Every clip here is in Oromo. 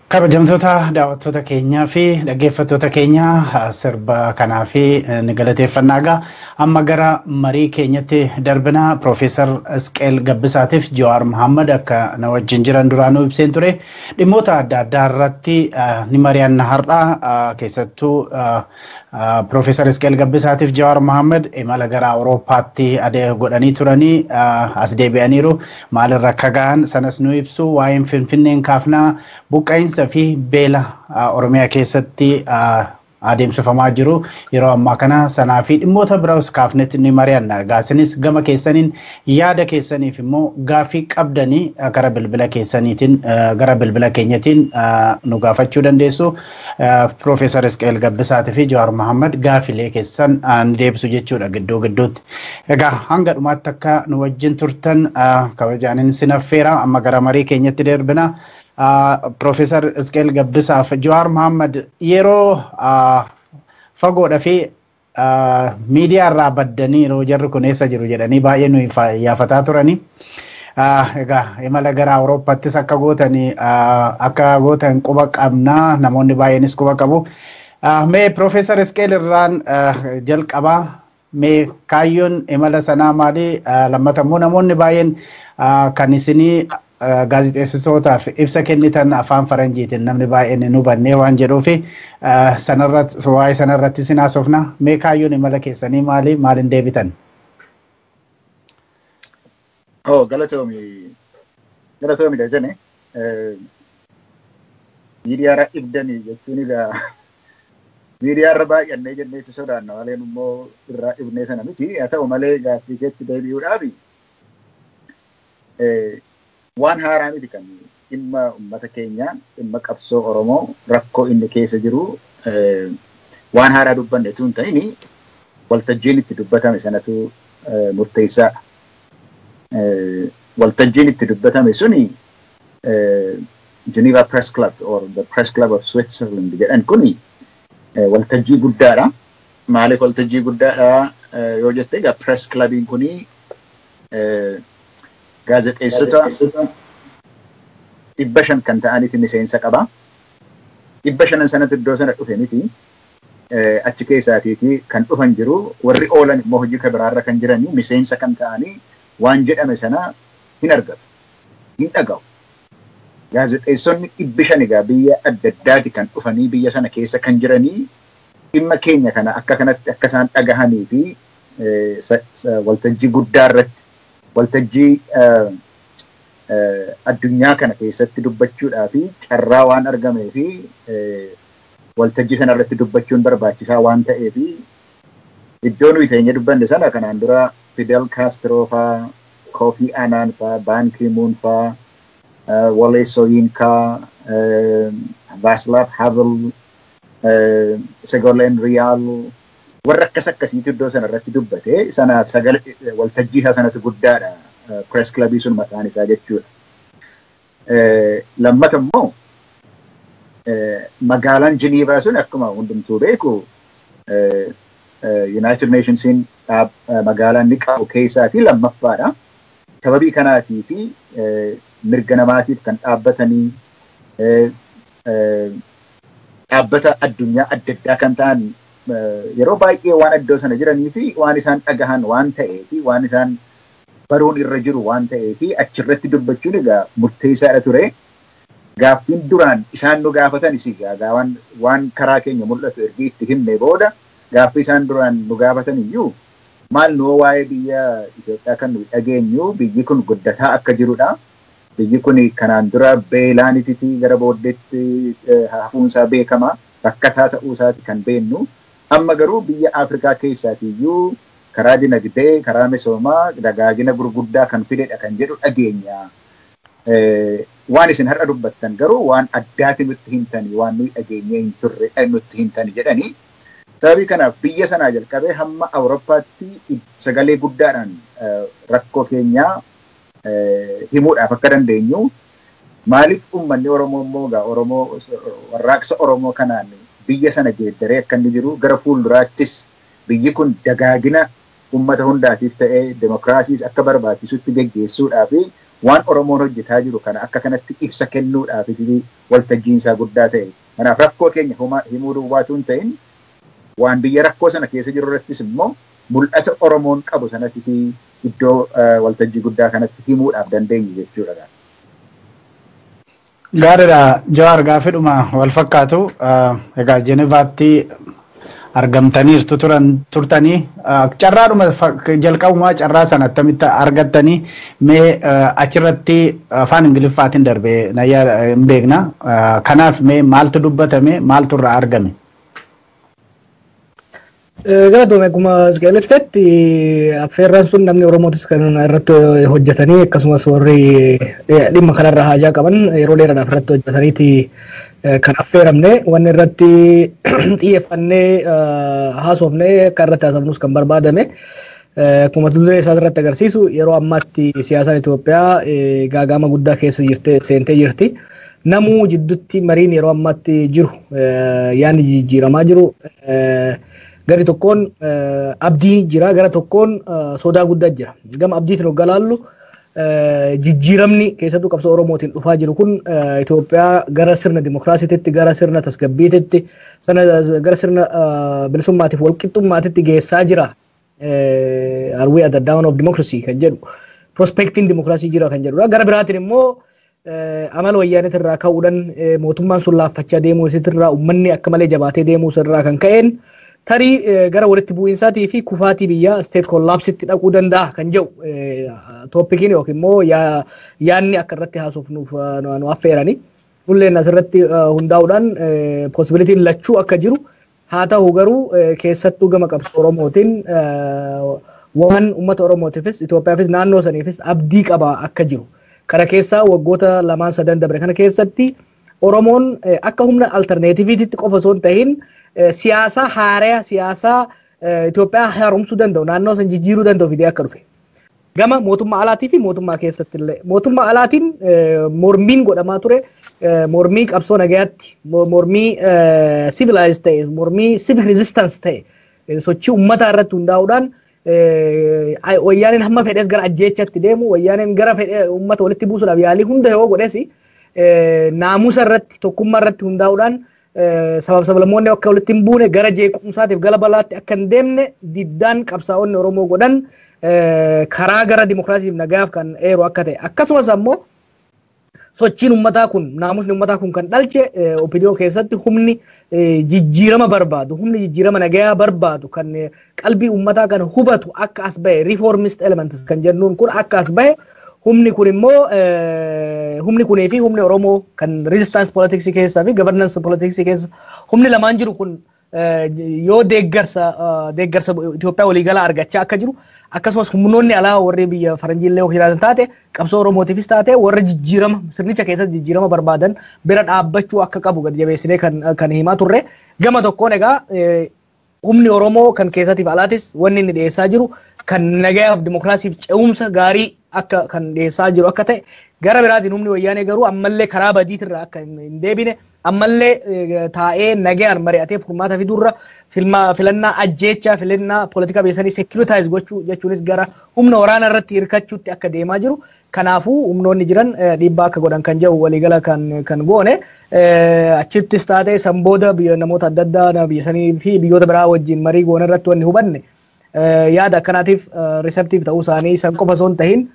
Kabajamtoota daawwattoota keenyaa fi dhaggeeffattoota keenyaa sirba kanaa fi ni galateeffannaa egaa amma gara marii keenyatti darbina Piroofeesar Isqeel Gabbisaatiif Jawaar Mohaammed akka na wajjin jiran duraanuu ibseen ture dhimmoota adda addaa irratti ni mari'anna har'aa keessattuu Piroofeesar Isqeel Gabbisaatiif Jawaar Mohaammed imala gara Awurooppaatti godhanii turanii as deebi'aniiru maalirra akka ga'an sanas nu ibsu waa'een Finfinneen kaafnaa buqqa'insa fi beela Oromiyaa keessatti adeemsifamaa jiru yeroo ammaa kana sanaa fi dhimmoota biraas kaafnetti ni mari'anna. Gaasinis gama keessaniin yaada keessaniif immoo gaafii qabdanii gara bilbila keessaniitiin gara bilbila keenyatiin nu gaafachuu dandeessu. Piroofeesar Isqeel Gabbisaatii fi Jawaar Mohaammed gaafilee keessan ni deebisu jechuudha gidduu gidduutti. Egaa hanga dhumaatti akka nu wajjin turtan kabajaanin sinaffeera amma gara marii keenyatti darbina. Piroofeesar Isqeel Gabbisaaf Jawaar Mohaammed yeroo fagoodhaa fi miidiyaa irraa baddanii yeroo jarri kun eessa jiru jedhanii baay'ee nu yaafataa turani. Egaa imala gara Awurooppaattis akka gootan quba qabnaa namoonni baay'eenis quba qabu. Mee Piroofeesar Isqeel irraan jalqabaa mee kaayyoon imala sanaa maali? Lammata immoo namoonni baay'een kan isinii gaazexeessitootaaf ibsa kennitan afaan faranjiitiin namni baay'een nu hubannee waan jedhuufi waa'ee sanarratti isin haasofna. Mee kaayyoon imala keessanii maali? Maaliin deebitan? Galatoomi Dajane. Miidiyaarra ibdanii jechuun egaa miidiyaarra baay'annee jenneetti sodaanna malee immoo irraa ibnee sana miti. Haa ta'u malee gaaffii keetti deebi'uudhaaf waan haaraa miti kan dhimma uummata keenyaa dhimma qabsoo Oromoo rakkoo inni keessa jiru waan haaraa dubbanne tun ta'ini waltajjiin itti dubbatame sanatu murteessaadha. Waltajjiin itti dubbatame suni Geneva Press Club or the Press Club of Switzerland jedhan kuni waltajjii guddaadha. Maaliif waltajjii guddaadha yoo jette egaa Press Clubiin kuni gaazexeessota 500 kan ta'anitti miseensa qaba. 500 sanatti iddoo sana dhufe miti. Achi keessaatiiti kan dhufan jiru warri oolan immoo hojii kabiraarra kan jiranii miseensa kan ta'anii waan jedhame sana hin argatu. Hin dhaga'u. Gaazexeessonni 500 egaa biyya adda addaati kan dhufanii biyya sana keessa kan jiranii dhimma keenya kana akka kanatti akka isaan dhagahanii fi waltajjii guddaa irratti waltajjii addunyaa kana keessatti dubbachuudhaa fi carraa waan argamee fi waltajjii sana irratti dubbachuun barbaachisaa waan ta'ee fi iddoo nuyi teenye dubbanne sana kanaan dura Fidel Castro faa, Kofi Annan faa, Ban Ki-moon faa, Wole Soyinka, Václav Havel, Ségolène Royal warra akkasiitu iddoo sana irratti dubbate sanaaf waltajjii isaa sanatu guddaadha. Press Clubii sun maqaan isaa jechuudha. Lammata immoo magaalaan Geneva sun akkuma hundumtuu beeku United Nationsiin magaalaan ni qabu keessaatii lammaffaadha. Sababii kanaatii fi mirga namaatiif kan dhaabbatanii dhaabbata addunyaa adda addaa kan ta'an yeroo baay'ee waan iddoo sana jiranii fi waan isaan dhagahan waan ta'ee fi waan isaan baruun irra jiru waan ta'ee fi achirratti dubbachuun egaa murteessaadha ture. Gaaffiin duraan isaan nu gaafatanis egaa waan karaa keenya mul'atu ergi itti himne booda gaaffii isaan duraan nu gaafatan iyyuu maal nuu waa'ee biyya Itoophiyaa kan nu dhageenyu biyyi kun guddataa akka jirudha. Biyyi kun kanaan dura beelaanititti gara booddeetti hafuunsaa beekama rakkataa ta'uusaati kan beennu. Amma garuu biyya Afrikaa keessaati iyyuu karaa dinagdee, karaa misoomaa, dagaagina gurguddaa kan fidedha kan jedhu dhageenya. Waan isin har'a dubbattan garuu waan addaati nutti himtanii, waan nuyi dhageenyee hin turre nutti himtanii jedhanii. Sababii kanaaf biyya sanaa jalqabee hamma Awurooppaatti sagalee guddaadhaan rakkoo keenyaa himuudhaaf akka dandeenyu. Maaliif uummanni Oromoo immoo egaa Oromoo warraaqsa Oromoo kanaan biyya sana geeddaree akka inni jiru gara fuulduraattis biyyi kun dagaagina uummata hundaatiif ta'ee demokraasiis akka barbaachisutti geggeessuudhaa fi waan Oromoon hojjetaa jiru kana akka kanatti ibsa kennuudhaaf waltajjiinsaa guddaa ta'e. Kanaaf rakkoo keenya himuu duwwaatu hin ta'in waan biyya rakkoo sana keessa jiru irrattis immoo mul'ata Oromoon qabu sanatti iddoo waltajjii guddaa kanatti himuudhaaf dandeenye jechuudha. Gaariidha Jawaar gaaffiidhuma wal fakkaatu egaa Jenevaatti argamtaniirtu turtanii carraadhuma jalqabumaa carraa sana attamitti argattanii mee achirratti afaan Ingiliffaatiin darbee hin beekna kanaaf mee maaltu dubbatame maaltu irraa argame? Galatoome akkuma Isqeelibsetti affeerraan sun namni Oromootis kan irratti hojjetanii akkasumas warri dhimma kanarra haajaa qaban yeroo dheeraadhaaf irratti hojjetaniiti kan affeeramne wanni irratti xiyyeeffannee haasofnee akka irratti haasofnus kan barbaadame akkuma duree isaa irratti agarsiisu yeroo ammaatti siyaasaan Itoophiyaa gaagama guddaa keessa seentee jirti. Namuu jidduutti mariin yeroo ammaatti jiru yaani jijjiiramaa jiru. Gari tokkoon abdii jira, gara tokkoon sodaa guddaa jira. Gama abdiitiin hoggaa laallu jijjiiramni keessattuu qabsoo Oromootiin dhufaa jiru kun Itoophiyaa gara sirna dimokiraasiitti, gara sirna tasgabbiitti, gara sirna bilisummaatiif walqixxummaatitti geessaa jira. Are we at the dawn of democracy kan jedhu, prospecting dimokiraasii jira kan jedhudha. Gara biraatiin immoo amala wayyaaneetirraa ka'uudhaan mootummaan sun laaffachaa deemuu isaatirraa uummanni akka malee jabaatee deemuu isarraa kan ka'een tarii gara walitti bu'iinsaatii fi kufaatii biyyaa state collapsitti dhaquu danda'a kan jedhu tooppikiin yookiin immoo yaanni akka irratti haasofnuuf nu affeerani. Nulleen asirratti hundaa'uudhaan possibilitiin lachuu akka jiru haa ta'u garuu keessattuu gama qabsoo Oromootiin waan uummata Oromootiifis Itoophiyaafis naannoo saniifis abdii qaba akka jiru. Kana keessaa waggoota lamaan sadan dabre kana keessatti Oromoon akka humna alterneetiviititti qofa osoo hin ta'in siyaasa haaraa siyaasa Itoophiyaa haaromsuu danda'u naannoo san jijjiiruu danda'u fidee akka dhufe. Gama mootummaa alaatii fi mootummaa keessatti illee mootummaa alaatiin mormiin godhamaa ture mormii qabsoo nagayaatti mormii civilized ta'e mormii civic resistance ta'e sochii uummataa irratti hundaa'uudhaan wayyaaneen hamma fedhes gara ajjeechatti deemu wayyaaneen gara fedhe uummata walitti buusuudhaaf yaalii hunda yoo godhes naamusa irratti tokkummaa irratti hundaa'uudhaan sabab-sablammoonni akka walitti hin buune gara jeequmsaatiif gara balaatti akka hin deemne diddaan qabsaa'onni Oromoo godhan karaa gara dimokiraasiif nagayaaf kan eeru akka ta'e akkasumas ammoo sochiin uummataa kun naamusni uummataa kun kan dhalche opiniyoo keessatti humni jijjiirama barbaadu humni jijjiirama nagayaa barbaadu kan qalbii uummataa kan hubatu akka as bahe reformist elements kan jennuun kun akka as bahe humni kun immoo humni kunii fi humni Oromoo kan resistance politics keessaa fi governance politics keessa humni lamaan jiru kun yoo deeggarsa Itoophiyaa waliigalaa argachaa akka jiru akkasumas humnoonni alaa warri biyya faranjiillee hojjetan taate qabsoo Oromootiifis taate warra jijjiirama sirnicha keessatti jijjiirama barbaadan bira dhaabbachuu akka qabu gad jabeessinee kan himaa turre gama tokkoon egaa humni Oromoo kan keessatiif alaatis wanni inni dhiyeessaa jiru kan nagayaaf dimokiraasiif ce'umsa gaarii akka kan dhiyeessaa jiru akka ta'e gara biraatiin humni wayyaanee garuu ammallee karaa badiitirraa akka hin deebine ammallee taa'ee nagayaan mari'atee furmaata fiduurra filannaa ajjeechaa filannaa poolitikaa beeksanii seekiritaayis gochuu jechuunis gara humna waraanaa irratti hirkachuutti akka deemaa jiru. Kanaafuu humnoonni jiran dhiibbaa akka godhan kan jedhu waliigala kan goone achittis taatee san booda namoota adda addaa biyya sanii fi biyyoota biraa wajjin marii goone irratti wanni hubanne yaada akkanaatiif receptiif ta'uu isaanii san qofa osoo hin tahin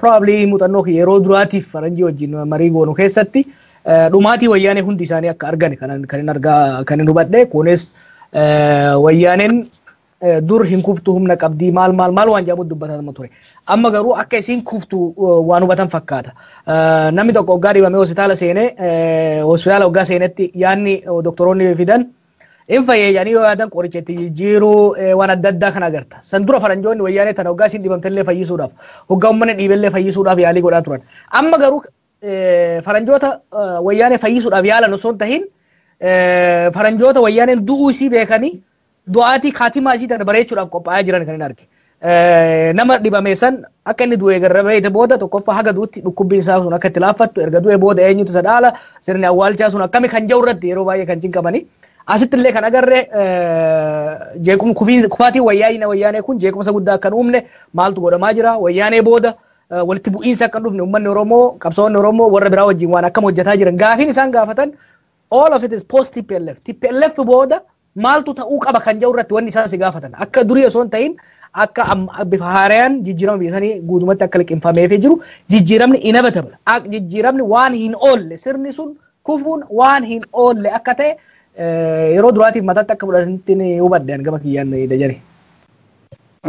probably muuxannoo yeroo duraatiif faranjii wajjin marii goonu keessatti dhumaatii wayyaanee hundi isaanii akka argan kan hin hubadhe kunis wayyaaneen dur hin kuftu humna qabdii maal waan jedhamu dubbatamaa ture amma garuu akka isiin kuftu waan hubatan fakkaata namni tokko waggaa dhibamee hospitaala waggaa seenetti yaanni doktoroonni fidan in fayyadanii yoo yaadan qoricha itti jijjiiruu waan adda addaa kan agarta san dura faranjoonni wayyaanee tana waggaa isiin dhibamtellee fayyisuudhaaf waggaa uummanni dhiibellee fayyisuudhaaf yaalii godhaa turan amma garuu faranjoota wayyaanee fayyisuudhaaf yaalan osoo hin tahin faranjoota wayyaaneen du'uu isii beekanii du'aatii kaatimaa isii tana bareechuudhaaf qophaa'aa jiran kan hin arge. Nama dhibame san akka inni du'e garrabeete booda tokkoffaa haga du'utti dhukkubbiin isaa sun akka itti laaffattu erga du'e booda eenyutu isa dhaala sirni awwaalchaa sun akkami kan jiru irratti yeroo baay'ee kan cinqabanii. Asitti illee kan agarre kufaatii wayyaanee kun jeequmsa guddaa kan uumne maaltu godhamaa jira wayyaanee booda walitti bu'iinsa akka dhufne uummanni Oromoo qabsaa'onni Oromoo warra biraa wajjin waan akkam hojjetaa jiran gaafiin isaan gaafatan all of it is post TPLF. TPLF booda maaltu ta'uu qaba kan jedhu irratti wanni isaan si gaafatan akka durii osoo hin ta'in akka bifa haaraan jijjiirama biyya sanii guutumatti akka liqinfamee jiru jijjiiramni inevitable jijjiiramni waan hin oolle sirni sun kufuun waan hin oolle akka ta'e yeroo duraatiif mataatti akka fudhatanitti hubadde gama kiyyaan dajane.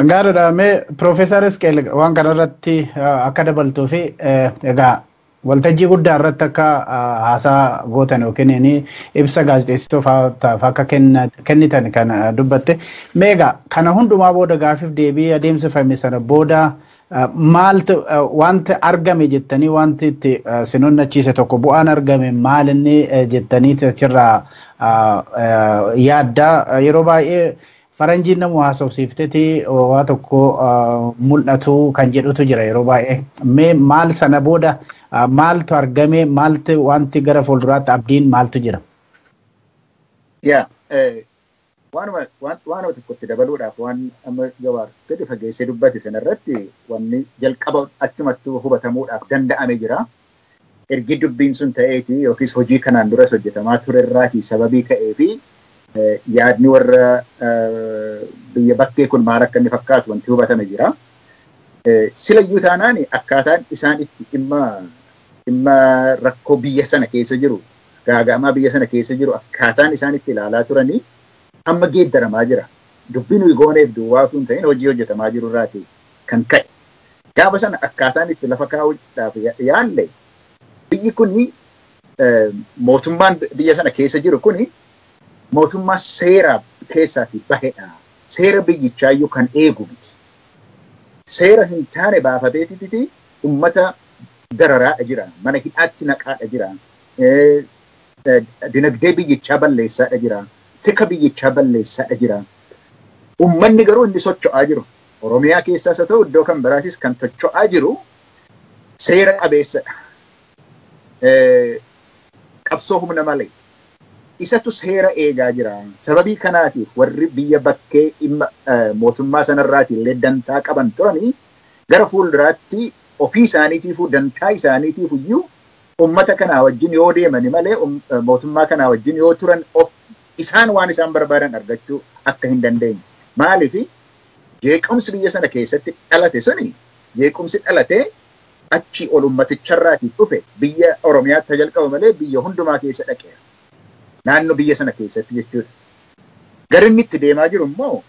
Gaariidha. Mee Piroofeesar Isqeel waan kanarratti akka dabaltuu fi egaa waltajjii guddaa irratti akka haasaa gootan yookiin ibsa gaazexeessitootaaf akka kennitan kan dubbatte. Mee egaa kana hundumaa booda gaafiif deebii adeemsifame sana booda maaltu wanti argame jettanii wanti itti sinonnachiise tokko bu'aan argame maalinni jettanii achirraa yaaddaa yeroo baay'ee faranjiin namu haasofsiifteti waa tokko mul'atu kan jedhutu jira yeroo baay'ee. Mee maal sana booda maaltu argame maaltu wanti gara fuulduraatti abdiin maaltu jira? Yaa waanuma tokkotti dabaluudhaaf waan amma gabaabaa gadi fageessee dubbate sanarratti wanni jalqaba achumattuu hubatamuudhaaf danda'ame jira. Ergi dubbiin sun ta'eeti yookiis hojii kanaan duras hojjetamaa ture irraati sababii ka'eefi yaadni warra biyya bakkee kun maal akka inni fakkaatu wanti hubatame jira. Silayyuu taanaan akkaataan isaan itti dhimma rakkoo biyya sana keessa jiru gaaga'amaa biyya sana keessa jiru akkaataan isaan itti ilaalaa turanii amma geeddaramaa jira. Dubbii nuyi gooneef duwwaa osoo hin ta'in hojii hojjetamaa jiru irraati kan ka'e. Gaafa sana akkaataan itti lafa kaa'uudhaaf yaalle biyyi kuni mootummaan biyya sana keessa jiru kuni mootummaa seera keessaatii bahedha. Seera biyyichaa kan eegu miti. Seera hin taane baafateetiti ummata dararaadha jira. Mana hidhaatti naqaadha jira. Dinagdee biyyichaa balleessaadha jira. Tika biyyichaa balleessaadha jira. Ummanni garuu inni socho'aa jiru. Oromiyaa keessaas haa ta'u iddoo kan biraatis kan socho'aa jiru seera qabeessadha. Qabsoo humna malee. Isatu seera eegaa jira. Sababii kanaatiif warri biyya bakkee mootummaa sanarraati illee dantaa qaban turanii gara fuulduraatti ofii isaaniitiifuu dantaa isaaniitiif iyyuu ummata kanaa wajjin yoo deemani malee mootummaa kanaa wajjin yoo turan isaan waan isaan barbaadan argachuu akka hin dandeenye. Maaliif jeequmsi biyya sana keessatti dhalate suni jeequmsi dhalatee achi ol ummaticharraatii dhufe biyya Oromiyaatti jalqaba malee biyya hundumaa keessa dhaqeera. Naannoo biyya sana keessatti jechuudha. Gara inni itti deemaa jiru immoo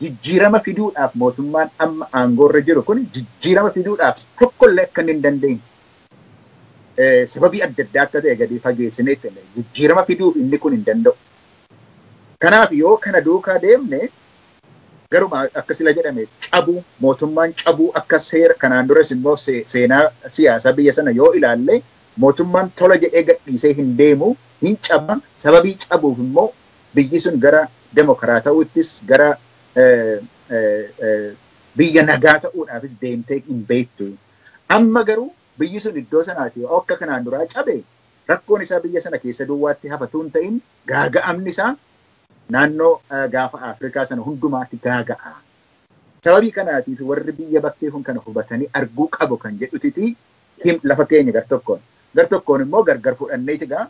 jijjiirama fiduudhaaf mootummaan amma aangoorra jiru kun jijjiirama fiduudhaaf tokkollee akka hin dandeenye. Sababii adda addaa akka ta'e gadi fageessineetti jijjiirama fiduuf inni kun hin danda'u. Kanaaf yoo kana duukaa deemne garuma akka sila jedhame cabuu mootummaan cabuu akka seera kanaan duras immoo seenaa siyaasaa biyya sana yoo ilaalle mootummaan tola jedhee gadhiisee hin deemu. Hin caba sababii cabuuf immoo biyyi sun gara demokraatawuttis gara biyya nagaa ta'uudhaafis deemtee hin beektu. Amma garuu biyyi sun iddoo sanaati akka kanaan duraa cabe rakkoon isaa biyya sana keessa duwwaatti hafatu hin ta'in gaaga'amni isaa naannoo gaafa Afrikaa sana hundumaatti gaaga'a. Sababii kanaatiif warri biyya bakkee kun kana hubatanii arguu qabu kan jedhutiti lafa keenya gar-tokkoon immoo gargar fudhanneeti gaa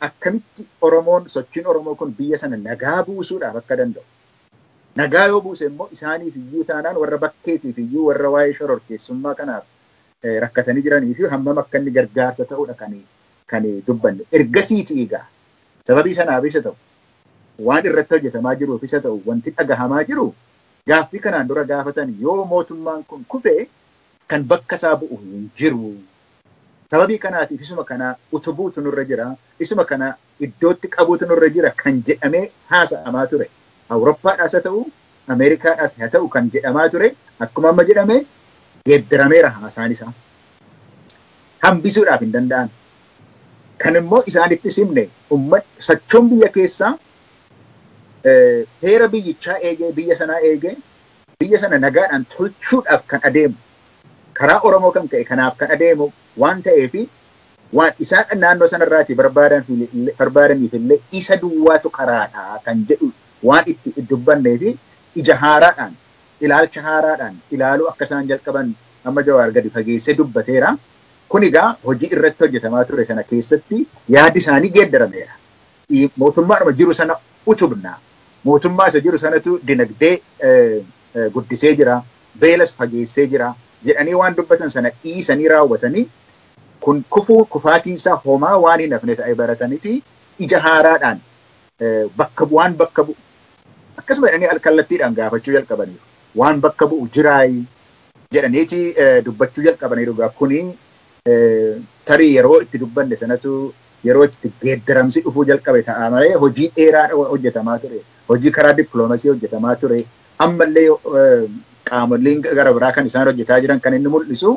akkamitti Oromoon sochiin Oromoo kun biyya sana nagaa buusuudhaaf akka danda'u. Nagaa yoo buuse immoo isaaniif iyyuu taanaan warra bakkeetiif iyyuu warra waa'ee shororkeessummaa kanaaf rakkatanii jiranii fi hammam akka inni gargaarsa ta'uudha kan dubbanne. Ergasiiti egaa sababii sanaaf isa ta'u waan irratti hojjetamaa jiruuf isa ta'u wanti dhagahamaa jiru gaaffii kanaan dura gaafatan yoo mootummaan kun kufee kan bakka isaa bu'u hin jiru. Sababii kanaatiif isuma kana utubuutu nurra jira, isuma kana iddootti qabuutu nurra jira kan jedhamee haasa'amaa ture. Awurooppaadhaas haa ta'u, Ameerikaadhaas haa ta'u kan jedhamaa ture. Akkuma amma jedhame geeddarameera haasaan isaa. Hambisuudhaaf hin danda'an. Kan immoo isaanitti simne sochoon biyya keessaa heera biyyichaa eegee biyya sanaa eegee biyya sana nagaadhaan tolchuudhaaf kan adeemu. Karaa Oromoo kan ka'e kanaaf kan adeemu waan ta'eefi waan isaan naannoo sanarraati barbaadaniif illee isa duwwaatu karaadha kan jedhu waan itti dubbannee fi ija haaraadhaan ilaalcha haaraadhaan ilaaluu akka isaan jalqaban amma Jawaar gadi fageessee dubbateera. Kun egaa hojii irratti hojjetamaa ture sana keessatti yaadi isaanii geeddarameera. Mootummaadhuma jiru sana utubna. Mootummaa isa jiru sanatu dinagdee guddisee jira. Beelas fageessee jira. Jedhanii waan dubbatan sana dhiisanii raawwatanii kun kufaatiinsaa homaa waan hin hafne ta'e barataniiti ija haaraadhaan waan bakka bu'u. Akkasuma jedhanii alkallattiidhaan gaafachuu jalqabaniiru. Waan bakka bu'u jiraayi jedhaniiti dubbachuu jalqabaniiru. Kuni tarii yeroo itti dubbanne sanatu yeroo itti geeddaramsi dhufuu jalqabe ta'a malee hojii dheeraa hojjetamaa ture. Hojii karaa dippiloomasii hojjetamaa ture. Ammallee qaamoleen gara biraa kan isaan hojjetaa jiran kan inni mul'isu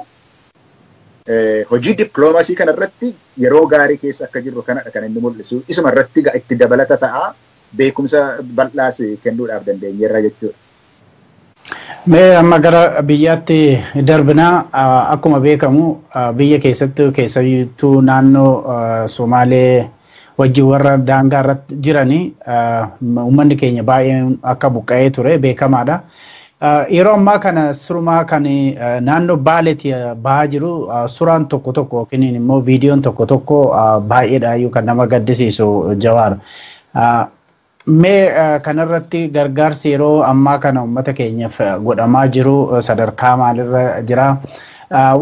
hojii dippiloomasii kanarratti yeroo gaarii keessa akka jirru kanadha kan inni mul'isu. Isuma irratti itti dabalata ta'a. Beekumsa bal'aas kennuudhaaf dandeenyeerra jechuudha. Mee amma gara biyyaatti darbinaa akkuma beekamu biyya keessattuu naannoo Somaalee wajjin warra daangaa irratti jiranii uummanni keenya baay'een akka buqqa'ee ture beekamaadha. Yeroo ammaa kana surumaa kan naannoo Baaleetti bahaa jiru suuraan tokko yookiin immoo viidiyoon tokko baay'eedha kan nama gaddisiisu Jawaar. Mee kanarratti gargaarsi yeroo ammaa kana uummata keenyaaf godhamaa jiru sadarkaa maalirra jira?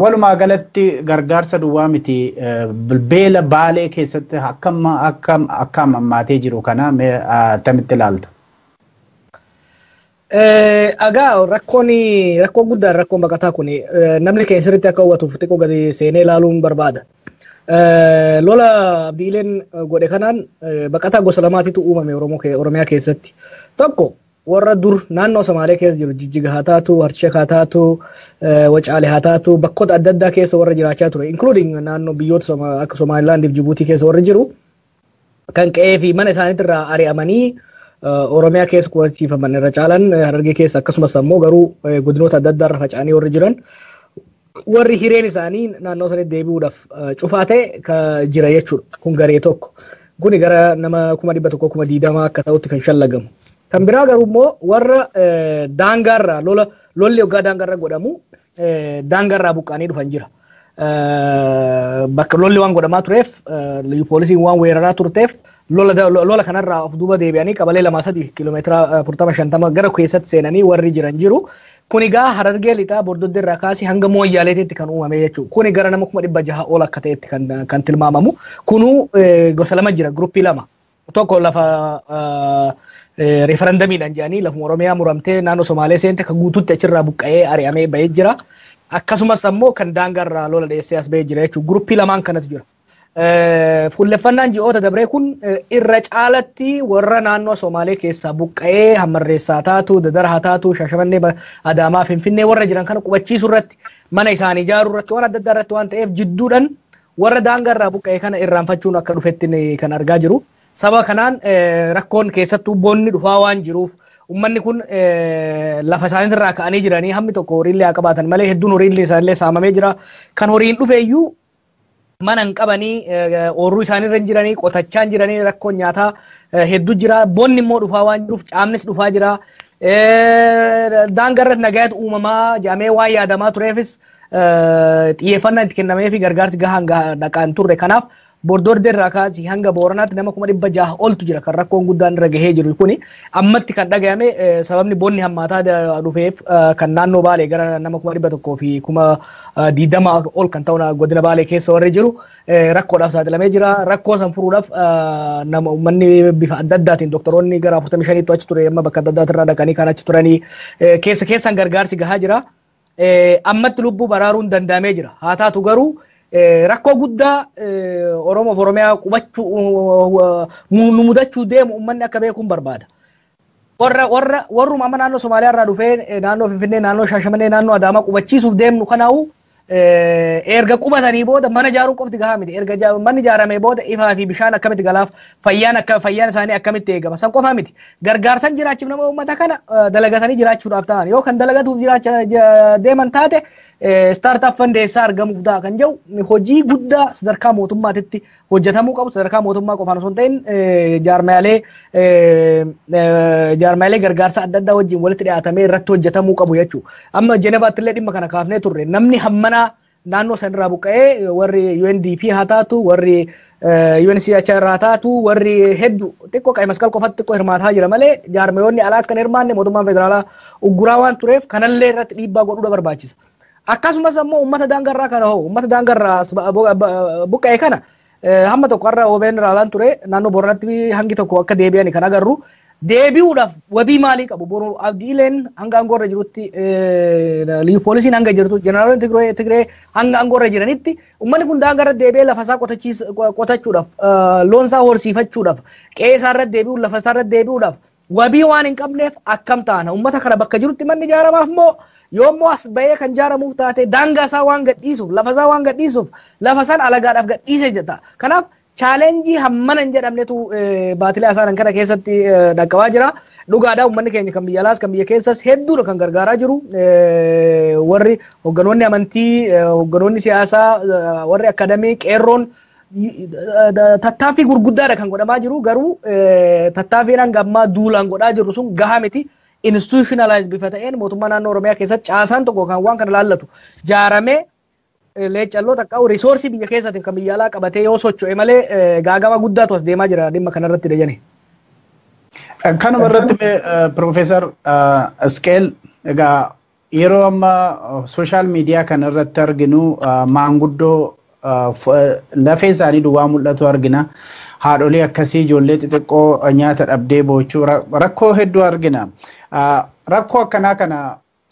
Walumaa galatti gargaarsa duwwaa miti beela Baalee keessatti akkam hammaatee jiru kana mee attamitti ilaalta? Agaa rakkoo guddaan rakkoon baqataa kun namni keenya sirriitti akka hubatuuf xiqqoo gadi seenee ilaaluun barbaada. Lola biileen godhe kanaan baqataa gosa lamaatitu uumame Oromiyaa keessatti. Tokko warra dur naannoo Somaalee keessa jiru Jijjiga haa taatu, Harshee haa taatu, Wacaalee haa taatu bakkoota adda addaa keessa warra jiraachaa ture. Including naannoo biyyoota akka Somaalilaandiif Jibuutii keessa warra jiru kan qe'ee fi mana isaaniitirraa ari'amanii Oromiyaa keessa qubachiifaman irra caalan Harargee keessa akkasumas ammoo garuu godinoota adda addaa irra faca'anii warri jiran. Warri hireen isaanii naannoo sanitti deebi'uudhaaf cufaa ta'e jira jechuudha. Kun garee tokko. Kuni gara nama 120 akka ta'utti kan shallagamu. Kan biraa garuu immoo warra daangaarraa lolli waggaa daangaarra godhamu daangaarraa buqqaanii dhufan jira. Bakka lolli waan godhamaa tureef poolisiin waan weeraraa turteef lola kanarraa of duuba deebi'anii qabalee 2-3 kiiloomeetira 40-50 gara keessatti seenanii warri jiran jiru. Kun egaa Harargee lixaa Bordoddee irraa kaasee hanga Mooyyaaleetti kan uumame jechuudha. Kun gara nama 600 ol akka ta'etti kan tilmaamamu. Kunuu gosa lama jira, gruppii lama. Tokko lafa referendamiidhaan jedhanii lafuma Oromiyaa muramtee naannoo Somaalee seente kan guutuutti achirraa buqqa'ee ari'amee bahee jira. Akkasumas ammoo kan daangaarraa lola dheessee as bahee jira jechuudha. Gruppii lamaan kanatu jira. Fuulleffannaan ji'oota dabree kun irra caalatti warra naannoo Somaalee keessaa buqqa'ee Hammarreessaa taatu, Dadara haa taatu, Shaashamannee, Adaamaa, Finfinnee warra jiran kana qubachiisuu irratti mana isaanii ijaaruu irratti waan adda addaa irratti waan ta'eef jidduudhaan warra daangaarraa buqqa'ee kana irraanfachuun akka dhufetti kan argaa jiru. Sababa kanaan rakkoon keessattuu boonni dhufaa waan jiruuf uummanni kun lafa isaaniirraa ka'anii jiranii hammi tokko horiillee haa qabaatan malee hedduun horiillee isaanillee saamamee jira. Kan horiin dhufeeyyuu mana hin qabanii oorruu isaaniirra jiranii qotachaa jiranii rakkoon nyaataa hedduu jira. Boonni immoo dhufaa waan jiruuf caamnis dhufaa jira. Daangarratti nagayaatu uumamaa jaamee waan yaadamaa tureefis xiyyeeffannaa itti kennamee fi gargaarsi gahaan dhaqaan turre. Kanaaf Bordoddee irraa kaasee hanga Booranaatti nama 600 oltu jira kan rakkoon guddaan irra gahee jiru kuni ammatti kan dhagayame sababni boonni hammaataa dhufeef kan naannoo Baalee gara nama 100 fi 20 ol kan ta'u godina Baalee keessa warri jiru rakkoodhaaf saaxilamee jira. Rakkoo san furuudhaaf nama uummanni bifa adda addaatiin doktoroonni gara 45 achi ture amma bakka adda addaatirraa dhaqanii kan achi turanii keessaan gargaarsi gahaa jira. Ammatti lubbuu baraaruun danda'amee jira. Haa taatu garuu rakkoo guddaa Oromoof Oromiyaa qubachuu nu mudachuu deemu uummanni akka beekuun barbaada. Warruma amma naannoo Somaaliyaa irraa dhufee naannoo Finfinnee, naannoo Shaashamannee, naannoo Adaamaa qubachiisuuf deemnu kanaa'u erga qubatanii booda mana ijaaruu qofti gahaa miti. Erga manni ijaaramee booda ifaa fi bishaan akkamitti galaaf fayyaan isaanii akkamitti eegama. San qofaa miti. Gargaarsan jiraachuuf nama uummata kana dalagatanii jiraachuudhaaf ta'an yoo kan dalagatuuf jiraachaa deeman taate startup fundeessaa argamuuf ta'a kan jedhu hojii guddaa sadarkaa mootummaatitti hojjetamuu qabu sadarkaa mootummaa qofaan osoo hin ta'in jaarmaalee gargaarsa adda addaa wajjin walitti dhiyaatamee irratti hojjetamuu qabu jechuudha. Amma Jenevaatti illee dhimma kana kaafnee turre namni hammanaa naannoo sanarraa buqqa'ee warri UNDP haa taatu warri UNHCR haa taatu warri hedduu xiqqoo qa'i masqal qofatti xiqqoo hirmaataa jira malee jaarmayoonni alaa akka hin hirmaanne mootummaan federaalaa ugguraa waan tureef kanallee irratti dhiibbaa godhuudha barbaachisa. Akkasumas ammoo uummata daangarraa kana hoo uummata daangarraa buqqa'e kana hamma tokko har'a OBN irraan ture naannoo Booranatti hangi tokko akka deebi'an kan agarru deebi'uudhaaf wabii maalii qabu boru abdiileen hanga aangoo irra jirutti liyu poolisiin hanga jirtu jeneraalonni Tigree hanga aangoo irra jiranitti uummanni kun daangarra deebi'ee lafa isaa qotachuudhaaf loon isaa horsiifachuudhaaf qe'ee isaa irratti deebi'uuf lafa isaa irratti deebi'uudhaaf wabii waan hin qabneef akkam taana uummata kana bakka jirutti manni ijaaramaaf moo yoommoo as bahee kan ijaaramuuf taate daangaa isaa waan gadhiisuuf lafa isaa waan gadhiisuuf lafa isaan alagaadhaaf gadhiise jetta. Kanaaf chaalenjii hammana hin jedhamnetu baatilee asaanan kana keessatti dhaqqabaa jira. Dhugaadhaa uummanni keenya kan biyya alaas kan biyya keessas hedduudha kan gargaaraa jiru. Warri hogganoonni amantii, hogganoonni siyaasaa, warri akadamii, qeerroon tattaaffii gurguddaadha kan godhamaa jiru. Garuu tattaaffiin hanga ammaa duulaan godhaa jiru sun gahaa miti. Institutionalized bifa ta'een mootummaa naannoo Oromiyaa keessatti caasaan tokko kan waan kana laallatu jaaramee leecalloo taqqa'u risoorsii biyya keessaatiin kan biyya alaa qabatee yoo socho'e malee gaagama guddaatu as deemaa jira dhimma kanarratti dajane. Kanuma irratti Profeesar Isqeel egaa yeroo amma sooshaal miidiyaa kana irratti arginu maanguddoo lafee isaanii duwwaa mul'atu argina. Haadholee akkasii ijoollee xixiqqoo nyaata dhabdee boochuu rakkoo hedduu argina. Rakkoo akkanaa kana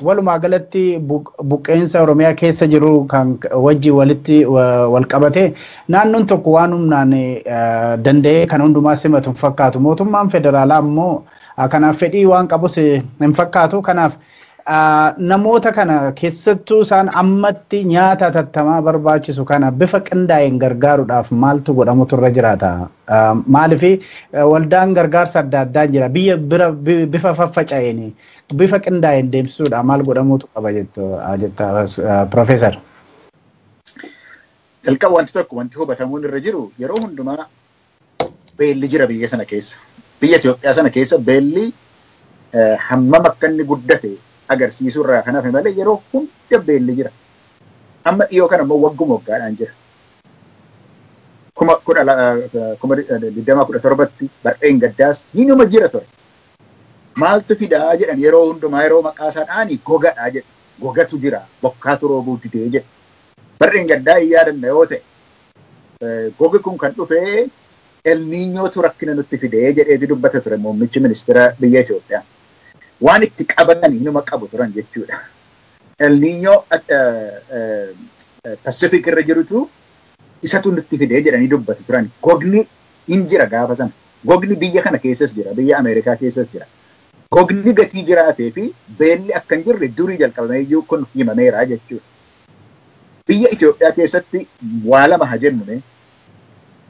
walumaa galatti buqqeensa Oromiyaa keessa jiru kan wajji walitti wal qabate naannoon tokko waan humnaan danda'ee kan hundumaa simatu hin fakkaatu. Mootummaan federaalaa immoo kanaaf fedhii waan qabus hin fakkaatu. Kanaaf namoota kana keessattuu isaan ammatti nyaata tattamaa barbaachisu kana bifa qindaa'een gargaaruudhaaf maaltu godhamutu irra jiraata? Maaliif waldaan gargaarsa adda addaa jira biyya bifa faffaca'een bifa qindaa'een deemsisuudha maal godhamutu qaba jetta Profeesar? Jalqaba wanti tokko wanti hubatamuun irra jiru yeroo hundumaa beelli jira biyya sana keessa. Biyya Itoophiyaa sana keessa beelli hammam akka inni guddate agarsiisuu irraa kanaaf malee yeroo hunda beelli jira. Amma dhiyoo kana immoo wagguma waggaadhaan jira. Kuma 2017tti Bar'een Gaddaas hinuma jira ture. Maaltu fidaa jedhan yeroo hundumaa yeroo maqaa isaadhaani gogadhaa jedhu. Gogatu jira bokkaatu roobuu didee jedhu. Bar'een Gaddaa hin yaadanna yoo ta'e gogi kun kan dhufee El Niñootu rakkina nutti fidee jedheeti dubbata ture muummichi ministeera biyya Itoophiyaa. Waan itti qabatanii inuma qabu turan jechuudha. El Niñoo Pacific irra jirutu isatu nutti fidee jedhanii dubbatu turan. Gogni hin jira gaafa sana. Gogni biyya kana keessas jira. Biyya Ameerikaa keessas jira. Gogni gatii jiraatee fi beelli akka hin jirre durii jalqabamee iyyuu kun himameera jechuudha. Biyya Itoophiyaa keessatti waa lama haa jennu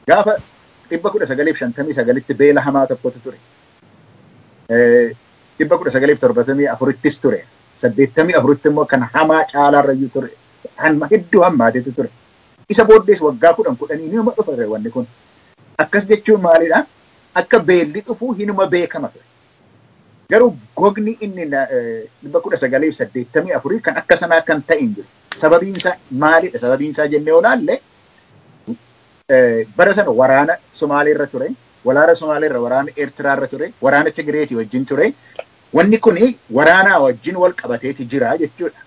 gaafa 1959tti beela hamaa tokkotu ture. 1974ttis ture. 84tti immoo kan hamaa caalaarrayyuu ture. Hedduu hammaatetu ture. Isa booddees waggaa 10 hinuma dhufe wanni kun. Akkas jechuun maalidha? Akka beelli dhufu hinuma beekama ture. Garuu gogni inni 1984 kan akka sanaa kan ta'e hin jiru. Sababiin isaa maalidha? Sababiin isaa jennee olaalle bara sana waraana Somaalee irra ture. Waraana Somaalee irra waraana Eertiraa irra ture. Waraana Tigireeti wajjin ture. Wanni kuni waraanaa wajjin wal qabateeti jira jechuudha.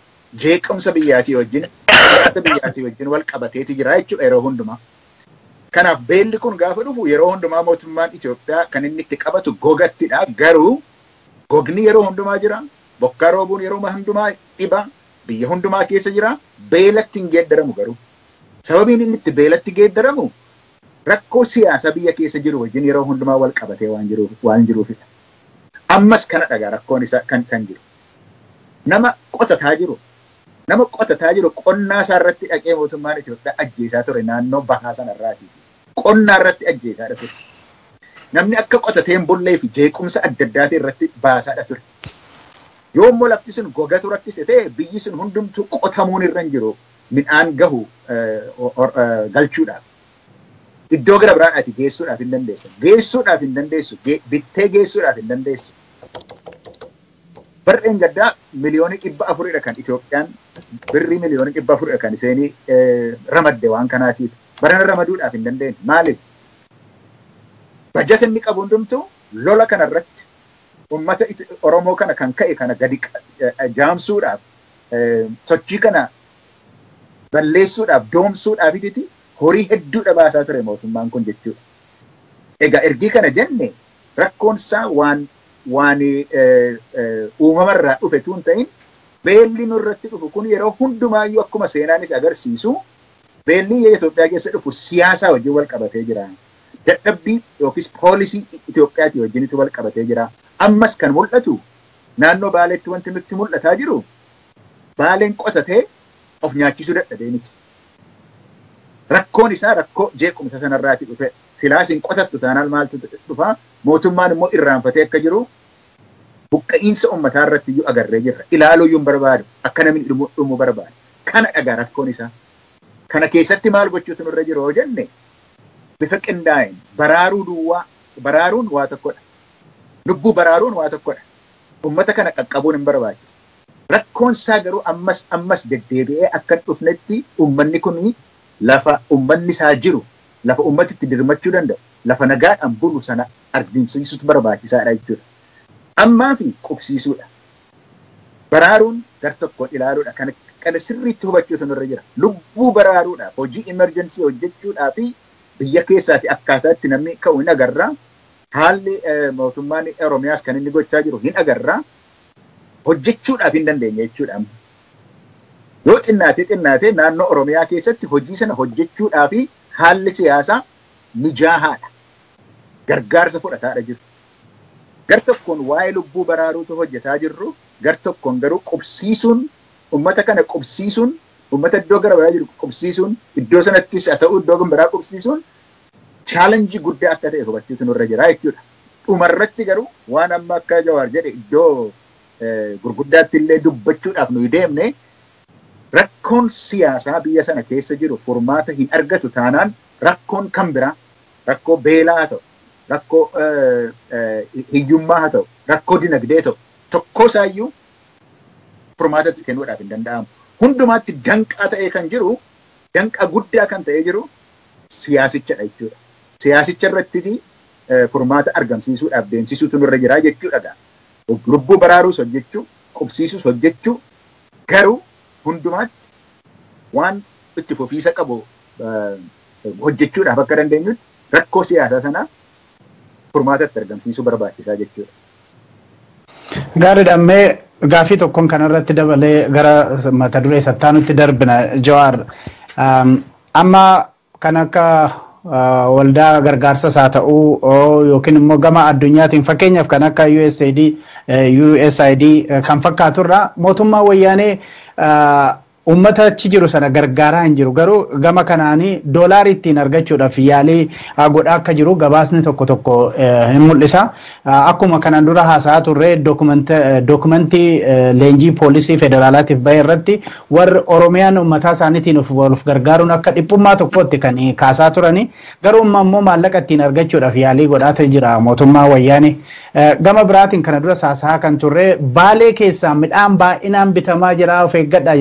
Jeequmsa biyyaatii wajjin, nyaata biyyaatii wajjin wal qabateeti jira jechuudha yeroo hundumaa. Kanaaf beelli kun gaafa dhufu yeroo hundumaa mootummaan Itoophiyaa kan inni itti qabatu gogattidha. Garuu gogni yeroo hundumaa jira. Bokkaa roobuun yeroo hundumaa dhiba. Biyya hundumaa keessa jira. Beelatti hin geeddaramu garuu. Sababiin inni itti beelatti geeddaramu rakkoo siyaasa biyya keessa jiru wajjin yeroo hundumaa wal qabatee waan jiruufidha. Ammas kana dhagaa rakkoon isaa kan jiru. Nama qotataa jiru qonnaa isaa irratti dhaqee mootummaan Itoophiyaa ajjeesaa ture naannoo bahaa sanarraati. Qonnaa irratti ajjeesaa ture. Namni akka qotateen bullee fi jeequmsa adda addaatii irratti baasaa ture. Yoommoo lafti sun gogatu rakkise ta'e biyyi sun hundumtuu qotamuun irra hin jiru midhaan gahu galchuudhaaf. Iddoo gara biraadhaati geessuudhaaf hin dandeessu. Geessuudhaaf hin dandeessu. Bittee geessuudhaaf hin dandeessu. Barreen gaddaa miliyoonii 400 kan Itoophiyaan birrii miliyoonii 400 kan isheen ramadde waan kanaatiif. Barana ramaduudhaaf hin dandeenye. Maaliif? Bajata inni qabu hundumtuu lola kanarratti uummata Oromoo kana kan ka'e kana gadi jaamsuudhaaf sochii kana balleessuudhaaf doomsuudhaafiti horii hedduudha baasaa ture mootummaan kun jechuudha. Egaa ergii kana jenne rakkoon isaa waan uumamarraa dhufe tuun ta'in beelli nurratti dhufu kun yeroo hundumaayyuu akkuma seenaanis agarsiisu beelli Itoophiyaa keessa dhufu siyaasaa wajjin wal qabatee jira. Dadhabbii yookiis poolisii Itoophiyaatii wajjinitu wal qabatee jira. Ammas kan mul'atu naannoo Baaleetti wanti nutti mul'ataa jiru Baaleen qotatee of nyaachisuu dadhabee miti. Rakkoon isaa rakkoo jeequmsa sanarraati dhufe. Silaasiin qotattu taanaan maaltu dhufa? Mootummaan immoo irraanfatee akka jiru buqqa'iinsa uummataa irratti iyyuu agarree jirra. Ilaaluu iyyuu hin barbaadu. Akka namni dhumuu barbaadu. Kana dhagaa rakkoon isaa. Kana keessatti maal gochuutu nurra jiru yoo jenne bifa qindaa'een baraaruu duwwaa baraaruun waa tokkodha. Lubbuu baraaruun waa tokkodha. Uummata kana qaqqabuun hin barbaachisu. Rakkoon isaa garuu ammas deddeebi'ee akka hin dhufnetti uummanni kun lafa uummanni isaa jiru lafa uummati itti dirmachuu danda'u lafa nagaadhaan bulu sana argisiisuutu barbaachisaadha jechuudha. Ammaa fi qubsiisuudha. Baraaruun gar tokkoon ilaaluudha. Kana sirriitti hubachuutu nurra jira. Lubbuu baraaruudhaaf hojii emerjensii hojjechuudhaa fi biyya keessaati akkaataa itti namni ka'u hin agarraa. Haalli mootummaan Oromiyaas kan inni gochaa jiru hin agarraa. Hojjechuudhaaf hin dandeenye jechuudha. Yoo xinnaatee naannoo Oromiyaa keessatti hojii sana hojjechuudhaa fi haalli siyaasaa mijaahaadha. Gargaarsa fudhataadha jiru. Gar tokkoon waa'ee lubbuu baraaruutu hojjetaa jirru. Gar tokkoon garuu qubsiisuun uummata kana qubsiisuun uummata iddoo gara biraa jiru qubsiisuun iddoo sanattis haa ta'u iddoo biraa qubsiisuun chaalenjii guddaa akka ta'e hubachuutu nurra jira jechuudha. Dhumarratti garuu waan amma akka Jawaar jedhe iddoo gurguddaatti illee dubbachuudhaaf nuyi deemne rakkoon siyaasaa biyya sana keessa jiru furmaata hin argatu taanaan rakkoon kan biraa rakkoo beelaa haa ta'u rakkoo hiyyummaa haa ta'u rakkoo dinagdee ta'u tokko isaayyuu furmaatatti kennuudhaaf hin danda'amu. Hundumaatti danqaa ta'ee kan jiru danqaa guddaa kan ta'ee jiru siyaasichadha jechuudha. Siyaasicha irratti furmaata argamsiisuudhaaf deemsisuutu nurra jira jechuudha. Lubbuu baraaruus hojjechuu, qubsiisuus hojjechuu garuu hundumaatti waan itti fufiisa qabu hojjechuudhaaf akka dandeenyutti rakkoo siyaasaa sanaa furmaatatti argamsiisuu barbaachisaa jechuudha. Gaariidha. Gaafii tokkoon kanarratti dabalee gara mata duree sattaanutti darbina Jawaar. Amma kan akka waldaa gargaarsa haa ta'uu yookiin immoo gama addunyaatiin fakkeenyaaf kan akka USAID kan fakkaaturraa mootummaa wayyaanee uummata achi jiru sana gargaaraa hin jiru. Garuu gama kanaanii doolaarii ittiin argachuudhaaf yaalii godhaa akka jiru gabaasni tokko hin mul'isa. Akkuma kanaan dura haasa'aa turre dookumentii leenjii poolisii federaalaatiif bahe irratti warri Oromiyaan uummataa isaaniitiin of gargaaruun akka dhiphummaa tokkotti kan kaasaa turani. Garuu immoo maallaqa ittiin argachuudhaaf yaalii godhaa jira mootummaa wayyaanee. Gama biraatiin kana dura haasa'aa kan turre Baalee keessaa midhaan baay'inaan bitamaa jira of eeggadha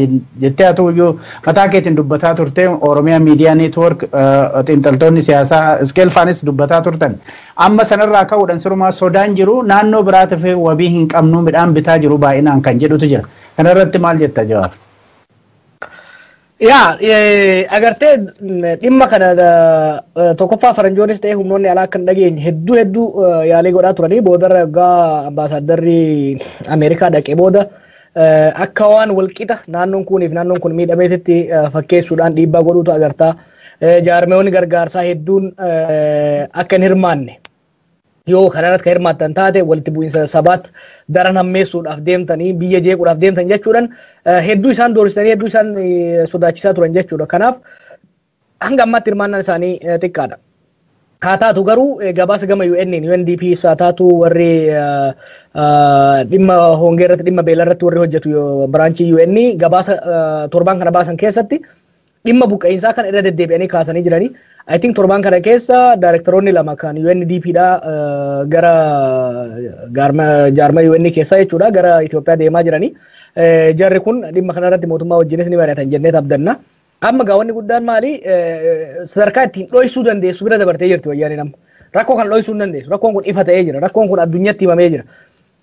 jettee haa ta'uyyuu mataa keetiin dubbataa turte Oromiyaa Miidiyaa Neetwoork xiinxaltoonni siyaasaa iskeelfaanis dubbataa turtan. Amma sanarraa ka'uudhaan sirumaa sodaan jiru naannoo biraatiif wabii hin qabnu midhaan bitaa jiru baay'inaan kan jedhutu jira. Kanarratti maal jetta Jawaar? Yaa agartee dhimma kana tokkoffaa faranjoonis ta'ee humnoonni alaa kan dhageenye hedduu yaalii godhaa turanii boodarra egaa ambaasaaddarri Ameerikaa dhaqee booda akka waan walqixa naannoon kuniif naannoon kun miidhameetitti fakkeessuudhaan dhiibbaa godhuutu agartaa. Jaarmeewwan gargaarsaa hedduun akka hin hirmaanne yoo kanarratti kan hirmaattan taate walitti bu'iinsa sabaatti daran hammeessuudhaaf deemtanii biyya jeequudhaaf deemtan jechuudhaan hedduu isaan doorsisanii hedduu isaan sodaachisaa turan jechuudha. Kanaaf hanga ammaatti hirmaannaan isaanii xiqqaadha. haa taatu garuu gabaasa gama UNDP haa taatu warri dhimma hongee irratti dhimma beela irratti warri hojjetu biraanchii UN gabaasa torbaan kana baasan keessatti dhimma buqqa'insaa kan irra deddeebi'anii kaasanii jiranii. I think torbaan kana keessa daayirektaroonni lama kan UNDP dha gara jaarma UN keessa jechuudha gara Itoophiyaa deemaa jiranii. Jarri kun dhimma kana irratti mootummaa wajjinis ni mari'atan jennee abdanna. Amma gaawwanni guddaan maali sadarkaa ittiin dho'isuu dandeessu bira dabartee jirti wayyaanii nama. Rakkoo kan dho'isuu hin dandeessu. Rakkoon kun ifa ta'ee jira. Rakkoon kun addunyatti himamee jira.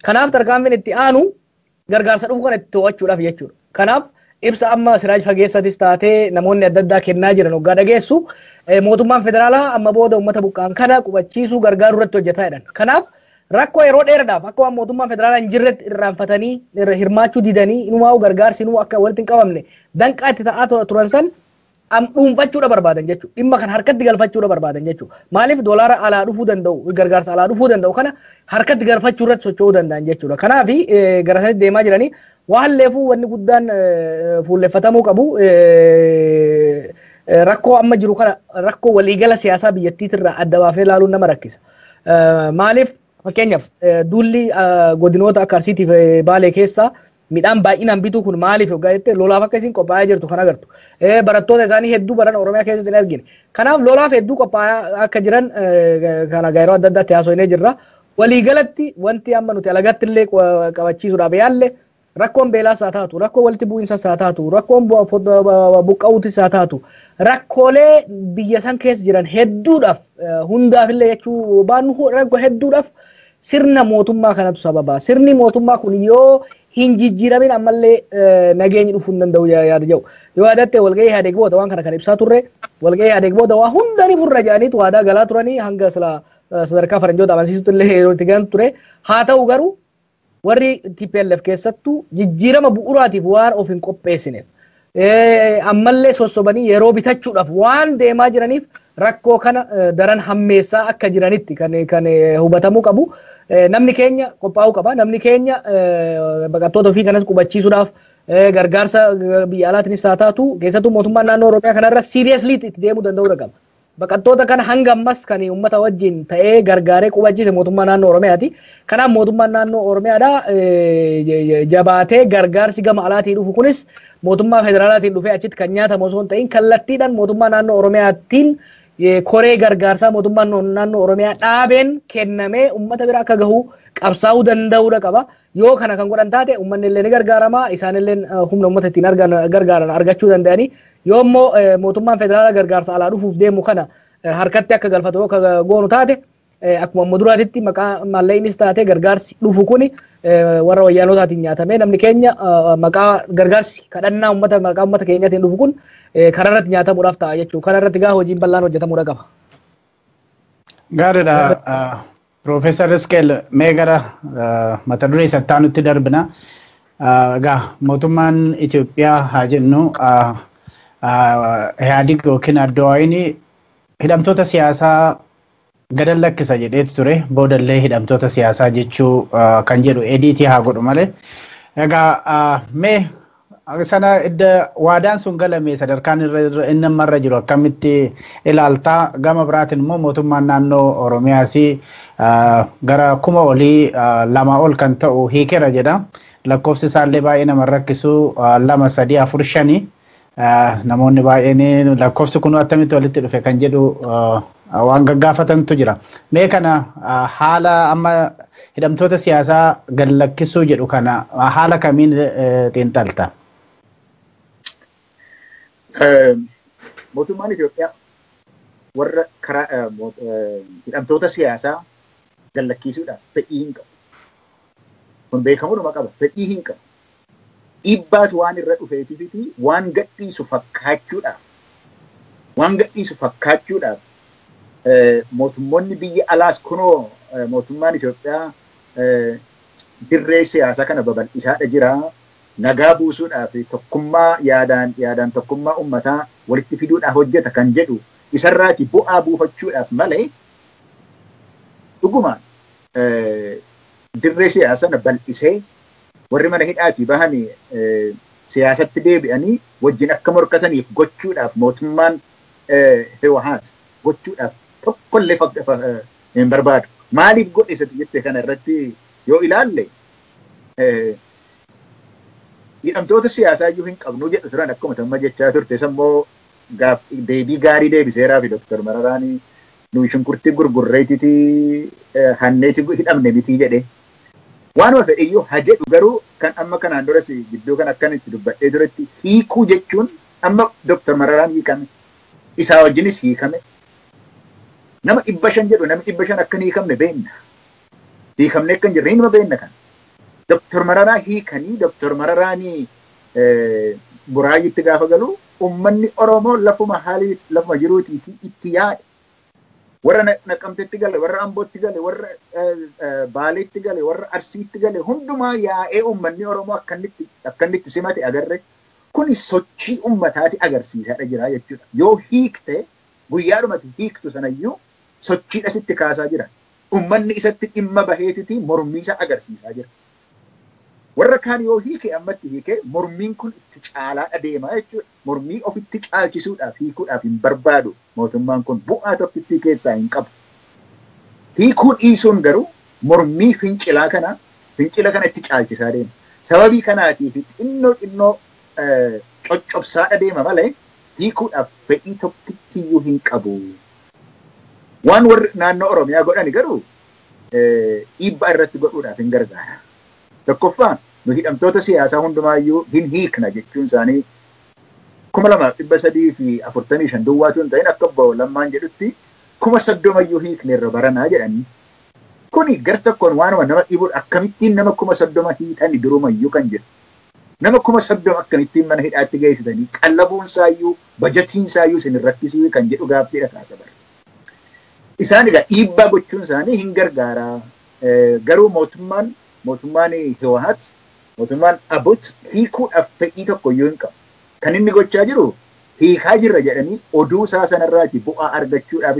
Kanaaf tarkaanfiin itti aanu gargaarsa dhufu kana itti to'achuudhaaf jechuudha. Kanaaf ibsa amma Siraaj Fageessatis taatee namoonni adda addaa kennaa jiran hoggaa dhageessu mootummaan federaalaa amma booda uummata buqqaan kana qubachiisuu gargaaruu irratti hojjetaa jedhan. Kanaaf rakkoo yeroo dheeraadhaaf akka waan mootummaan federaalaa hin jirretti irraanfatanii hirmaachuu didanii inumaa gargaarsi inuu akka walitti hin qabamne danqaa itti ta'aa turan san dhuunfachuudha barbaadan jechuudha. Dhimma kan harkatti galfachuudha barbaadan jechuudha. Maaliif doolaara alaa dhufuu danda'u gargaarsa alaa dhufuu danda'u kana harkatti galfachuu irratti socho'uu danda'an jechuudha. Kanaaf gara sanitti deemaa jiranii waan leefuu wanni guddaan fuulleffatamuu qabu rakkoo amma jiru kana rakkoo waliigala siyaasaa biyyattiitirraa adda baafnee ilaaluun nama rakkisa. Maaliif fakkeenyaaf duulli godinoota akka Arsiitiif Baalee keessaa midhaan baay'inaan bituu kun maaliif hoggaa jettee lolaaf akka isin qophaa'aa jirtu kan agartu. Barattoota isaanii hedduu baran Oromiyaa keessatti hin argine. Kanaaf lolaaf hedduu qophaa'aa akka jiran kana yeroo adda addaatti haasofnee jirra. Waliigalatti wanti amma nuti alagatti illee qabachiisuudhaaf yaalle rakkoon beelaas haa taatu, rakkoon walitti bu'iinsaas haa taatu, rakkoon buqqa'uutis haa taatu, rakkoolee biyya san keessa jiran hedduudhaaf hundaafillee jechuu baannu rakkoo hedduudhaaf sirna mootummaa kanatu sababa. Sirni mootummaa kun yoo hin jijjiiramin ammallee nageenyi dhufuu hin danda'u yaada jedhu. Yoo yaadatte walgahii Ihaadeeg booda waan kana kan ibsaa turre walgahii Ihaadeeg booda waa hundanii furra jedhaniitu waadaa galaa turanii hanga sadarkaa faranjoota amansiisutti illee yeroo itti gahan ture. Haa ta'u garuu warri TPLF keessattuu jijjiirama bu'uuraatiif waan of hin qopheessineef ammallee sossobanii yeroo bitachuudhaaf waan deemaa jiraniif rakkoo kana daran hammeessaa akka jiranitti kan hubatamuu qabu. Namni keenya qophaa'uu qaba. Namni keenya baqattoota ofii kanas qubachiisuudhaaf gargaarsa biyya alaatiinis haa taatu keessattuu mootummaan naannoo Oromiyaa kanarra siiriyeesli itti deemuu danda'uu qaba. Baqattoota kana hanga ammas kan uummata wajjin ta'ee gargaaree qubachiise mootummaa naannoo Oromiyaati. Kanaaf mootummaan naannoo Oromiyaadha jabaatee gargaarsi gama alaatii dhufu kunis mootummaa federaalaatiin dhufee achitti kan nyaatamu osoo hin ta'in kallattiidhaan mootummaa naannoo Oromiyaatiin koree gargaarsaa mootummaan naannoo Oromiyaa dhaabeen kennamee uummata bira akka gahu qabsaa'uu danda'uudha qaba. Yoo kana kan godhan taate uummanni illee ni gargaarama. Isaan illee humna uummata ittiin gargaaran argachuu danda'anii. Yoo immoo mootummaan federaalaa gargaarsa alaa dhufuuf deemu kana harkatti akka galfatu yoo goonu taate akkuma amma duraatitti maqaa maallaqnis taate gargaarsi dhufu kuni warra wayyaanotaatiin nyaatamee namni keenya maqaa gargaarsi kadhannaa maqaa uummata keenyaatiin dhufu kun kararratti nyaatamuudhaaf ta'a jechuudha. Kanarratti gaa hojiin bal'aan hojjetamuudha qaba. Gaariidha. Profeesar Isqeel mee gara mata duree sattaa nutti darbina. Egaa mootummaan Itoophiyaa haa jennu Ihaadig yookiin Addawaayini hidhamtoota siyaasaa gadan lakkisa jedheetu ture. Boodallee hidhamtoota siyaasaa jechuu kan jedhu ediitii haa godhu malee. Egaa mee sana idda waadaan sun galame sadarkaan inni ammarra jiru akkamitti ilaaltaa gama biraatiin immoo mootummaan naannoo Oromiyaas gara 2,000 ol kan ta'u hiikera jedha. Lakkoofsi isaallee baay'ee nama rakkisu 2, 3, 4, 5 namoonni baay'een lakkoofsi kun attamitti walitti dhufe kan jedhu waan gaggaafatantu jira. Mee kana haala amma hidhamtoota siyaasaa gad lakkisuu jedhu kana haala kamiin xiinxalta? Mootummaan Itoophiyaa warra karaa hidhamtoota siyaasaa gad lakkisuudhaaf fedhii hin qabu. Kun beekamuudhuma qaba. Fedhii hin qabu. Dhiibbaatu waan irra dhufeetiifiti waan gadhiisu fakkaachuudhaaf mootummoonni biyya alaas kunoo mootummaan Itoophiyaa dirree siyaasaa kana babal'isaadha jira. Nagaa buusuudhaaf tokkummaa yaadaan tokkummaa uummataa walitti fiduudhaaf hojjeta kan jedhu isarraati bu'aa buufachuudhaaf malee dhugumaan dirree siyaasaa bal'isee warri mana hidhaatii bahanii siyaasatti deebi'anii wajjin akka morkataniif gochuudhaaf mootummaan Hiwaat gochuudhaaf tokkollee hin barbaadu. Maaliif godhisati jettee kana irratti yoo ilaalle hidhamtoota siyaasaa iyyuu hin qabnu jedhu turan akkuma tamma jechaa turte sammoo deebii gaarii deebiseeraa fi Dr. Mararaanii nuyi shunkurtii gurgurreetiti hanneeti hidhamne mitii jedhe. Waanuma fedhiyyuu haa jedhu garuu kan amma kanaan duras gidduu kan akkanitti dubbadhee turetti hiikuu jechuun amma Dr. Mararaan hiikame isaa wajjinis hiikame. Nama 500 jedhu namni 500 akkan hiikamne beenna. Hiikamne akkan jirre hinuma beenna kan. Dr. Mararaa hiikanii Dr. Mararaanii buraayitti gaafa galu ummanni Oromoo lafuma haalii lafuma jiruutii itti yaade. Warra Naqamteetti gale, warra Ambootti gale, warra Baaleetti gale, warra Arsiitti gale hundumaa yaa'ee ummanni Oromoo akkanitti simate agarre. Kuni sochii ummataati agarsiisaadha jira jechuudha. Yoo hiikte guyyaadhumatti hiiktu sanayyuu sochiidha sitti kaasaa jira. Ummanni isatti dhimma baheetiti mormiisa agarsiisaa jira. Warra kaan yoo hiike ammatti hiike mormiin kun itti caalaa adeemaa jechuudha. Mormii ofitti caalchisuudhaaf hiikuudhaaf hin barbaadu. Mootummaan kun bu'aa tokkittii keessaa hin qabu. Hiikuu dhiisuun garuu mormii fincila kana itti caalchisaa deema. Sababii kanaatiif xinnoo coccobsaa adeema malee hiikuudhaaf fedhii tokkittiyyuu hin qabu. Waan warri naannoo Oromiyaa godhani garuu dhiibbaa irratti godhuudhaaf hin gargaara. Tokkoffaa nu hidhamtoota siyaasaa hundumaayyuu hin hiikna jechuun isaanii 2345 duwwaatu hin ta'in akka obbo Lammaan jedhutti 30,000 hiikne irra baranaa jedhanii. Kuni gar tokkoon waanuma nama dhibuudha akkamittiin nama 30,000 hiitanii durumayyuu kan jedhu. Nama 30,000 akkamittiin mana hidhaatti geessitanii qallabuunsaayyuu bajatiinsaayyuu isin irrattisuu kan jedhu gaaffiidha kaasa bara. Isaan egaa dhiibbaa gochuun isaanii hin gargaara. Garuu mootummaan Hiwaat mootummaan Abut hiikuudhaaf fedhii tokkoyyuu hin qabu. Kan inni gochaa jiru hiikaa jirra jedhanii oduu isaa sanarraati bu'aa argachuudhaaf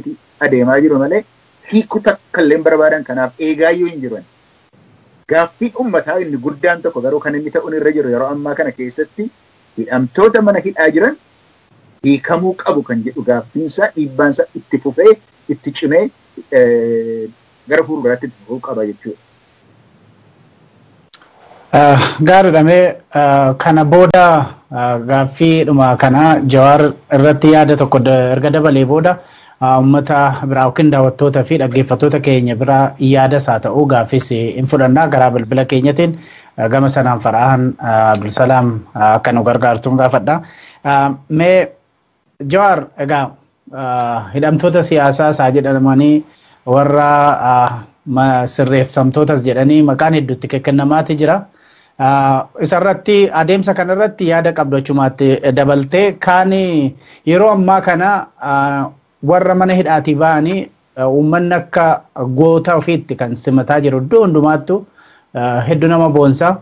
adeemaa jiru malee hiikuu takkallee barbaadan kanaaf eegaayyuu hin jiran. Gaaffii uummataa inni guddaan tokko garuu kan inni ta'uun irra jiru yeroo ammaa kana keessatti hidhamtoota mana hidhaa jiran hiikamuu qabu kan jedhu gaaffiinsaa dhiibbaansaa itti fufee itti cimee gara fuulduraatti itti fufuu qaba jechuudha. Gaariidhamee kana booda gaaffiidhuma kana Jawaar irratti yaada tokko erga dabalee booda uummata biraa yookiin daawwattoota fi dhaggeeffattoota keenya biraa yaadas haa ta'u gaaffiis hin fudhannaa garaa bilbila keenyatiin gama sanaan Farahaan Abdulsalaam akka nu gargaartuun gaafadha. Mee Jawaar egaa hidhamtoota siyaasaa isaa jedhamanii warra sirreeffamtootas jedhanii maqaan hedduutti kennamaati jira. Isarratti adeemsa kanarratti yaada qabdu achumaatti dabaltee kaan yeroo ammaa kana warra mana hidhaatii ba'anii uummanni akka goota ofiitti kan simataa jiru iddoo hundumaattu hedduu nama boonsa.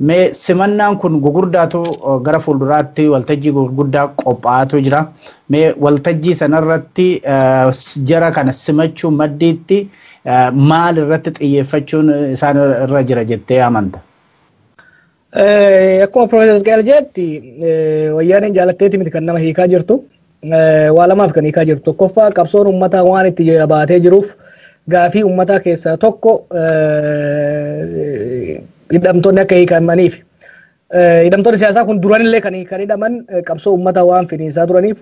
Mee simannaan kun gugurdaatu gara fuulduraatti waltajjii gurguddaa qophaa'atu jira. Mee waltajjii sanarratti jara kana simachuu maddiitti maal irratti xiyyeeffachuun isaan irra jira jettee amanta? Akkuma Profeesar Isqeel jedhetti wayyaaneen jaalatteeti miti kan nama hiikaa jirtu. Waa lamaaf kan hiikaa jirtu. Tokkoffaa qabsoon uummataa waan itti baatee jiruuf gaafii uummataa keessaa tokko hidhamtoonni akka hiikamaniif. Hidhamtoonni siyaasaa kun duranillee kan hidhaman qabsoo uummataa waan finiisaa turaniif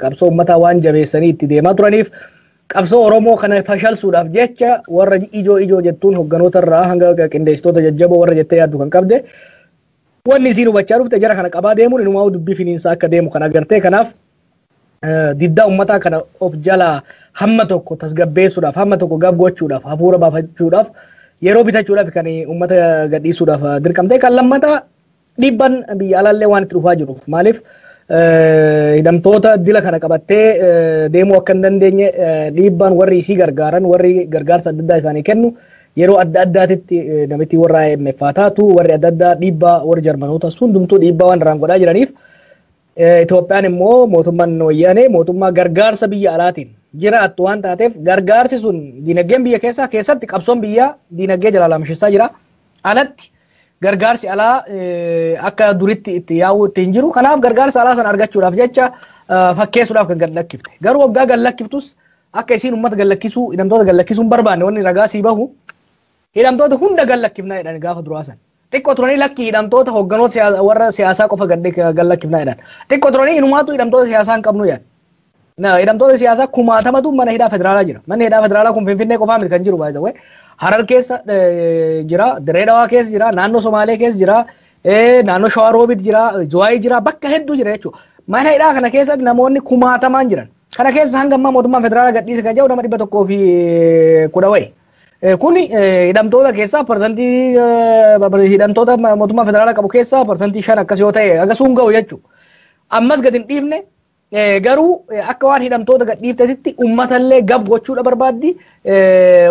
qabsoo uummataa waan jabeessanii itti deemaa turaniif qabsoo Oromoo kana fashalsuudhaaf jecha warra ijoo jettuun hogganoota irraa hanga qindeessitoota jajjaboo warra jettee yaaddu kan qabde wanni isiin hubachaa dhufte jara kana qabaa deemuun inumaa dubbii finiinsaa akka deemu kan agartee kanaaf diddaa uummataa kana of jalaa hamma tokko tasgabbeessuudhaaf hamma tokko gabgochuudhaaf hafuura baafachuudhaaf yeroo bitachuudhaaf kan uummata gadhiisuudhaaf dirqamtee kan lammataa dhiibban biyya alaallee waan itti dhufaa jiruuf maaliif hidhamtoota dila kana qabattee deemuu akka hin dandeenye dhiibban warri isii gargaaran warri gargaarsa adda addaa isaanii kennu yeroo adda addaatitti namitti warra IMF taatu warri adda addaa dhiibbaa warri Jarmanoota hundumtuu dhiibbaa waan irraan godhaa jiraniif Itoophiyaan immoo mootummaan wayyaanee mootummaa gargaarsa biyya alaatiin jiraattu waan taateef gargaarsi sun dinagdeen biyya keessatti qabsoon biyyaa dinagdee jalaa laamshisaa jira alatti gargaarsi alaa akka duritti itti yaa'u itti hin jiru kanaaf gargaarsa alaa sana argachuudhaaf jecha fakkeessuudhaaf kan gad lakkifte garuu waggaa gad lakkiftus akka isiin uummata gallakkisuu hidhamtoota gallakkisuun barbaanne wanni ragaa sii bahu hidhamtoota hunda gallakkifnaa jedhan gaafa duraasan. Xiqqoo turanii lakki hidhamtoota hoogganoota warra siyaasaa qofa gallakkifnaa jedhan. Xiqqoo turanii inumaatu hidhamtoota siyaasaa hin qabnu jedhan. Hidhamtoota siyaasaa kumaatamatu mana hidhaa federaalaa jira. Manni hidhaa federaalaa kun Finfinnee qofaa miti kan jiru baay'ee. Harar keessa jira, Dirree Dhawaa keessa jira, naannoo Somaalee keessa jira, naannoo Shawaa Roobiit jira, Zuwaayii jira, bakka hedduu jira jechuudha. Mana hidhaa kana keessatti namoonni kumaatamaan jiran. Kana keessa hanga ammaa mootummaan federaalaa gadhiise kan jedhu nama 110 wayi. Kuni hidhamtoota keessaa parsantii hidhamtoota mootummaa federaalaa qabu keessaa parsantii 5 akkas yoo ta'e akkasuun ga'u jechuudha. Ammas gadi hin dhiifne garuu akka waan hidhamtoota gadhiiftetti uummatallee gab gochuudha barbaaddi.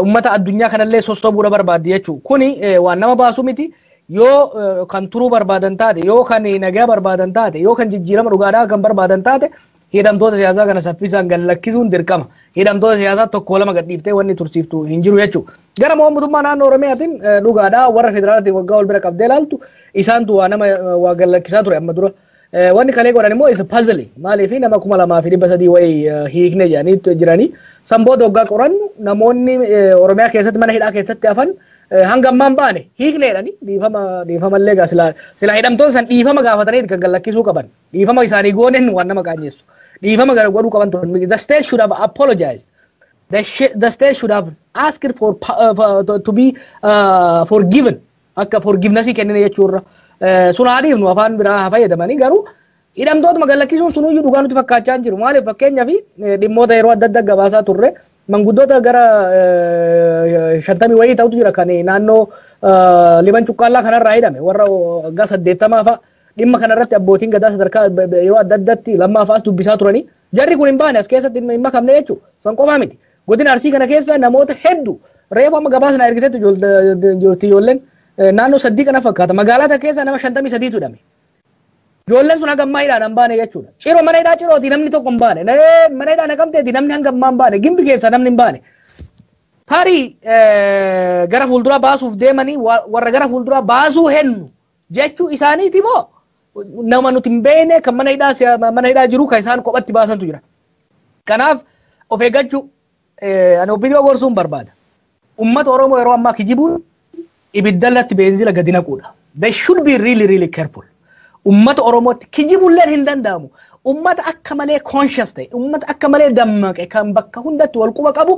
Uummata addunyaa kanallee sossobuudha barbaaddi jechuudha. Kuni waan nama baasu miti. Yoo kan turuu barbaadan taate, yoo kan nagaa barbaadan taate, yoo kan jijjiirama dhugaadhaa kan barbaadan taate hidhamtoota siyaasaa kana saffisaan gallakkisuun dirqama. Hidhamtoota siyaasaa tokko lama gadhiiftee wanni tursiiftu hin jiru jechuudha. Gara mootummaa naannoo Oromiyaatiin dhugaadhaa warra federaalaatiin waggaa wal bira qabdee ilaaltu isaantu waa nama waa gallakkisaa ture amma dura. Wanni kalee godhan immoo isa puzzle maaliif nama 2,300 wayii hiikne jedhanii jiranii san booda waggaa qorannu namoonni Oromiyaa keessatti mana hidhaa keessatti hafan hanga ammaan baane hiikne jedhanii dhiifamallee gaa sila hidhamtoota san dhiifama gaafatanii kan gallakkisuu qaban dhiifama isaanii goonen waan nama qaanyeessu dhiifama godhuu qaban turan the state should have apologized the state should have asked for to be forgiven akka forgiveness kennine jechuudha. Sun haadhiif nu afaan biraa fayyadamanii garuu hidhamtoota gallakkisuun sunuyyuu dhugaa nuti fakkaachaa jiru. Maaliif fakkeenyaaf dhimmoota yeroo adda addaa gabaasaa turre manguddoota gara 50 wayii ta'utu jira kan naannoo liban cuqqaallaa kanarraa hidhame warra waggaa 80 fa'a dhimma kanarratti abbootiin gadaa sadarkaa yeroo adda addaatti lammaa fa'aas dubbisaa turanii jarri kun hin baane as keessatti hin makamne jechuudha. San qofaa miti. Godina Arsii kana keessa namoota hedduu reefu amma gabaasna ergitetti ijoolleen naannoo 3 kana fakkaata. Magaalaa keessa nama 53 tu hidhame. Ijoolleen sun hanga ammaa hidhaan hin baane jechuudha. Ciroo mana hidhaa cirooti namni tokko hin baane. Mana hidhaa naqamteeti namni hanga ammaa hin baane. Gimbi keessa namni hin baane. Tarii gara fuulduraa baasuuf deemanii warra gara fuulduraa baasuu hennu jechuu isaaniiti moo nama nuti hin beekne kan mana hidhaa jiru kan isaan kophatti baasantu jira. Kanaaf of eeggachuu ani ofiitii gorsuun barbaada. Uummata Oromoo yeroo ammaa kijibuun ibiddallatti beenzila gadi naquudha. They should be really careful. Ummata Oromootti kijibulleen hin danda'amu. Ummata akka malee conscious ta'e, ummata akka malee dammaqe kan bakka hundatti wal quba qabu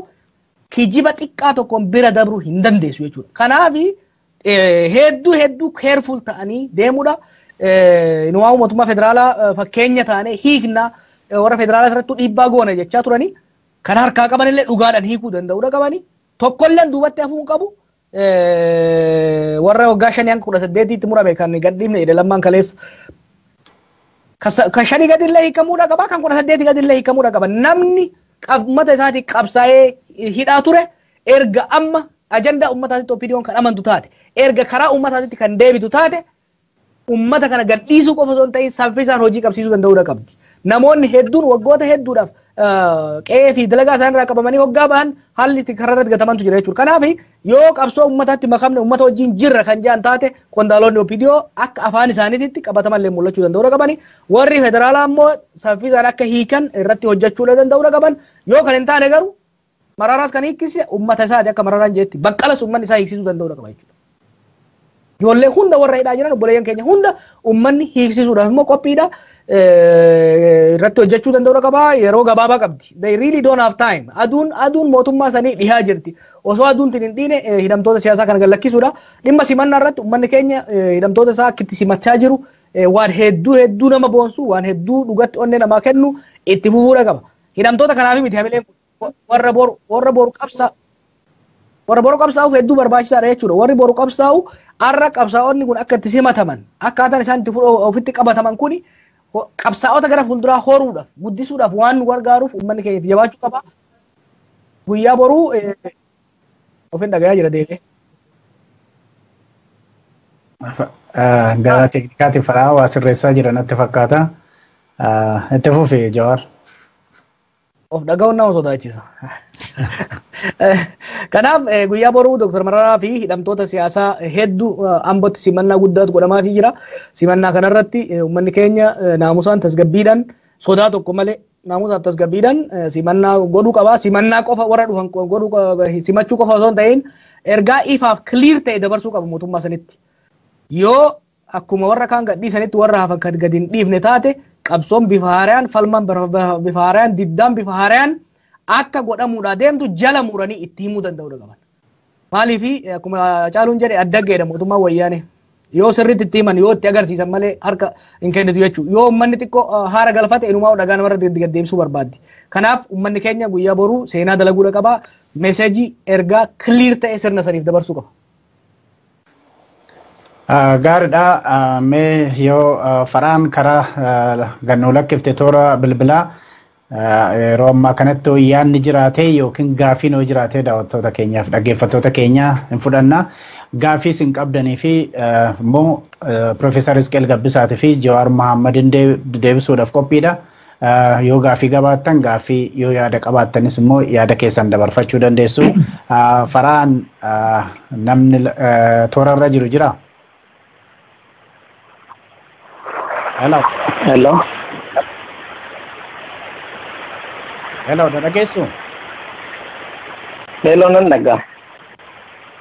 kijiba xiqqaa tokkoon bira dabruu hin dandeessu jechuudha. Kanaaf hedduu careful ta'anii deemuudha. Nu waa'u mootummaa federaalaa fakkeenya taanee hiikna warra federaalaa irratti dhiibbaa goona jechaa turanii kan harkaa qabanillee dhugaadhaan hiikuu danda'uudha qabanii tokkolleen duubatti hafuu hin qabu. Warra waggaa 5 hanga 18tti murame kan gadhiifne jedhe lammaan kaleessa. Kan 5 gadillee hiikamuudha qaba kan 18 gadillee hiikamuudha qaba. Namni uummata isaatii qabsaa'ee hidhaa ture erga amma ajandaa uummataatitti opiniyoon kan amantu taate erga karaa uummataatitti kan deebitu taate uummata kana gadhiisuu qofa osoo hin ta'in saffisaan hojii qabsiisuu danda'uudha qabdi. Namoonni hedduun waggoota hedduudhaaf qe'ee fi dalagaa isaanirraa qabamanii waggaa bahan haalli itti karaa irratti gatamantu jira jechuudha. Kanaaf yoo qabsoo uummataatti makamne uummata wajjin jirra kan jedhan taate qondaalonni opidiyoo akka afaan isaaniitti qabatamallee mul'achuu danda'uudha qabani. Warri federaalaa immoo saffisaan akka hiikan irratti hojjechuu danda'uudha qaban. Yoo kan hin taane garuu Maraaraas kan hiikkise uummata isaati akka Maraaraan jeetti baqqalas uummanni isaa hiiksisuu danda'uudha qaba jechuudha. Ijoollee hunda warra hidhaa jiran obboleeyyan keenya hunda uummanni hiiksisuudhaaf immoo qophiidha. Irratti hojjechuu danda'uudha qaba. Yeroo gabaabaa qabdi. They really don't have time. Aduun mootummaa sanii dhihaa jirti. Osoo aduun hin dhiine hidhamtoota siyaasaa kana gallakkisuudha. Dhimma simannaa irratti uummanni keenya hidhamtoota isaa akka itti simachaa jiru waan hedduu nama boonsu waan hedduu dhugatti onnee namaa kennu itti fufuudha qaba. Hidhamtoota kanaaf miti hamileen warra boru qabsaa'uuf hedduu barbaachisaadha jechuudha. Warri boru qabsaa'u har'a qabsaa'onni kun akka itti simataman akkaataan isaan itti ofitti qabataman kuni qabsaa'ota gara fuulduraa horuudhaaf guddisuudhaaf waan nu gargaaruuf uummanni keenya itti jabaachuu qaba. Guyyaa boruu ofin dhagayaa jira deebi'ee. Gara teeknikaatiin faraa waa sirreessaa jiran natti fakkaata. Itti fufi Jawaar. Of dhaga'uun nama sodaachisa. Kanaaf guyyaa boruu Dr. Mararaa fi hidhamtoota siyaasaa hedduu ambootti simannaa guddaatu godhamaafii jira. Simannaa kanarratti uummanni keenya naamusaan tasgabbiidhaan sodaa tokko malee naamusaaf tasgabbiidhaan simannaa godhuu qaba. Simannaa qofa warra dhufan godhuu simachuu qofa osoo hin ta'in ergaa ifaaf clear ta'e dabarsuu qaba mootummaa sanitti. Yoo akkuma warra kaan gadhiisanitti warra hafan kan gadi hin dhiifne taate qabsoon bifa haaraan falman bifa haaraan diddaan bifa haaraan akka godhamuudha deemtu jala muranii itti himuu danda'uu qaban. Maaliif akkuma caaluun jedhe addaggeedha mootummaa wayyaane. Yoo sirriitti itti himan yoo itti agarsiisan malee harka hin kennitu jechuudha. Yoo uummanni xiqqoo haara galfate inumaa dhagaa namarra deddeebisuu barbaaddi. Kanaaf uummanni keenya guyyaa boruu seenaa dalaguudha qaba. Meeseejii ergaa clear ta'e sirna saniif dabarsuu qaba. Gaariidha. Mee yoo faraan karaa gannoo lakkifte toora bilbilaa yeroo ammaa kanatti yaadni jiraatee yookiin gaafiin yoo jiraatee daawwattoota keenyaaf dhaggeeffattoota keenya hin fudhanna. Gaafii isin qabdanii fi immoo Profeesar Isqeel Gabbisaatii fi Jawaar Mohaammadin deebisuudhaaf qophiidha. Yoo gaafii qabaattan gaafii yoo yaada qabaattanis immoo yaada keessan dabarfachuu dandeessu. Faraan namni toorarra jiru jira. Hello. Hello. Hello, dhageessu? Hello, nan dhagaa.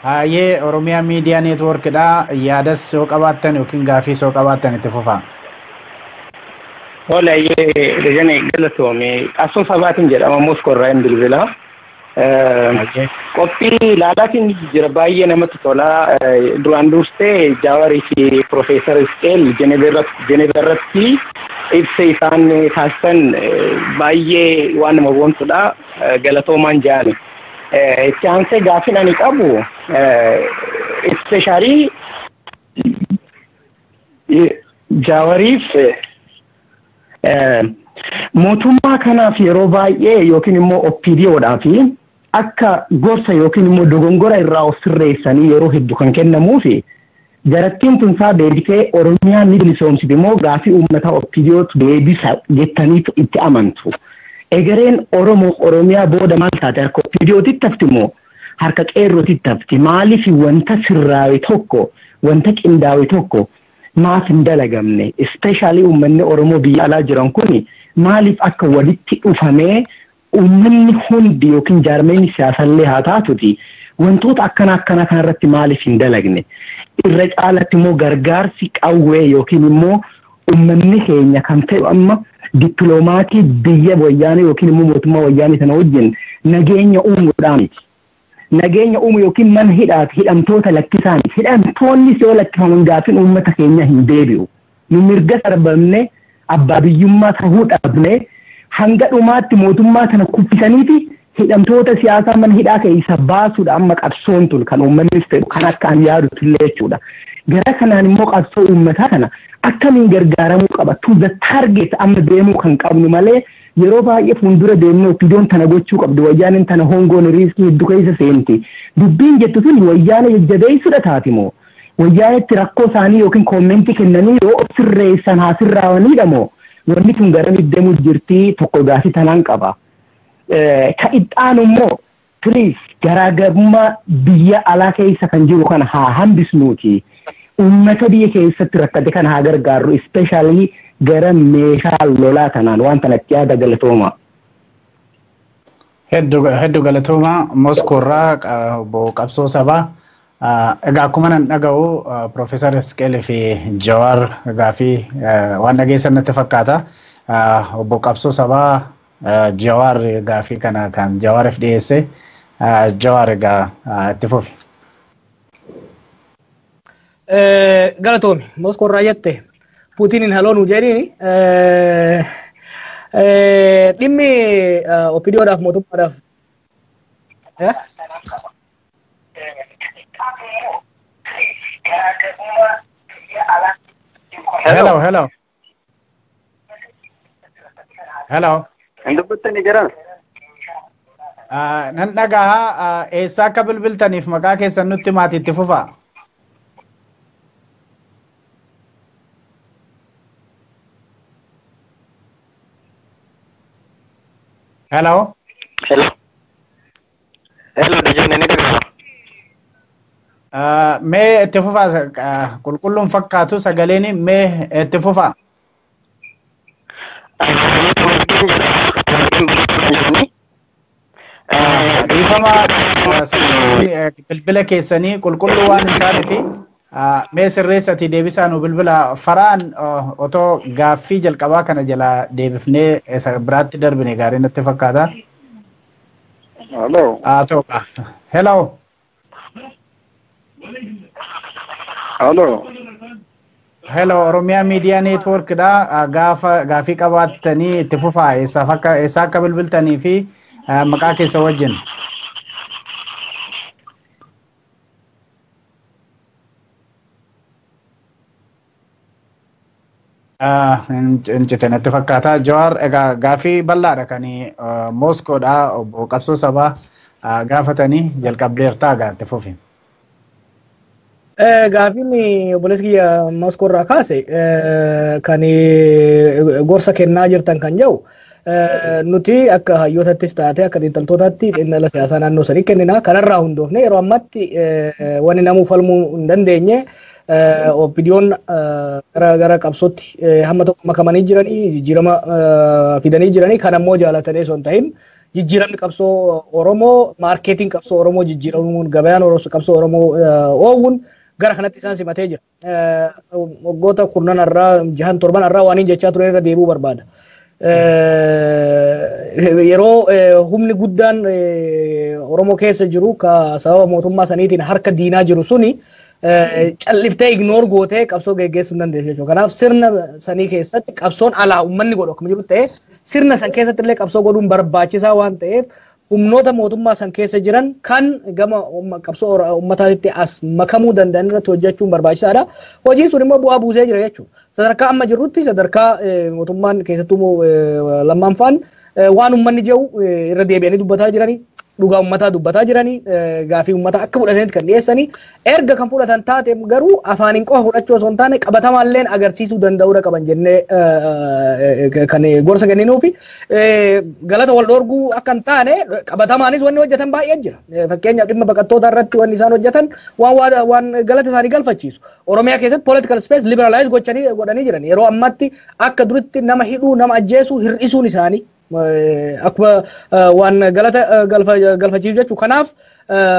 Haayee Oromiyaa Miidiyaa Neetwoorkidha. Yaadas yoo qabaattan yookiin gaafii yoo qabaattan itti fufaa. Haayee Dajane galatoome qabsoo sabaatiin jedhama Moskoorraa hin bilbila. Qophii ilaalaatiin jira baay'ee namatti tola. Duraan dursee Jawaarii fi Profeesar Isqeel Jeneverratti ibsa isaan taasisan baay'ee waan nama boonsudha. Galatoomaan jaani. Itti aansee gaafiin ani qabu especially Jawaariif mootummaa kanaaf yeroo baay'ee yookiin immoo OPDOdhaaf akka gorsa yookiin immoo dogongora irraa of sirreessanii yeroo hedduu kan kennamuufi jarattiin tunsaa deebitee Oromiyaa ni bilisoomsiti immoo gaafii uummataa OPDOtu deebisa jettaniitu itti amantu. Egereen Oromiyaa booda maal taate harka OPDOtitti hafti immoo harka qeerrootitti hafti. Maaliif wanta sirraawee tokko wanta qindaawee tokko maaf hin dalagamne especially uummanni Oromoo biyya alaa jiran kun maaliif akka walitti dhufamee uummanni hundi yookiin jaarmeenyi siyaasallee haa taatuti wantoota akkana kanarratti maaliif hin dalagne irra caalatti immoo gargaarsi qawwee yookiin immoo uummanni keenya kan ta'u amma dippiloomatii biyya wayyaanee yookiin immoo mootummaa wayyaanee sana wajjin nageenya uumuudhaan miti. Nageenya uumu yookiin mana hidhamtoota lakkisaan hidhamtoonni yoo lakkifaman gaafiin uummata keenya hin deebi'u. Nu mirga sarbamne abbaa biyyummaa tahuu dhabne hanga dhumaatti mootummaa sana kuffisaniiti hidhamtoota siyaasaa mana hidhaa keessa baasuudha amma qabsoon tun kan uummannis ta'u kan akka an yaadutu illee jechuudha. Gara kanaan immoo qabsoo uummataa kana akkamiin gargaaramuu qaba to the target amma deemuu kan qabnu malee yeroo baay'ee fuuldura deemnee OPDOon tana gochuu qabdu wayyaaneen tana hongoon riiskii hedduu keessa seenti. Dubbiin jettu sun wayyaana jajjabeessuudha taatimoo wayyaanetti rakkoo isaanii yookiin koomentii kennanii yoo of sirreessan haa sirraawaniidha moo wanni kun garamitti deemuu jirti tokko gaafii tanaan qaba. Ka ittaanu immoo please garaagarummaa biyya alaa keessa kan jiru kana haa hambisnuuti. Uummata biyya keessatti rakkate kana haa gargaarru especially gara meeshaa lolaa tanaan waan tanatti yaada galatooma. Hedduu galatooma Moskoorraa qabsoo sabaa. Egaa akkuma nan dhaga'u Profeesar Isqeel fi Jawaar gaafii waan dhageessan natti fakkaata. Obbo qabsoo sabaa Jawaar gaafii kana kan Jawaariif dhiyeesse. Jawaar egaa itti fufi. Galatoomi Moskoorraa jette Puutiniin haloonuu jedhini dhimmi OPDOdhaaf mootummaadhaaf Hello. Dubbattanii jiran? Nan dhagahaa eessaa akka bilbiltaniif maqaa keessan nutti maatii itti fufaa. Hello. Hello. Hello, Dajane ni dhagahaa. Mee itti fufaa qulqulluun fakkaatu sagaleen mee itti fufaa. dhiifama bilbila keessanii qulqulluu waan hin taane fi mee sirreessati deebisaa nu bilbila faraan otoo gaaffii jalqabaa kana jala deebifnee isa biraatti darbine gaarii natti fakkaata. Hello. Toka. Hello. Hello. Hello, Oromia Media Network da gaafii qabaatanii itti fufaa eessaa akka bilbiltanii fi maqaa keessa wajjin. Incite natti fakkaata. Jawaar egaa gaafii bal'aadha kan Mooskoodha obbo Qabsoo Sabaa gaafatanii jalqabdeertaa itti fufi. Gaafiin obboleessi kiyya Mooskoo irraa kaase kan gorsa kennaa jirtan kan jedhu nuti akka hayyootattis taate akka xiinxaltootaatti xiinxala siyaasaa naannoo sanii kennina kanarraa hundoofne yeroo ammatti wanni namuu falmuu hin dandeenye opiniyoon gara qabsootti hamma tokko makamanii jiranii jijjiirama fidanii jiranii kan ammoo jaalatanii osoo hin ta'in jijjiiramni qabsoo Oromoo maarkeetiin qabsoo Oromoo jijjiiramuun gabaan qabsoo Oromoo oowwuun gara kanatti isaan simatee jira. Waggoota kurnan irraa jahan torban irraa waan hin jechaa ture irra deebi'uu barbaada. Yeroo humni guddaan Oromoo keessa jiru ka sababa mootummaa saniitiin harka diinaa jiru suni calliftee ignoor gootee qabsoo geggeessuu hin dandeessu jechuudha. Kanaaf sirna sanii keessatti qabsoon alaa uummanni godhu akkuma jiru ta'ee sirna san keessatti illee qabsoo godhuun barbaachisaa waan ta'eef humnoota mootummaa san keessa jiran kan gama qabsoo uummataatti as makamuu danda'an irratti hojjechuun barbaachisaadha. Hojiin sun immoo bu'aa buusee jira jechuudha. Sadarkaa amma jirrutti sadarkaa mootummaan keessattuu lammaanfaan waan uummanni jedhu irra deebi'anii dubbataa jiranii dhugaa uummataa dubbataa jiranii gaafii uummataa akka fudhatanitti kan dhiyeessanii erga kan fudhatan taate garuu afaaniin qofa fudhachuu osoo hin taane qabatamaalleen agarsiisuu danda'uudha qaban jennee kan gorsa kenninuu fi galata wal dhoorguu akka hin taane qabatamaanis wanni hojjetan baay'ee jira. Fakkeenyaaf dhimma baqattoota irratti wanni isaan hojjetan waan galata isaanii galfachiisu. Oromiyaa keessatti political space liberalize godhanii jiran yeroo ammatti akka duritti nama hidhuu nama ajjeesuu hir'isuun isaanii akkuma waan galata galfachiisu jechuudha. Kanaaf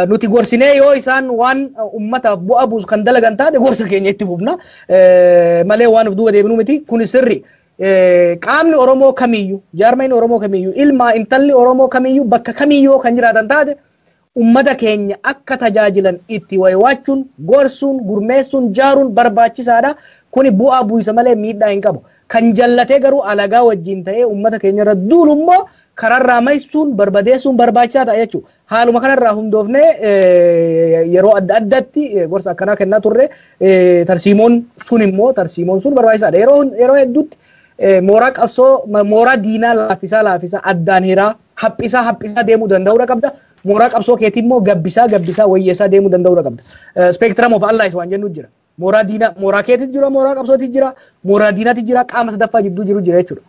nuti gorsinee yoo isaan waan uummataaf bu'aa buusu kan dalagan taate gorsa keenya itti fufna malee waan of duuba deebinuu miti. Kun sirri qaamni Oromoo kamiyyuu jaarmayni Oromoo kamiyyuu ilmaa intalli Oromoo kamiyyuu bakka kamiyyuu kan jiraatan taate ummata keenya akka tajaajilan itti waywaachuun gorsuun gurmeessuun jaaruun barbaachisaadha. Kuni bu'aa buusa malee miidhaa hin qabu. Kan jallatee garuu alagaa wajjin ta'ee ummata keenya irra duulu immoo kararraa maysuun barbadeessuun barbaachisaa ta'a jechuudha. Haaluma kanarraa hundoofne yeroo adda addaatti gorsa akkanaa kennaa turre tarsiimoon sun barbaachisaadha. Yeroo hedduutti mooraa qabsoo mooraa diinaa laafisaa addaan hiraa haphisaa deemuu danda'uudha qabda. Mooraa qabsoo keetii immoo gabbisaa wayyeessaa deemuu danda'uudha qabda. Spectrum of allies waan jennu jira. Mooraa diinaa mooraa keetii jira mooraa qabsootii jira mooraa diinaati jira qaama sadaffaa jidduu jiru jira jechuudha.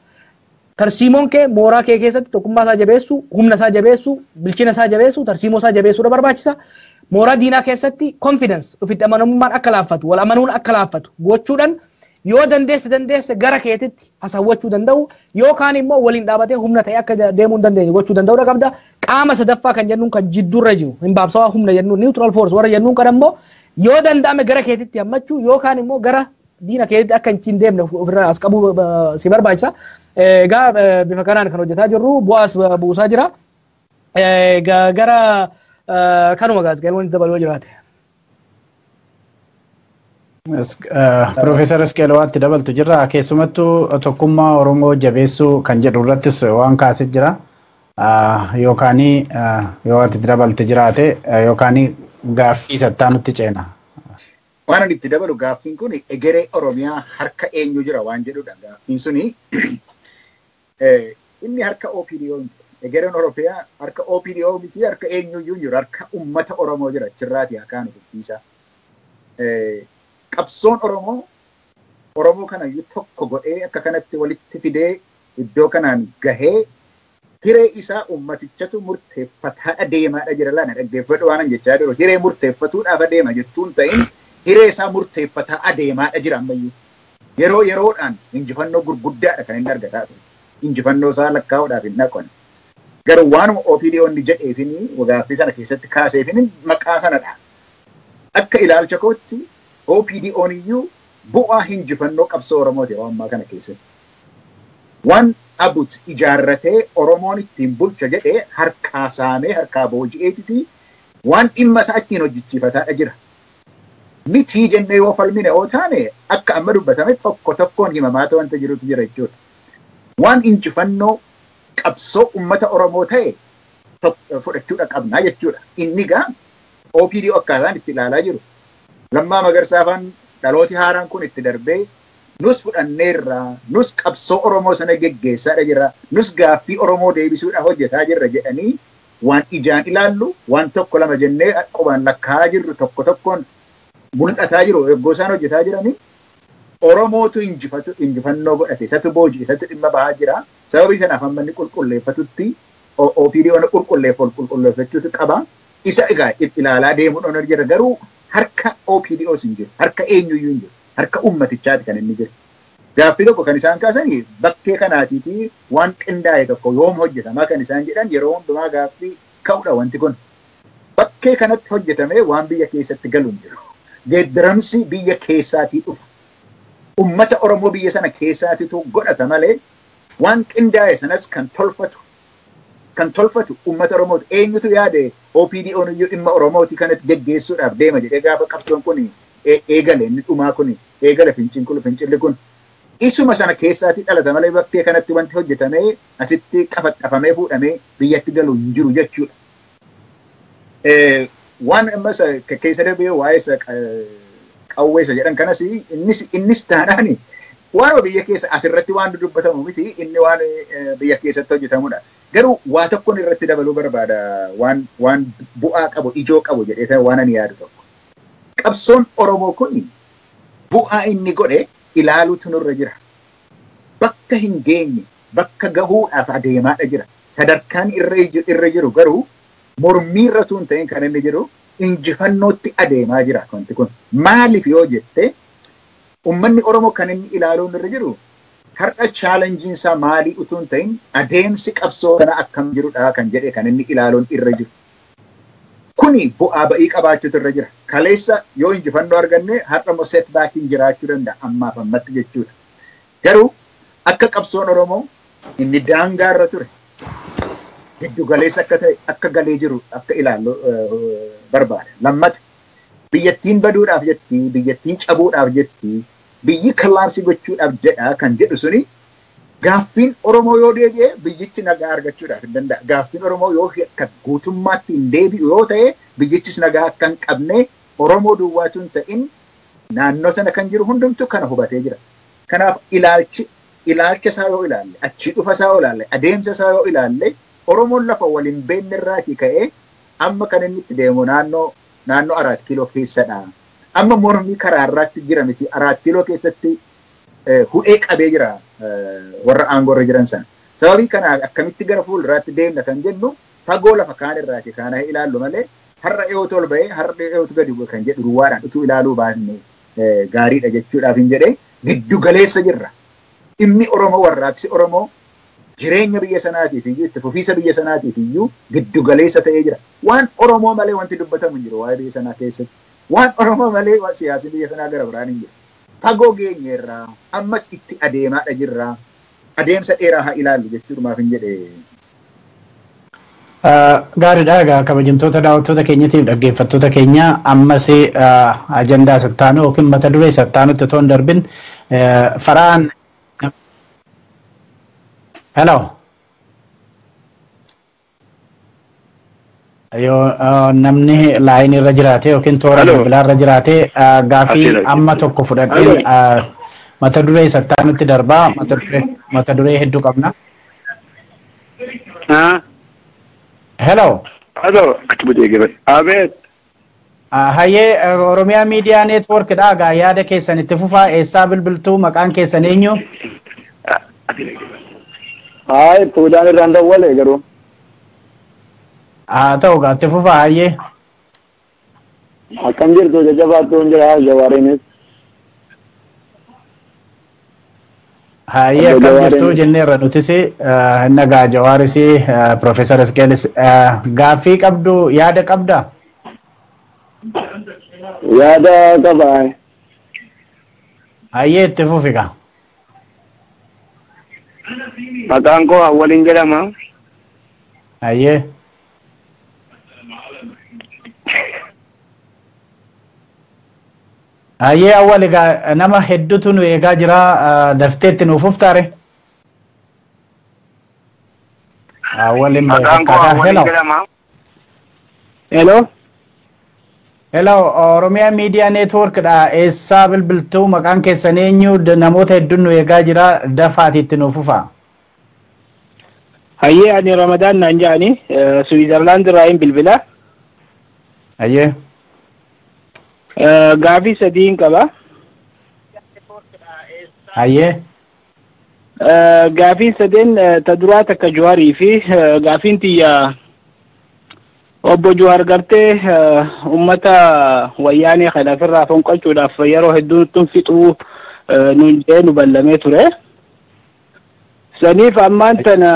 Tarsiimoon kee mooraa kee keessatti tokkummaa isaa jabeessu humna isaa jabeessu bilchina isaa jabeessu tarsiimoo isaa jabeessuudha barbaachisa. Mooraa diinaa keessatti confidence ofitti amanamummaan akka laaffatu wal amanuun akka laaffatu gochuudhaan yoo dandeesse gara keetitti hasaawwachuu danda'u yookaan immoo waliin dhaabatee humna ta'e akka deemuu hin dandeenye gochuu danda'uudha qabda. Qaama sadaffaa kan jennuun kan jidduurra jiru hin baabsawaa humna jennuun neutral force warra jennuun kan ammoo yoo danda'ame gara keetitti hammachuu yookaan immoo gara diina keetitti akka hin deemne ofirraa as qabuu si barbaachisa. Egaa bifa kanaan kan hojjetaa jirru bu'aas buusaa jira. Gara kanuma gaazexaan wanti dabaluu jiraate. Profeesar Isqeel waatti dabaltu jirra. Keessumattuu tokkummaa Oromoo jabeessuu kan jedhu irrattis waan kaasee jira. Yookaan yoo itti dabalte jiraate yookaan gaaffii sattaa nutti ceena. Waan ani itti dabalu gaaffiin kun egeree Oromiyaa harka eenyu jira waan jedhudha. Gaaffiin suni inni harka OPDO egereen Oromiyaa harka OPDO miti harka eenyuyyuu jiru harka uummata Oromoo jira achirraati harkaan dubbisaa. Qabsoon Oromoo kana tokko godhee akka kanatti walitti fidee iddoo kanaan gahee hiree isaa ummatichatu murteeffataa adeemaadha jira laana dhaggeeffadhu waan jechaa jiru hiree murteeffatuudhaaf adeema jechuun ta'in hiree isaa murteeffataa adeemaadha jira ammayyuu yeroodhaan injifannoo gurguddaadha kan inni argataa ture injifannoo isaa lakkaa'uudhaaf hin dhaqon. Garuu waanuma OPDO inni jedheefini gaaffii sana keessatti kaaseefini maqaa sanadha. Akka ilaalcha kootti OPDO'n iyyuu bu'aa injifannoo qabsoo Oromooti yeroo ammaa kana keessatti. Waan abut ijaarratee Oromoon ittiin bulcha jedhee harkaa saamee harkaa booji'eetiti waan dhimma isaa ittiin hojjechiifataa jira. Mitii jennee yoo falmine yoo taane akka amma dubbatame tokko tokkoon himamaa wanta jirutu jira jechuudha. Waan injifannoo qabsoo uummata Oromoo ta'e fudhachuudha qabnaa jechuudha. Inni gaa OPDO akkaataan itti ilaalaa jiru. Lammaa Magarsaafaan dhalooti haaraan kun itti darbee nus fudhanneerra nus qabsoo Oromoo sana geggeessaadha jira. Nus gaaffii Oromoo deebisuudhaaf hojjetaa jirra jedhanii waan ijaan ilaallu waan tokko lama jennee qubaan lakkaa'aa jirru tokko tokkoon mul'ataa jiru eeggoo isaan hojjetaa jiranii Oromootu injifannoo godhate isatu booji isatu dhimma bahaa jira. Sababii sanaaf amma inni qulqulleeffatutti OPDO'n qulqulleeffachuutu qaba. Isa egaa ilaalaa deemuudhaan jira garuu harka OPDO's hin jiru. Harka eenyuyyuu hin jiru. Harka ummatichaati kan inni jiru. Gaaffii tokko kan isaan kaasanii bakkee kanaatiiti waan qindaa'e tokko yoom hojjetamaa kan isaan jedhan yeroo hundumaa gaaffii ka'uudha wanti kun. Bakkee kanatti hojjetamee waan biyya keessatti galu hin jiru. Geeddaramsi biyya keessaatii dhufa. Ummata Oromoo biyya sana keessaatitu godhata malee waan qindaa'e sanas kan tolfatu ummata Oromooti. Eenyutu yaade OPDO'n iyyuu dhimma Oromooti kanatti geggeessuudhaaf deema jedhee gaafa qabsoon kun eegale inni dhumaa kun eegale fincilli kun isuma sana keessaatii dhalata malee bakkee kanatti wanti hojjetamee asitti qafaxxafamee fuudhamee biyyatti galu hin jiru jechuudha. Waan ammas keessa darbee waa'ee qawweessa jedhan kanas innis taanaan waan biyya keessa asirratti waan dubbatamu miti inni waan biyya keessatti hojjetamudha. Garuu waa tokkoon irratti dabaluu barbaada waan bu'aa qabu ijoo qabu jedhee waan ani yaadu tokko. Qabsoon Oromoo kun bu'aa inni godhe ilaaluutu nurra jira. Bakka hin geenye bakka gahuudhaaf adeemaadha jira. Sadarkaan irra jiru garuu mormiirra tuun ta'in kan inni jiru injifannootti adeemaa jira wanti kun. Maaliif yoo jette ummanni Oromoo kan inni ilaaluun irra jiru har'a chaalenjiin isaa maalii utuu hin ta'in adeemsi qabsoo kana akkam jirudha kan jedhe kan inni ilaaluun irra jiru. Kuni bu'aa ba'ii qabaachuutu irra jira. Kaleessa yoo injifannoo arganne har'a immoo setbaakiin jiraachuu danda'a ammaaf ammatti jechuudha. Garuu akka qabsoon Oromoo inni daangaa irra ture giddu galeessa akka ta'e akka galee jiru akka ilaallu barbaada. Lammata biyyattiin baduudhaaf jetti biyyattiin cabuudhaaf jetti biyyi kallaabsi gochuudhaaf jedha kan jedhu suni gaaffiin Oromoo yoo deebi'e biyyichi nagaa argachuudhaaf hin danda'a. Gaaffiin Oromoo yoo akka guutummaatti hin deebi'u yoo ta'e biyyichis nagaa akka hin qabne Oromoo duwwaatu hin ta'in naannoo sana kan jiru hundumtu kana hubatee jira. Kanaaf ilaalcha isaa yoo ilaalle achii dhufa isaa yoo ilaalle adeemsa isaa yoo ilaalle Oromoon lafa waliin beenne irraatii ka'ee amma kan inni itti deemu naannoo 4 kiiloo keessadha. Amma mormii karaa irraatti jira miti 4 kiiloo keessatti hudhee qabee jira warra aangoo irra jiran sana. Sababii kana akkamitti gara fuulduraatti deemna kan jennu fagoo lafa kaan irraati kana ilaallu malee har'a dhiyootu ol ba'ee har'a dhiyootu gadi bu'e kan jedhu duwwaadhaan utuu ilaaluu baanne gaariidha jechuudhaaf hin jedhee giddu galeessa jirra. Dhimmi Oromoo warraaqsi Oromoo jireenya biyya sanaatiif iyyuu itti fufiisa biyya sanaatiif iyyuu giddu galeessa ta'ee jira. Waan Oromoo malee wanti dubbatamu hin jiru waa'ee biyya sanaa keessatti. Waan Oromoo malee siyaasni biyya sanaa gara biraan hin jiru. Fagoo geenyeerraa ammas itti adeemaadha jirraa. Adeemsa dheeraa haa ilaallu jechuudhumaaf hin jedhe. Gaariidha egaa kabajamtoota daawwattoota keenyatiif dhaggeeffattoota keenya ammas ajandaa sattaanuu yookiin mata duree sattaanutti otoo hin darbin faraan hello yoo namni laayinii irra jiraate yookiin toora bilbilaa irra jiraate gaafii amma tokko fudhadheen mata duree sattaanutti darbaa mata duree hedduu qabna. Hello. Hello. Abet. Hayyee Oromiyaa Miidiyaa Neetwoork dha yaada keessan itti fufaa eessaa bilbiltuu maqaan keessan eenyu? Hai, Tuudaan irraan dawwale garuu. Ta'u itti fufaa hayyee. Akkam jirtu jajjabaattuu hin jira jawaariinis. Hayyee akkam jirtu jenneerra nutis nagaa Jawaaris Profeesar Isqeel gaaffii qabdu yaada qabda? Yaada qabaa. Hayyee itti fufiga. Maqaan koo Awwaliin jedhama. Hayyee. Hayyee Awwal egaa nama hedduutu nu eegaa jira dafteetti nuuf uftaare. Awwalin Maqaan koo Awwaliin jedhama. Hello. Hello, Oromiyaa Media Network dha. Eessaa bilbiltuu maqaan keessan eenyu? Namoota hedduun nu eegaa jira dafaatiitti nuuf ufa. Hayyee ani Ramadaan naan jedhani Switzerland irraa bilbila. Hayyee. Gaaffii sadii qaba. Hayyee. Gaaffii sadeen ta duraa takka Jawaarii fi gaaffiin tiyya obbo Jawaar gartee ummata wayyaanee kana ofirraa fonqolchuudhaaf yeroo hedduu nutti fixuu nuun jedhee nu ballamee ture. Saniif ammaan tana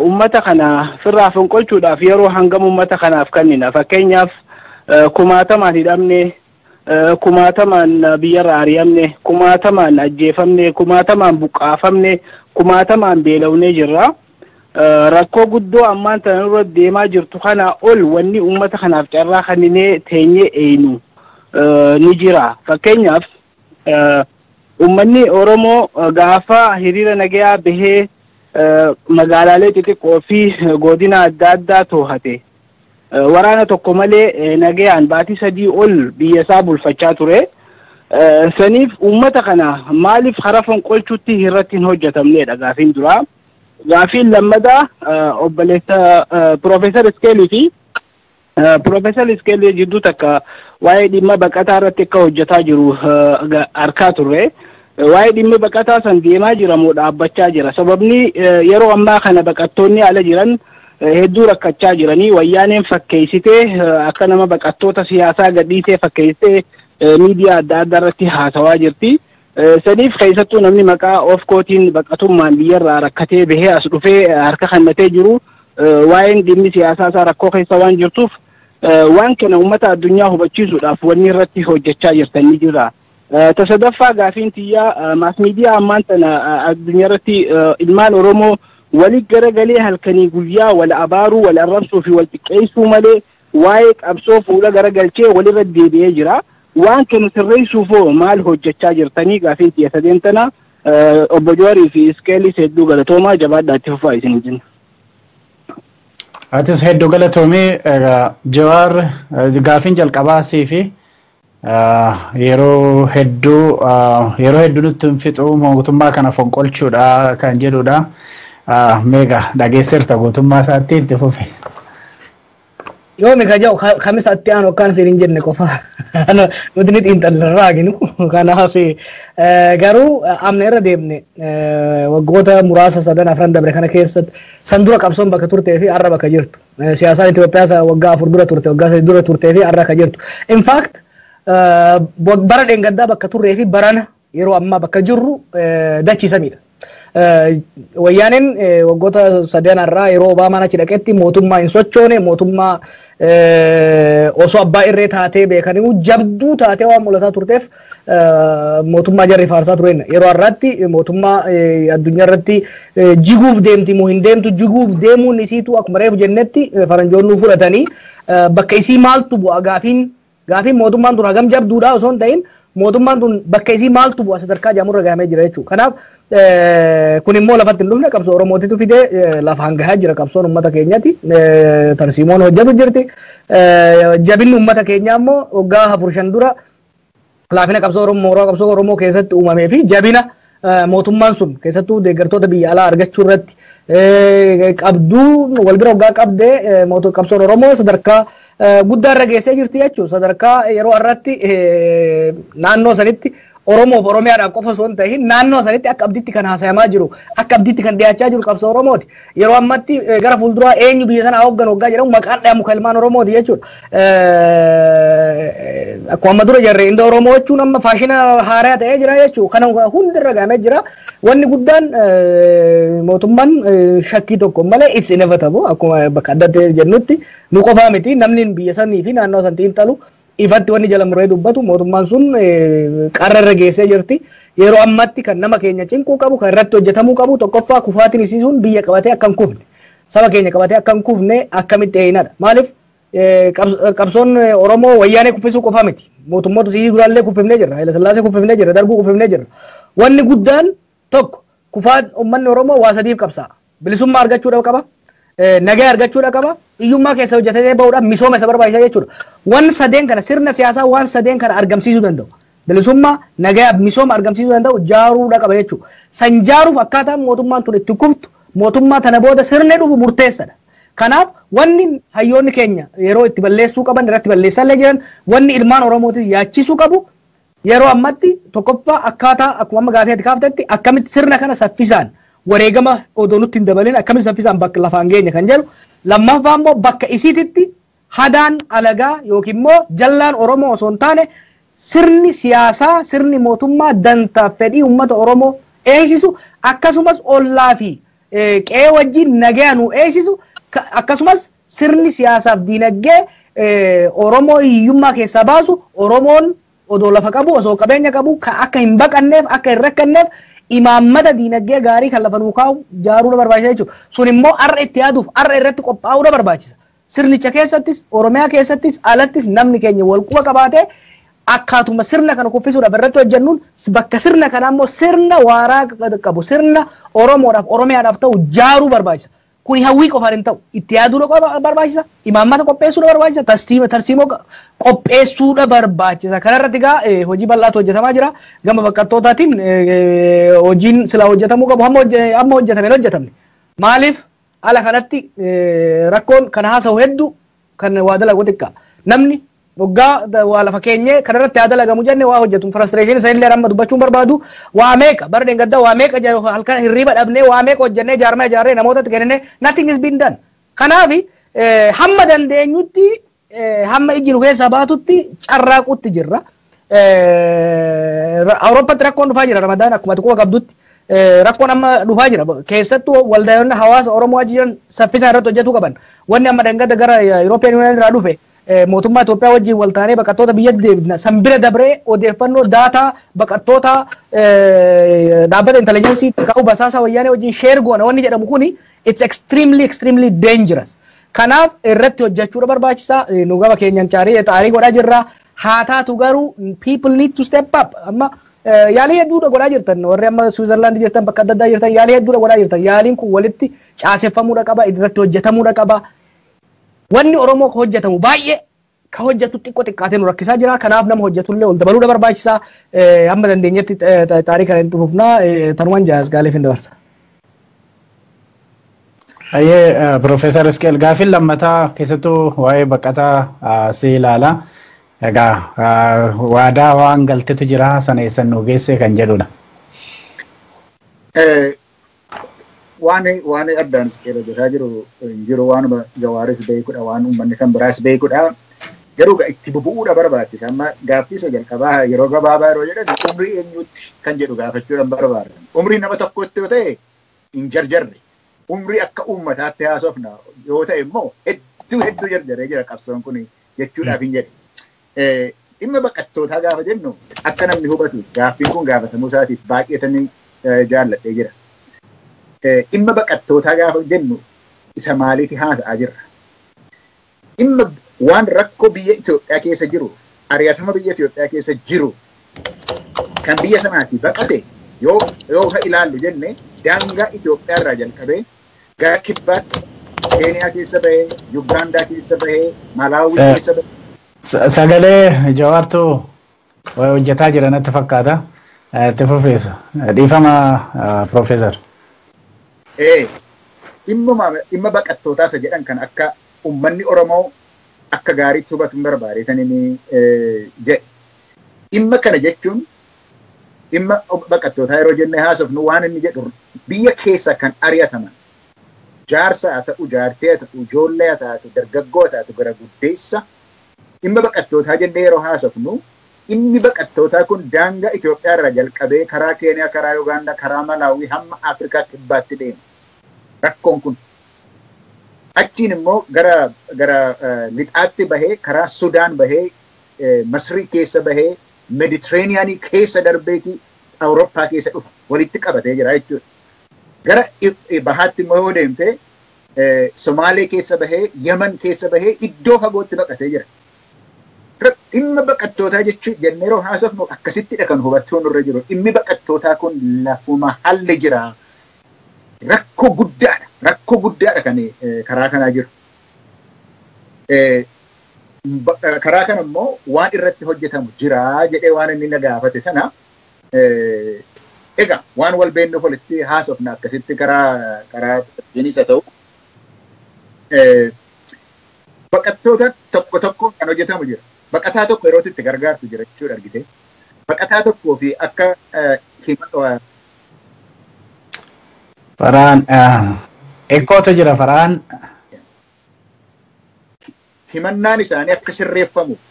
ummata kana ofirraa fonqolchuudhaaf yeroo hangam ummata kanaaf kennina. Fakkeenyaaf kumaatamaan hidhamne, kumaatamaan biyyarraa ari'amne, kumaatamaan ajjeefamne, kumaatamaan buqqaafamne, kumaatamaan beelawnee jirra. Rakkoo guddoo ammaan tana irra deemaa jirtu kana ol wanni ummata kanaaf carraa kenninee teenyee eeynu ni jira. Fakkeenyaaf ummanni Oromoo gaafa hiriira nagayaa bahee magaalaalee xixiqqoo fi godina adda addaa too'ate. Waraana tokko malee nagayaan baatii 3 ol biyya isaa bulfachaa ture. Saniif ummata kana maaliif hara fonqolchuutti irratti hin hojjetamnedha gaaffiin duraa. Gaaffiin lammadaa obboleessa Profeesar Isqeelii fi Profeesar Isqeelii jidduu takka waa'ee dhimma baqataa irratti akka hojjetaa jiru arkaa turre. Waa'ee dhimma baqataa san deemaa jira moo dhaabbachaa jira? Sababni yeroo ammaa kana baqattoonni ala jiran hedduu rakkachaa jiranii wayyaaneen fakkeessitee akka nama baqattoota siyaasaa gadhiisee fakkeessitee miidiyaa adda addaa irratti haasawaa jirti. Saniif keessattuu namni maqaa of kootiin baqatummaan biyyarraa rakkatee bahee as dhufee harka kennatee jiru waa'een dhimmi siyaasaa isaa rakkoo keessa waan jirtuuf waan kana uummata addunyaa hubachiisuudhaaf wanni irratti hojjechaa jirtan ni jira. Tasadaffaa gaaffiin tiyyaa maas miidiyaa ammaan tana addunyaa irratti ilmaan Oromoo waliin garagalee halkanii guyyaa wal abaaruu, wal arrabsuu fi wal xiqqeessuu malee waa'ee qabsoo fuula garagalchee walirra deebi'ee jira. Waan kana sirreessuufoo maal hojjechaa jirtanii gaaffiin tiyya sadeen tana obbo Jawaarii fi Isqeelis hedduu galatoomaa jabaadhaa itti fufaa isin jenna. Atis hedduu galatoomii Jawaar gaaffiin jalqabaasii fi yeroo hedduu nutti hin fixu mootummaa kana fonqolchuudha kan jedhudha. Meeqa dhageesseerta guutummaa isaatti itti fufe. Yoo mika jau kami saatti aanu akkaan siin hin jenne qofa nuti ni xiinxallarraa arginu. Kanaaf garuu amna irra deemne waggoota muraasa 3-4 dabre kana keessatti san dura qabsoon bakka turtee fi har'a bakka jirtu. Siyaasaan Itoophiyaa waggaa 4 dura turte, waggaa 3 dura turtee fi har'a bakka jirtu. In fact bara dheengaddaa bakka turree fi barana yeroo ammaa bakka jirru dachiisamidha. Wayyaaneen waggoota 3 irraa yeroo Obaamaan achi dhaqetti mootummaa hin sochoone mootummaa osoo abbaa irree taatee beekanii jabduu taatee waan mul'ataa turteef mootummaa jarri faarsaa tureen yeroo har'aatti mootummaa addunyaa irratti jiguuf deemti moo hin deemtu jiguuf deemuun isiitu akkuma reefu jennetti faranjoonnuu fudhatanii bakka isii maaltu bu'a gaaffiin mootummaan tun hagam jabduudha osoo hin ta'in mootummaan tun bakka isii maaltu bu'a sadarkaa jaamurra gahamee jira jechuudha. Kanaaf kun immoo lafatti hin dhufne qabsoo Oromootitu fidee lafa hangahaa jira qabsoon uummata keenyati. Tarsiimoon hojjetu jirti. Jabinni uummata keenyaa immoo waggaa 4-5 dura laafina qabsoo Oromoo keessatti uumamee fi jabina mootummaan sun keessattuu deeggartoota biyya alaa argachuu irratti qabduu wal bira waggaa qabdee qabsoon Oromoo sadarkaa guddaa irra geessee jirti jechuudha. Sadarkaa yeroo har'aatti naannoo sanitti Oromoof Oromiyaadhaan qofa osoo hin ta'in naannoo sanitti akka abdiitti kan haasayamaa jiru, akka abdiitti kan dhiyaachaa jiru qabsoo Oromooti. Yeroo ammatti gara fuulduraa eenyu biyya sana hoogganu waggaa jedhamu maqaan dhaamu kan ilmaan Oromooti jechuudha. akkuma dura jarre inda Oromoo jechuun amma faashina haaraa ta'ee jira jechuudha. Kana hundirra gaamee jira. Wanni guddaan mootummaan shakkii tokko malee it's inevitable akkuma bakka adda ta'e jennutti nu qofaa miti namni biyya sanii fi naannoo sanatti hintalu ifatti wanni jala muree dubbatu mootummaan sun qarrarra geessee jirti. Yeroo ammatti kan nama keenya cinquu qabu kan irratti hojjetamuu qabu tokkoffaa kufaatiin isiisuun biyya qabatee akka hin kufne saba keenya qabatee akka hin kufne akkamitti eenyadha. Maaliif qabsoon Oromoo wayyaanee kuffisuu qofaa miti. Mootummoota sii duraallee kuffifnee jirra. Haayila Sillaasee kuffifnee jirra. Darbuu kuffifnee jirra. Wanni guddaan tokko kufaa uummanni Oromoo waa sadiif qabsaa. Bilisummaa argachuudhaaf qaba. Nagaa argachuudhaaf qaba. Hiyyummaa keessa hojjetatee bahuudhaaf misooma isa barbaachisa jechuudha. Waan sadeen kana sirna siyaasaa waan sadeen kana argamsiisuu danda'u. Bilisummaa nagaa misooma argamsiisuu danda'u jaaruudha qaba jechuudha. San jaaruuf akkaataan mootummaan tun itti kuftu mootummaa tana booda sirni dhufu murteessadha. Kanaaf wanni hayyoonni keenya yeroo itti balleessuu qaban irratti balleessallee jiran wanni ilmaan Oromootis yaachisuu qabu yeroo ammatti tokkoffaa akkaataa akkuma amma gaafeetti kaaftetti akkamitti sirna kana saffisaan wareegama odoo nutti hin dabalin akkamitti saffisaan bakka lafaan geenya kan jedhu lammaffaa immoo bakka isiititti hadaan alagaa yookiin immoo jallaan Oromoo osoo hin taane sirni siyaasaa sirni mootummaa dantaaf fedhii uummata Oromoo eegsisu akkasumas ollaa fi qe'ee wajjin nagaa nu eegsisu akkasumas sirni siyaasaaf diinagdee Oromoo hiyyummaa keessaa baasu Oromoon odoo lafa qabu osoo qabeenya qabu akka hin baqanneef akka hin rakkanneef imaammata diinagdee gaarii kan lafa nuu kaa'u jaaruudha barbaachisa jechuudha. Sun immoo har'a itti yaaduuf har'a irratti qophaa'uudha barbaachisa. Sirnicha keessattis Oromiyaa keessattis alattis namni keenya wal quba qabaatee akkaatuma sirna kana kuffisuudhaaf irratti hojjennuun bakka sirna kanaa immoo sirna waaraa qabu sirna Oromoodhaaf Oromiyaadhaaf ta'u jaaruu barbaachisa. Kuni hawwii qofaan hin ta'u itti yaaduudha barbaachisa imaammata qopheessuudha barbaachisa tarsiimoo qopheessuudha barbaachisa kanarratti egaa hojii bal'aatu hojjetamaa jira gama baqattootaatiin hojiin sila hojjetamuu qabu amma hojjetame hin hojjetamne maaliif ala kanatti rakkoon kan haasa'u hedduu kan waa dalagu xiqqaa namni waggaa waa lafa keenye kanarratti haa dalagamu jenne waa hojjetu frustration isa illee amma dubbachuun barbaadu waa meeqa bara deengadda waa meeqa halkan hirriba dhabnee waa meeqa hojjennee jaarmaa ijaarree namootatti kennine nothing is been done kanaafi hamma dandeenyutti hamma ijji nu keessaa baatutti carraaquutti jirra Awurooppatti rakkoon dhufaa jira Ramadaan akkuma xiqqoo qabdutti rakkoon amma dhufaa jira keessattuu waldaayonni hawaasa Oromoo achi jiran saffisaan irratti hojjetuu qaban wanni amma dangada gara European Union irraa dhufe mootummaa Itoophiyaa wajjin wal taanee baqattoota biyya deebina sanbira dabree odeeffannoo daataa baqattoota dhaabbata intelligensii ta'uu basaasaa wayyaanee wajjin sheer goona wanni jedhamu kuni it's extremely dangerous. Kanaaf irratti hojjechuudha barbaachisaa nu gama keenyan xaarii godhaa jirra haa taatu garuu people need to step up amma yaalii hedduudha godhaa jirtan warri amma Switzerland jirtan bakka adda addaa jirtan yaalii hedduudha godhaa jirtan yaaliin kun walitti caaseffamuudha qaba irratti hojjetamuudha qaba. Wanni Oromoo ka hojjetamu baay'ee ka hojjetu xiqqoo xiqqaatee nu rakkisaa jira. Kanaaf nama hojjetullee ol dabaluudha barbaachisaa. Hamma dandeenyetti xaarii kana hin dhufnaa tanumaan jaas gaaleef hin dabarsa. Ayyee Profeesar Isqeel gaaffiin lammataa keessattuu waa'ee baqataa si ilaala. Egaa waadaa waan galtetu jira sana eessan nu geesse kan jedhudha. waan addaan Isqeel hojjetaa jiru waanuma Jawaaris beekudha waan uummanni kan biraas beekudha garuu itti bubu'uudha barbaachisa amma gaaffii isa jalqabaa yeroo gabaabaa yeroo jedhan umrii eenyutti kan jedhu gaafachuudhaan barbaadan umrii nama tokkotti yoo ta'e hin jarjarre umrii akka uummataatti haasofna yoo ta'e immoo hedduu jarjaree jira qabsoon kun jechuudhaaf hin jedhe dhimma baqattootaa gaafa jennu akka namni hubatu gaaffiin kun gaafatamuu isaatiif baay'eetanii jaalladhee jira. Dhimma baqattootaa gaafa jennu isa maaliiti haasa'aa jirra. Dhimma waan rakkoo biyya Itoophiyaa keessa jiruuf ari'atama biyya Itoophiyaa keessa jiruuf kan biyya sanaati baqate yoo ka ilaallu jenne daangaa Itoophiyaa irraa jalqabee gara kibbaatti Keeniyaa keessa bahee Yugaandaa keessa bahee Malaawii keessa bahee. Sagalee Jawaartuu hojjetaa jira natti fakkaata. Itti fufeessu. Dhiifama Profeesar. Dhimma baqattootaa isa jedhan kan akka uummanni Oromoo akka gaariitti hubatu hin barbaadeetanii jedhe. Dhimma kana jechuun dhimma baqattootaa yeroo jennee haasofnu waan inni jedhu biyya keessa kan ari'ataman jaarsa haa ta'u jaartee haa ta'u ijoollee haa ta'u dargaggoo haa ta'u gara guddeessa dhimma baqattootaa jennee yeroo haasofnu inni baqattootaa kun daangaa Itoophiyaa irraa jalqabee karaa Keeniyaa, karaa Ugaandaa, karaa Malaawii hamma Afrikaa kibbaatti deema. Rakkoon kun achiin immoo gara lixaatti bahee karaa Sudaan bahee Masrii keessa bahee Mediterraneanii keessa darbeeti Awurooppaa keessa dhufa walitti qabatee jira jechuudha. Gara bahaatti immoo yoo deemte Somaalee keessa bahee Yemen keessa bahee iddoo fagootti baqatee jira. Dhimma baqattootaa jechuun jennee yeroo haasofnu akkasittidha kan hubachuun irra jiru. Dhimmi baqattootaa kun lafuma halli jira. Rakkoo guddaadha. Rakkoo guddaadha kan karaa kanaa jiru. Karaa kana immoo waan irratti hojjetamu jira jedhee waan inni na gaafate sana egaa waan wal beennuuf walitti haasofna akkasitti karaa jinis haa ta'u baqattoota tokko tokko kan hojjetamu jira. Baqataa tokko yeroo itti gargaartu jira jechuudha argite. Baqataa tokkoo fi akka Faraan ekkootu jira Faraan. Himannaan isaanii akka sirreeffamuuf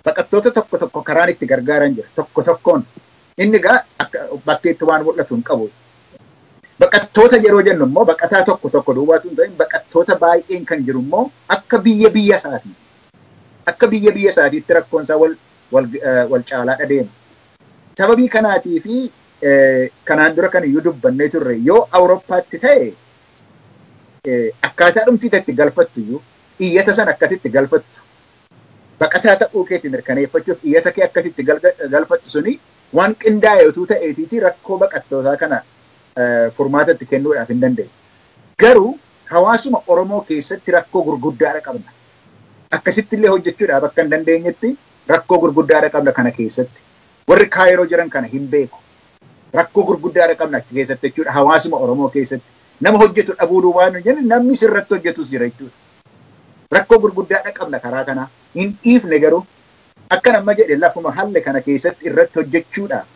baqattoota tokko tokko karaan itti gargaaran jira. Tokko tokkoon inni egaa bakkeetti waan mul'atu hin qabu. Baqattoota yeroo jennu immoo baqataa tokko tokko duwwaatu hin ta'in baqattoota baay'een kan jiru immoo akka biyya isaatii. Akka biyya isaatiitti rakkoon isaa wal caalaa deema. Sababii kanaatii fi kanaan dura kan iyyuu dubbannee turre yoo Awurooppaatti ta'e akkaataa dhumtii itti galfattu iyyuu iyyata sana akkasitti galfattu. Baqataa ta'uu keetti mirkaneeffachuuf iyyata kee akkasitti galfattu suni waan qindaa'e utuu ta'eetiiti rakkoo baqattootaa kana furmaatatti kennuudhaaf hin dandeenye. Garuu hawaasuma Oromoo keessatti rakkoo gurguddaadha qabna. Akkasitti illee hojjechuudhaaf akka hin dandeenyetti rakkoo gurguddaadha qabna kana keessatti. Warri Kaayiroo jiran kana hin beeku. Rakkoo gurguddaadha qabna achi keessatti jechuudha hawaasuma Oromoo keessatti. Nama hojjetu dhabuu duwwaa nu jennu namni sirratti hojjetus jira jechuudha. Rakkoo gurguddaadha qabna karaa kanaa. Hin dhiifne garuu akka nama jedhe lafuma halle kana keessatti irratti hojjechuudhaaf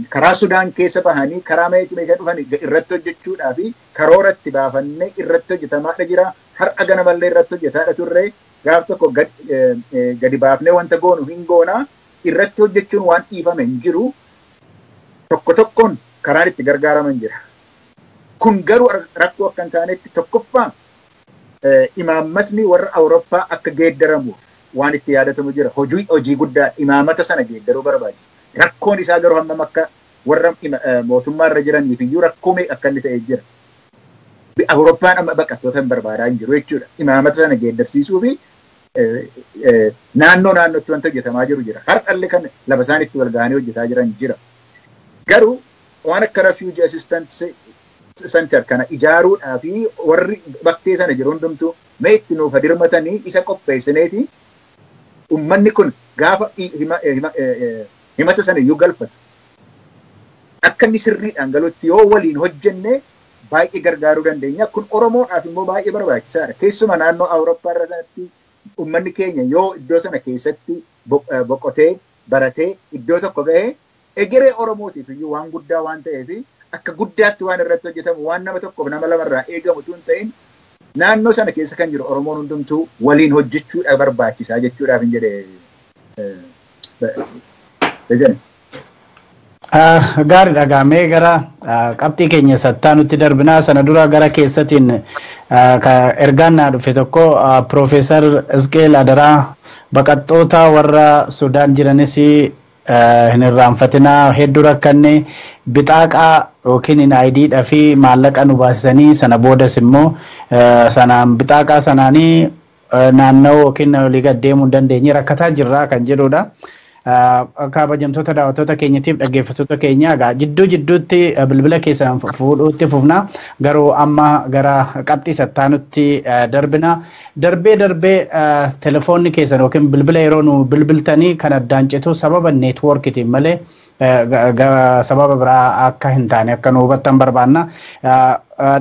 karaa Sudaan keessa bahanii karaa meeshaa dhufanii irratti hojjechuudhaa fi karooratti baafannee irratti hojjetamaadha jira. Har'a ganamallee irratti hojjetaadha turre gaaf tokko gadi baafnee wanta goonu hin goonaa irratti hojjechuun waan dhiifame hin jiru. Tokko tokkoon karaan itti gargaaraman jira. Kun garuu rakkoo akka hin taanetti tokkoffaa imaammatni warra Awurooppaa akka geeddaramuuf waan itti yaadatamu jira. Hojii guddaa imaammata sana geeddaruu barbaachisa. Rakkoon isaa garuu hammam akka warra mootummaa irra jiraniif iyyuu rakkoo meeqa akka inni ta'ee jira. Awurooppaan amma baqattoota hin barbaadaa hin jiru jechuudha. Imaammata sana geeddarsiisuu fi naannootti wanta hojjetamaa jiru jira. Har'allee kan lafa isaan itti wal ga'anii hojjetaa jiran jira. Garuu waan akka refugee assistance center kana ijaaruudhaa fi warri bakkee sana jiru hundumtuu mee itti nuuf dirmatanii isa qopheessineeti uummanni kun gaafa himata sana iyyuu galfatu. Akka inni sirriidhaan galutti yoo waliin hojjenne baay'ee gargaaruu dandeenya. Kun Oromoodhaaf immoo baay'ee barbaachisaadha. Keessumaa naannoo Awurooppaa irra sanatti uummanni keenya yoo iddoo sana keessatti boqotee baratee iddoo tokko gahee egeree Oromootiif iyyuu waan guddaa waan ta'eef akka guddaatti waan irratti hojjetamu waan nama tokkoof nama lamarraa eegamu tun ta'in naannoo sana keessa kan jiru Oromoon hundumtuu waliin hojjechuudha barbaachisaa jechuudhaaf hin jedhe. Gaarii dhagamee gara qabxii keenya sattaa nutti darbinaa sana dura gara keessatiin ergaan naa dhufe tokko Piroofeesar Isqeel Adaraa baqattoota warra Sudaan jiranis hin irraanfatinaa hedduu rakkanne bixaaqaa yookiin hin IDdhaa fi maallaqa nu baasisanii sana boodas immoo sanaan bixaaqaa sanaanii naannoo yookiin olii gad deemuu hin dandeenye rakkataa jirraa kan jedhudha. Kabajamtoota daawwattoota keenyatiif dhaggeeffattoota keenya egaa jidduutti bilbila keessan fuudhuutti fufna garuu amma gara qabxii sattaanutti darbina. Darbee telefoonni keessan yookiin bilbila yeroo nu bilbiltanii kan addaan citu sababa neetwoorkiitiin malee sababa biraa akka hin taane akka nu hubattan barbaanna.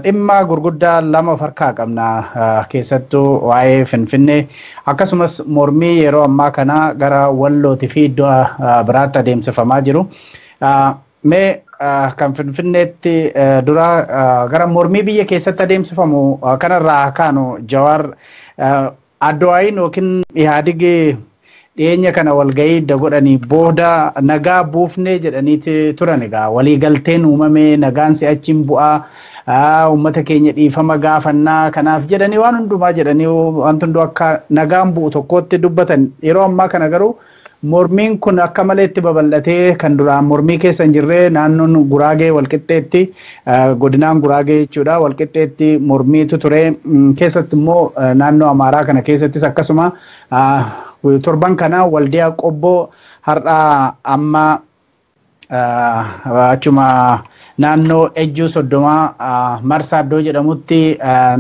Dhimma gurguddaa lama of harkaa qabna keessattuu waa'ee Finfinnee akkasumas mormii yeroo ammaa kana gara Wallootii fi iddoo biraatti adeemsifamaa jiru. Mee kan Finfinneetti dura gara mormii biyya keessatti adeemsifamu kanarraa kaanu Jawaar Adduwaayin yookiin Ihaadig dhiyeenya kana walgahii godhanii booda nagaa buufnee jedhaniiti turan egaa waliigalteen uumamee nagaan si'achiin bu'aa uummata keenya dhiifama gaafannaa kanaaf jedhanii waan hundumaa jedhanii wanti hunduu akka nagaan bu'u tokkotti dubbatan yeroo ammaa kana garuu mormiin kun akka malee itti babal'atee kan duraan mormii keessa hin jirre naannoon Guraagee walqixxeetti godinaan Guraagee jechuudha walqixxeetti mormiitu ture keessatti immoo naannoo Amaaraa kana keessattis akkasuma torban kana waldiyaa qobboo har'aa amma achuma naannoo ejjuu soddomaa Marsaaddoo jedhamutti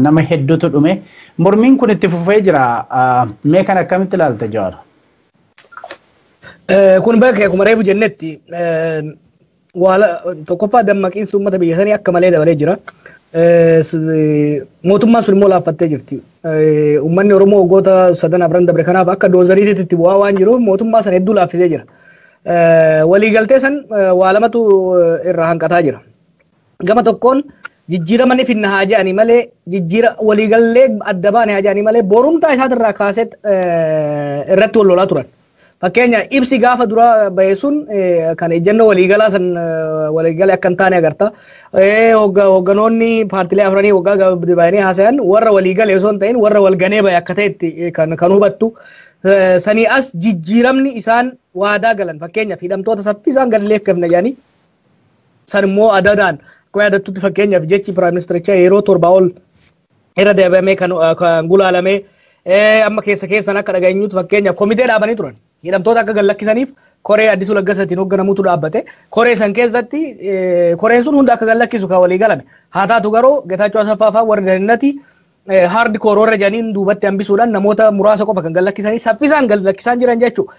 nama hedduutu dhume mormiin kun itti fufee jira mee kan akkamitti ilaalta Jawaar? Kun bakka akkuma reefu jennetti tokkoffaa dammaqiinsi uummata biyya sanii akka malee dabalee jira. Mootummaan sun immoo laaffattee jirti. Uummanni Oromoo waggoota 3 afran dabre kanaaf akka doozariitti itti bu'aa waan jiruuf mootummaa sana hedduu laaffisee jira. Waliigaltee san waa lamatu irraa hanqataa jira. Gama tokkoon jijjiirama ni finna haa jedhanii malee waliigallee adda baane haa jedhanii malee borumtaa isaatirraa kaasee irratti wal lolaa turan. Fakkeenya ibsi gaafa dura bahe sun kan ejjennoo waliigalaa san waliigalee akka hin taane agarta. Hoogganoonni paartilee afranii waggaa bahanii haasayan warra waliigalee osoo hin ta'in warra walganee bahe akka ta'etti kan hubattu. Sanii as jijjiiramni isaan waadaa galan fakkeenyaaf hidhamtoota saffisaan gad leekkifna jedhanii san immoo adadaan akkuma yaadattutti fakkeenyaaf jechi piraayim ministericha yeroo 7 ol irra deebi'amee kan gulaalamee amma keessan akka dhageenyutti fakkeenyaaf komitee dhaabanii turan. Hidhamtoota akka gad lakkisaniif koree Addisuu Laggasatiin hoogganamutu dhaabbate. Koree san keessatti koreen sun hunda akka gad lakkisu kan walii galame. Haa taatu garuu Getaachoo Asaffaa fa'aa warri dalinnati haardi kooroorra jedhaniin duubatti hambisuudhaan namoota muraasa qofa kan gad lakkisanii saffisaan gad lakkisaan jiran jechuudha.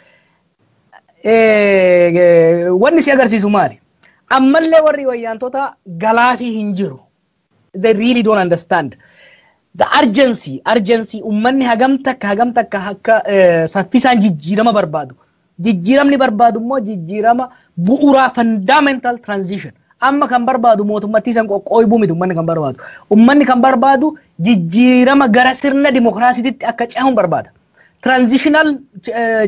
Wanni si agarsiisu maali? Ammallee warri wayyaantota galaafii hin jiru. They really don't understand. The urgency ummanni hagam takka akka saffisaan jijjiirama barbaadu. Jijjiiramni barbaadu immoo jijjiirama bu'uuraa fundamental transition. Amma kan barbaadu mootummaatti san qoqqooybuu miti ummanni kan barbaadu. Ummanni kan barbaadu jijjiirama gara sirna dimokiraasiitti akka ce'uun barbaada. Transitional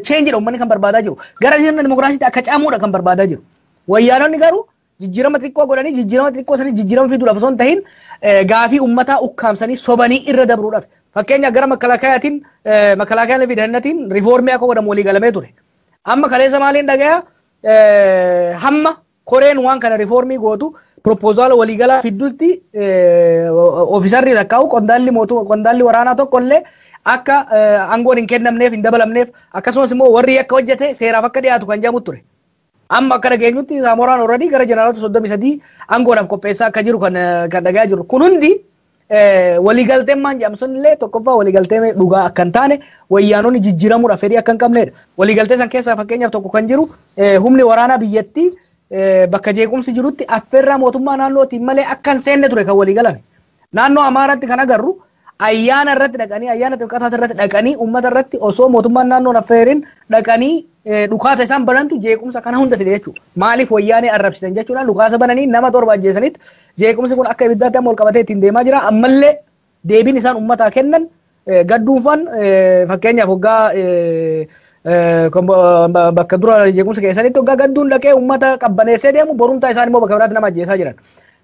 change dha ummanni kan barbaadaa jiru. Gara sirna dimokiraasiitti akka ce'amuudha kan barbaadaa jiru. Wayyaanonni garuu jijjiirama xiqqoo godhanii jijjiirama xiqqoo sanii jijjiirama fiduudhaaf osoo hin tahin gaafii ummataa ukkaamsanii sobanii irra dabruudhaaf. Fakkeenya gara makalaakayaatiin makalaakayaan fi dahannatiin riifoormii akka godhamu walii galamee ture. Amma kaleessa maaliin dhagaya hamma koreen waan kana riifoormii gootu propoozaala waliigalaa fidduutti ofiisarri takkaa'u qondaalli waraanaa tokkollee akka aangoon hin kennamneef hin dabalamneef akkasumas immoo warri akka hojjete seeraaf akka dhiyaatu kan jedhamu ture. Amma akka dhageenyutti Saamoraan Orradii gara jeneraalota 33 aangoodhaaf qopheessaa akka jiru kan dhagayaa jiru. Kun hundi waliigalteen maan jedhamsun illee tokkoffaa waliigaltee dhugaa akka hin taane wayyaanonni jijjiiramuudhaaf fedhii akka hin qabnedha. Waliigaltee san keessaa fakkeenyaaf tokko kan jiru humni waraanaa biyyattii bakka jeequmsi jirutti affeerraa mootummaa naannootiin malee akka hin seenne ture kan waliigalame. Naannoo Amaaraatti kan agarru ayyaana irratti dhaqanii ayyaana xilqataa irratti dhaqanii uummata irratti osoo mootummaan naannoon affeerin dhaqanii dhukaasa isaan banantu jeequmsa kana hunda fide jechuudha. Maaliif wayyaanee arrabsitan jechuudhaan dhukaasa bananii nama 7 ajjeesanitti jeequmsi kun akka ibiddaatti amma ol qabatee ittiin deemaa jira. Ammallee deebiin isaan uummataa kennan gadduunfaan fakkeenyaaf hoggaa bakka dura jeequmsa keessanitti hoggaa gadduun dhaqee uummata qabbaneessee deemu borumtaa isaan immoo bakka biraatti nama ajjeesaa jiran.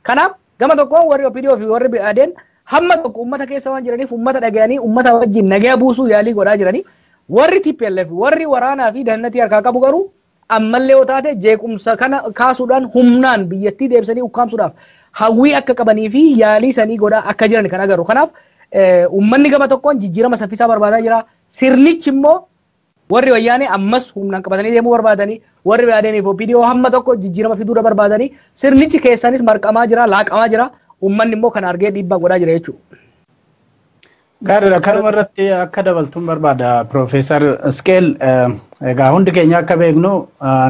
Kanaaf gama tokkoon warri OPDO fi warri BADN hamma tokko uummata keessa waan jiraniif uummata dhagayanii uummata wajjin nagaa buusuu yaalii godhaa jiranii. Warri TPLF warri waraanaa fi dahannatii harkaa qabu garuu ammallee yoo taate jeequmsa kana kaasuudhaan humnaan biyyattii deebisanii ukkaamsuudhaaf hawwii akka qabanii fi yaalii sanii godhaa akka jiran kan agarru. Kanaaf uummanni gama tokkoon jijjiirama saffisaa barbaadaa jira. Sirnichi immoo warri wayyaanee ammas humnaan qabatanii deemuu barbaadanii warri BADN fi OPDO hamma tokko jijjiirama fiduudha barbaadanii sirnichi keessanis marqamaa jira laaqamaa jira. Uummanni immoo kan argee dhiibbaa godhaa jira jechuudha. Gaariidha. Kanuma irratti akka dabaltuun barbaada Profeesar Iskeel egaa hundi keenya akka beeknu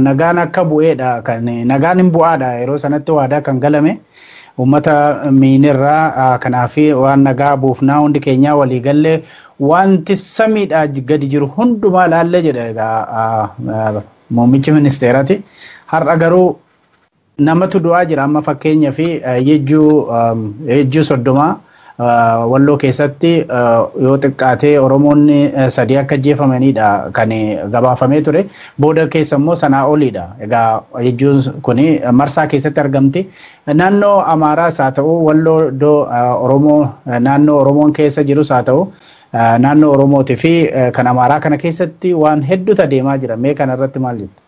nagaan akka bu'eedha kan nagaan hin bu'aadha yeroo sanatti waadaa kan galame uummata miinirraa kanaaf waan nagaa buufnaa hundi keenya walii gallee wanti samiidha gadi jiru hundumaa laallee jedha egaa muummichi ministeeraati. Har'a garuu namatu du'aa jira amma fakkeenyaa fi yejjuu soddomaa walloo keessatti yoo xiqqaatee Oromoonni 3 akka ajjeefamanidha kan gabaafamee ture. Booda keessa immoo sanaa oliidha. Egaa yejjuun kun marsaa keessatti argamti. Naannoo Amaaraas haa ta'u walloo iddoo Oromoo naannoo Oromoon keessa jirus haa ta'u naannoo Oromootii fi kan Amaaraa kana keessatti waan hedduutu adeemaa jira. Mee kanarratti maal jettu?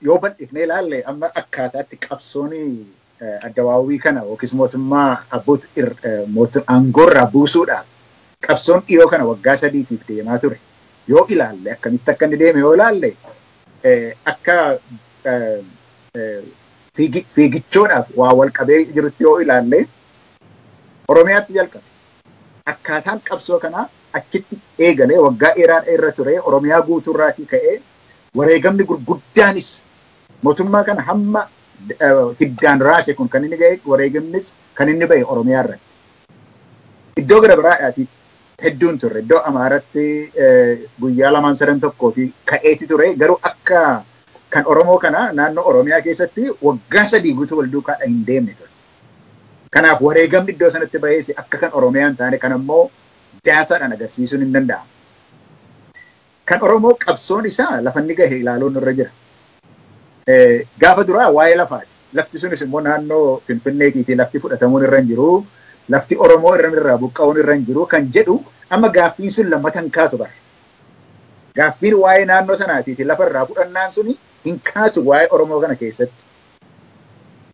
Yoo bal'ifnee ilaalle amma akkaataatti qabsooni addawaawii kana yookiis mootummaa abboota aangoorraa buusuudhaaf qabsoon dhiyoo kana waggaa 3tiif deemaa ture. Yoo ilaalle akkamitti akka inni deeme yoo ilaalle akka fiigichoodhaaf waa wal qabee jirutti yoo ilaalle Oromiyaatti jalqabe. Akkaataan qabsoo kanaa achitti eegalee waggaa dheeraadha irra ture. Oromiyaa guutuurraatii ka'ee wareegamni gurguddaanis mootummaa kana hamma hiddaan raase kun kan inni ga'e wareegamnis kan inni ba'e Oromiyaa irratti. Iddoo gara biraadhaati hedduun turre. Iddoo Amaaratti guyyaa 2-3 fi ka'eeti ture. Garuu akka kan Oromoo kana naannoo Oromiyaa keessatti waggaa 3 guutuu wal duukaa hin deemne ture. Kanaaf wareegamni iddoo sanatti ba'ees akka kan Oromiyaa hin taane kan ammoo daataadhaan agarsiisuun hin danda'amu. Kan Oromoo qabsoon isaa lafa inni gahe ilaaluun irra jira. Gaafa duraa waa'ee lafaati. Lafti sunis immoo naannoo Finfinneetii fi lafti fudhatamuun irra hin jiru. Lafti Oromoo irraa buqqa'uun irra hin jiru kan jedhu amma gaaffiin sun lammata hin kaatu bara. Gaaffiin waa'ee naannoo sanaatiiti lafa irraa fudhannaan suni hin kaatu waa'ee Oromoo kana keessatti.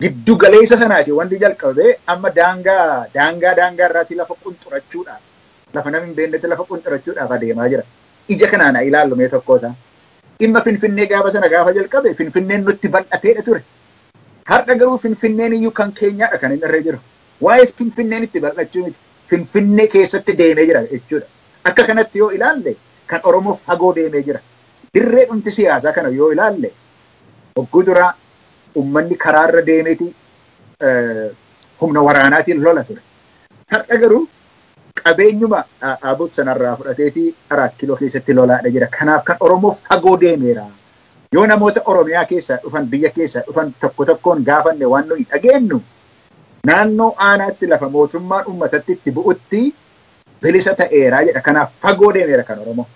Giddu galeessa sanaati wanti jalqabee amma daangaa irraati lafa qunxurachuudhaaf lafa namni hin beeknetti lafa qunxurachuudhaaf adeemaa jira. Ija kanaan ilaallu mee tokkoosaa. Dhimma Finfinnee gaafa sana gaafa jalqabe Finfinneen nutti bal'ateedha ture. Har'a garuu Finfinneen iyyuu kan keenyaadha kan inni irra jiru. Waa'ee Finfinneen itti bal'achuu miti. Finfinnee keessatti deemee jira jechuudha. Akka kanatti yoo ilaalle kan Oromoo fagoo deemee jira. Dirree dhumti siyaasaa kana yoo ilaalle hogguu duraa uummanni karaarra deemeeti humna waraanaatiin lola ture. Har'a garuu qabeenyuma abboota sanarraa fudhateeti 4 kiiloo keessatti lolaadha jira. Kanaaf kan Oromoo fagoo deemeera. Yoo namoota Oromiyaa keessaa dhufan biyya keessaa dhufan tokkoon gaafanne waan nuyi dhageenyu naannoo aanaatti lafa mootummaan uummatatti itti bu'utti bilisa ta'eera jedha. Kanaaf fagoo deemeera kan Oromoo.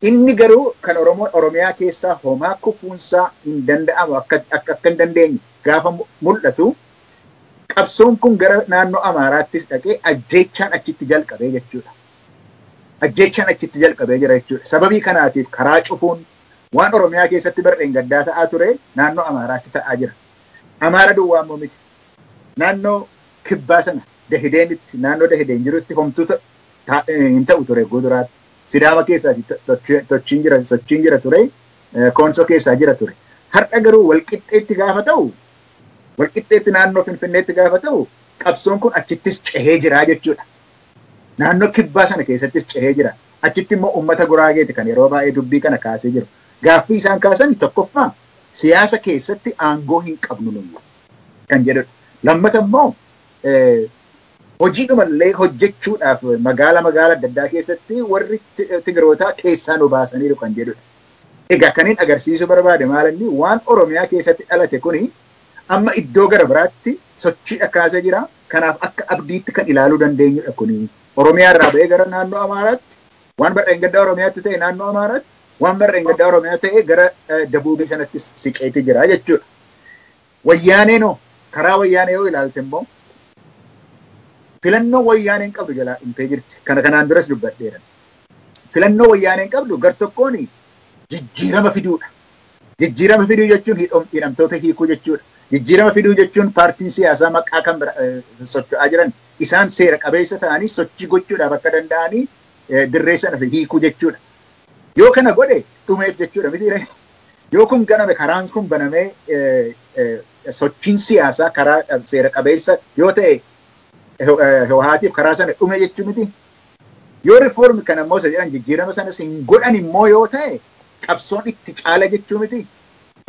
Inni garuu kan Oromiyaa keessaa homaa kufuunsaa hin danda'amu akka hin dandeenye gaafa mul'atu. Qabsoon kun gara naannoo Amaaraattis dhaqee ajjeechaan achitti jalqabee jechuudha. Ajjeechaan achitti jalqabee jira jechuudha. Sababii kanaatiif karaa cufuun waan Oromiyaa keessatti barreen gaddaa ta'aa ture naannoo Amaaraatti ta'aa jira. Amaara duwwaa immoo miti. Naannoo kibbaa sana Dahideenitti naannoo Dahideen jirutti homtuu hin ta'u ture guuduraatti. Sidaama keessaa sochiin jira ture. Koonsoo keessaa jira ture. Har'a garuu walqixxeetti gaafa ta'u walqixxeetti naannoo Finfinneetti gaafa ta'u qabsoon kun achittis cehee jira jechuudha. Naannoo kibbaa sana keessattis cehee jira. Achitti immoo uummata Guraageeti kan yeroo baay'ee dubbii kana kaasee jiru. Gaaffii isaan kaasan tokkoffaa siyaasa keessatti aangoo hin qabnu nuyi kan jedhudha. Lammata immoo hojiidhumallee hojjechuudhaaf magaala adda addaa keessatti warri Tigrootaa keessaa nu baasaniiru kan jedhudha. Egaa kaniin agarsiisuu barbaade maalinni waan Oromiyaa keessatti dhalate kuni amma iddoo gara biraatti sochiidha kaasee jira. Kanaaf akka abdiitti kan ilaaluu dandeenyudha kuni. Oromiyaa irraa ba'ee gara naannoo Amaaraatti waan barreen gaddaa Oromiyaatti ta'e naannoo Amaaraatti waan barreen gaddaa Oromiyaa ta'e gara Dabuubii sanatti siqeetii jira jechuudha. Wayyaaneenoo karaa wayyaanee yoo ilaalte immoo filannoo wayyaaneen qabdu jalaa dhumtee jirti. Kanaan duras dubbadheera. Filannoo wayyaaneen qabdu gar tokkoon jijjiirama fiduudha. Jijjiirama fiduu jechuun hidhamtoota hiikuu jechuudha. Jijjiirama fiduu jechuun paartiin siyaasaa maqaa kan socho'aa jiran isaan seera qabeessa ta'anii sochii gochuudhaaf akka danda'anii dirree sana hiikuu jechuudha. Yoo kana godhe dhumeef jechuudha miti. Yoo kun ganame karaan kun banamee sochiin siyaasaa karaa seera qabeessa yoo ta'e Hawwaatiif karaa sana dhume jechuu miti. Yoo riifoormi kana immoo jedhan jijjiirama sanas hin godhan immoo yoo ta'e qabsoon itti caala jechuu miti.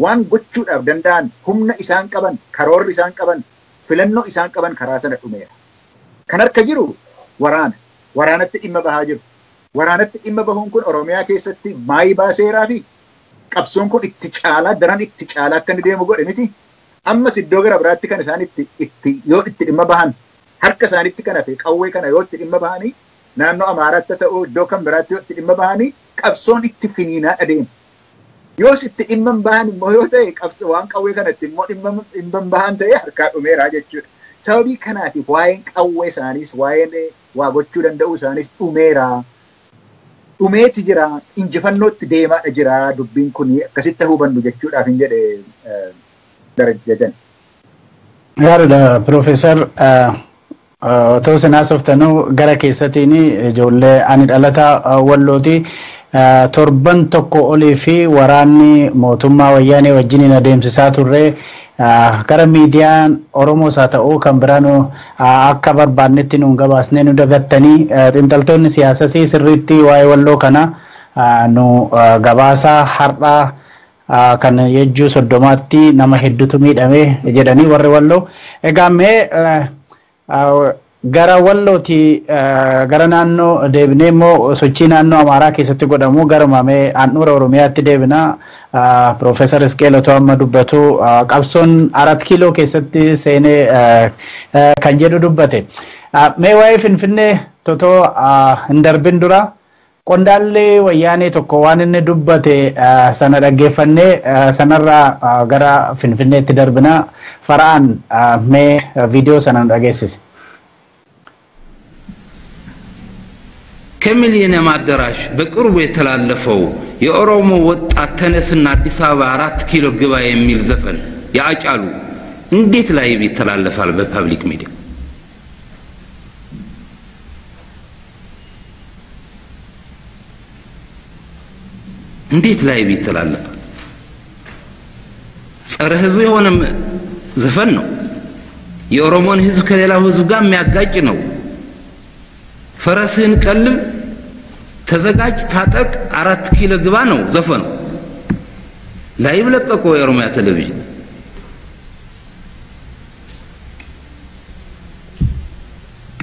Waan gochuudhaaf danda'an humna isaan qaban, karoorri isaan qaban, filannoo isaan qaban karaa sana dhumeera. Kan harka jiru waraana. Waraanatti dhimma bahaa jiru. Waraanatti dhimma bahuun kun Oromiyaa keessatti maayii baaseeraa fi qabsoon kun itti caalaa daran itti caalaa akka inni deemu godhe miti. Ammas iddoo gara biraatti kan isaan itti yoo itti dhimma bahan harka isaaniitti kana fi qawwee kana yoo itti dhimma bahanii naannoo Amaaraatti ta'uu iddoo kan biraatti yoo itti dhimma bahanii qabsoon itti finiinaa adeema. Yoos itti dhimma bahan immoo yoo ta'e qabsoo waan qawwee kanatti immoo dhimma bahan ta'e harkaa dhumeera jechuudha. Sababii kanaatiif waa'een qawwee isaaniis waa'een waa gochuu danda'uu isaaniis dhumeera. Dhumeeti jira injifannootti deemaadha jira dubbiin kun akkasitti hubannu jechuudhaaf hin jedhe darajjajan. Gaariidha Piroofeesar otoo sinaas oftanuu gara keessatiin ijoollee ani dhalataa Wallooti torban tokko olii fi waraanni mootummaa wayyaanee wajjiniin adeemsisaa turre gara miidiyaan Oromoos haa ta'uu kan biraan akka barbaannetti nuun gabaasnee nu dagattanii xiinxaltoonni siyaasaa sirriitti waa'ee Walloo kana nu gabaasaa har'aa kan yejjuu 30tti nama hedduutu miidhame jedhanii warri Walloo. Egaa mee gara Wallooti gara naannoo deebinee immoo sochii naannoo Amaaraa keessatti godhamu gara mamee handhuura Oromiyaatti deebina. Piroofeesar Isqeel otoo amma dubbatu qabsoon 4 kiiloo keessatti seenee kan jedhu dubbate. Mee waa'ee Finfinnee totoo hin darbin dura qondaalli wayyaanee tokko waan inni dubbate sana dhaggeeffannee sanarraa gara Finfinneetti darbina. Fara'aan mee viidiyoo sana nu dhageessisi. ከሚሊኒየም አዳራሽ በቅርቡ የተላለፈው የኦሮሞ ወጣት ተነስና አዲስ አበባ 4 ኪሎ ግባ የሚል ዘፈን ያጫሉ እንዴት ላይ ይተላለፋል በፐብሊክ ሚዲያ? እንዴት ላይ ይተላለፋል? ጸረ ህዝብ የሆነ ዘፈን ነው። የኦሮሞን ህዝብ ከሌላው ህዝብ ጋር የሚያጋጭ ነው። ፈረስህን ቀልብ ተዘጋጅ ታጠቅ 4 ኪሎ ግባ ነው ዘፈኑ። ላይቭ ለቀቀው የኦሮሚያ ቴሌቪዥን።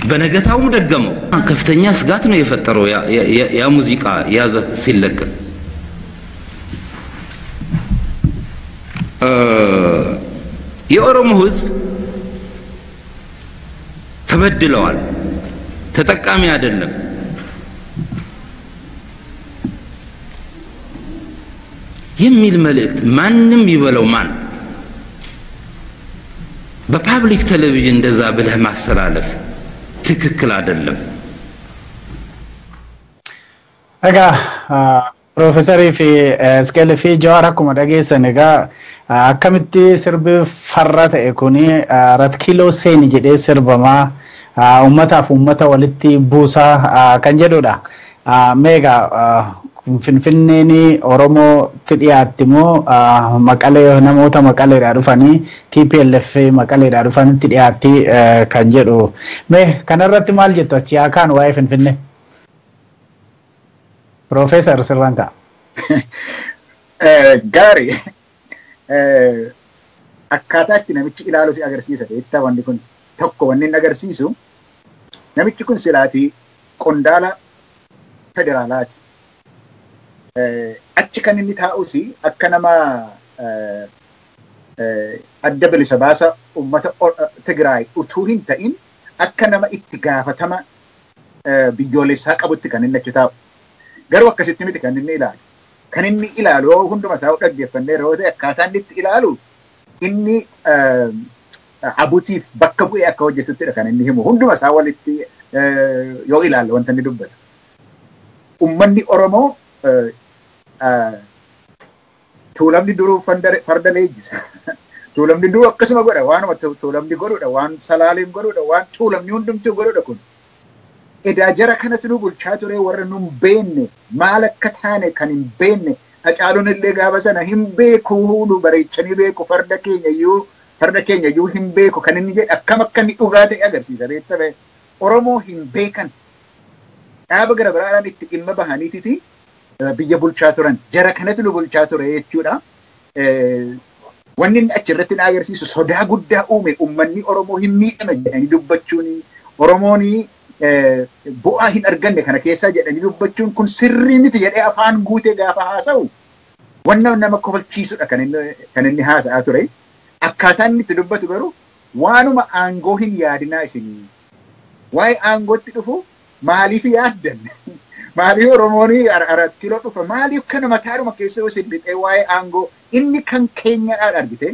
በነገታውም ደገመው። ከፍተኛ ስጋት ነው የፈጠረው ያ ሙዚቃ ያዘ ሲለቀቅ። የኦሮሞ ህዝብ ተበድለዋል። ተጠቃሚ አይደለም። የሚል መልእክት ማንንም ይበለው ማን በፓብሊክ ቴሌቪዥን እንደዛ ብለህ ማስተላለፍ ትክክል አይደለም። አጋ ፕሮፌሰር ፊ እስከለ ፊ ጃዋራ ኩማ ዳጌሰን ጋ አከምቲ ስርብ ፈራተ ኢኮኒ 4 ኪሎ ሴን ጀዴ ስርበማ ummataaf ummata walitti buusa kan jedhudha. Meega Finfinneen Oromootti dhiyaatti moo Maqalee namoota Maqaleedhaa dhufanii TPLF Maqaleedhaa dhufanitti dhiyaatti kan jedhu. Mee kanarratti maal jettu achi yaakaan waa'ee Finfinnee? Piroofeesar Sirrankaa. Gaarii akkaataa itti namichi ilaalu si agarsiisa beektaa wanti kun. Tokko wanni inni agarsiisu namichi kun silaatii qondaala federaalaati. Achi kan inni taa'us akka nama adda bilisa baasa uummata Tigraay utuu hin ta'in akka nama itti gaafatama biyyoolessaa qabutti kan inni achi taa'u. Garuu akkasitti miti kan inni ilaalu. Kan inni ilaalu hunduma isaa dhaggeeffannee yeroo ta'e akkaataa inni itti ilaalu inni abutiif bakka bu'ee akka hojjetuttidha kan inni himu. Hunduma isaa walitti yoo ilaalle wanta inni dubbatu. Uummanni Oromoo tuulamni duruu farda leenjisa. Tuulamni duruu akkasuma godha waanuma tuulamni godhudha waan salaaliin godhudha waan tuulamni hundumtuu godhudha kun. Edaa jara kanatti nu bulchaa ture warra nu hin beenne maal akka taane kan hin beenne Hacaaluun illee gaafa sana hin beeku nu bareechanii beeku farda keenya iyyuu hin beeku kan inni jedhu akkam akka inni dhugaa ta'e agarsiisa beektaa Oromoo hin beekan dhaaba gara biraadhaan itti dhimma bahaniititi biyya bulchaa turan jara kanatti nu bulchaa ture jechuudha. Wanni inni achirratti na agarsiisu sodaa guddaa uume uummanni Oromoo hin miidhame jedhanii dubbachuun Oromoon bu'aa hin arganne kana keessaa jedhanii dubbachuun kun sirrii miti jedhee afaan guutee gaafa haasa'u Wannan nama kofalchiisudha kan inni haasa'aa ture. Akkaataan inni itti dubbatu garuu waanuma aangoo hin yaadinaa isinii. Waa'ee aangootti dhufu maaliif yaaddan? Maaliif Oromoon 4 kiiloo dhufa? Maaliif kana mataadhuma keessa yoo sibbixee waa'ee aangoo inni kan keenyadhaan argite?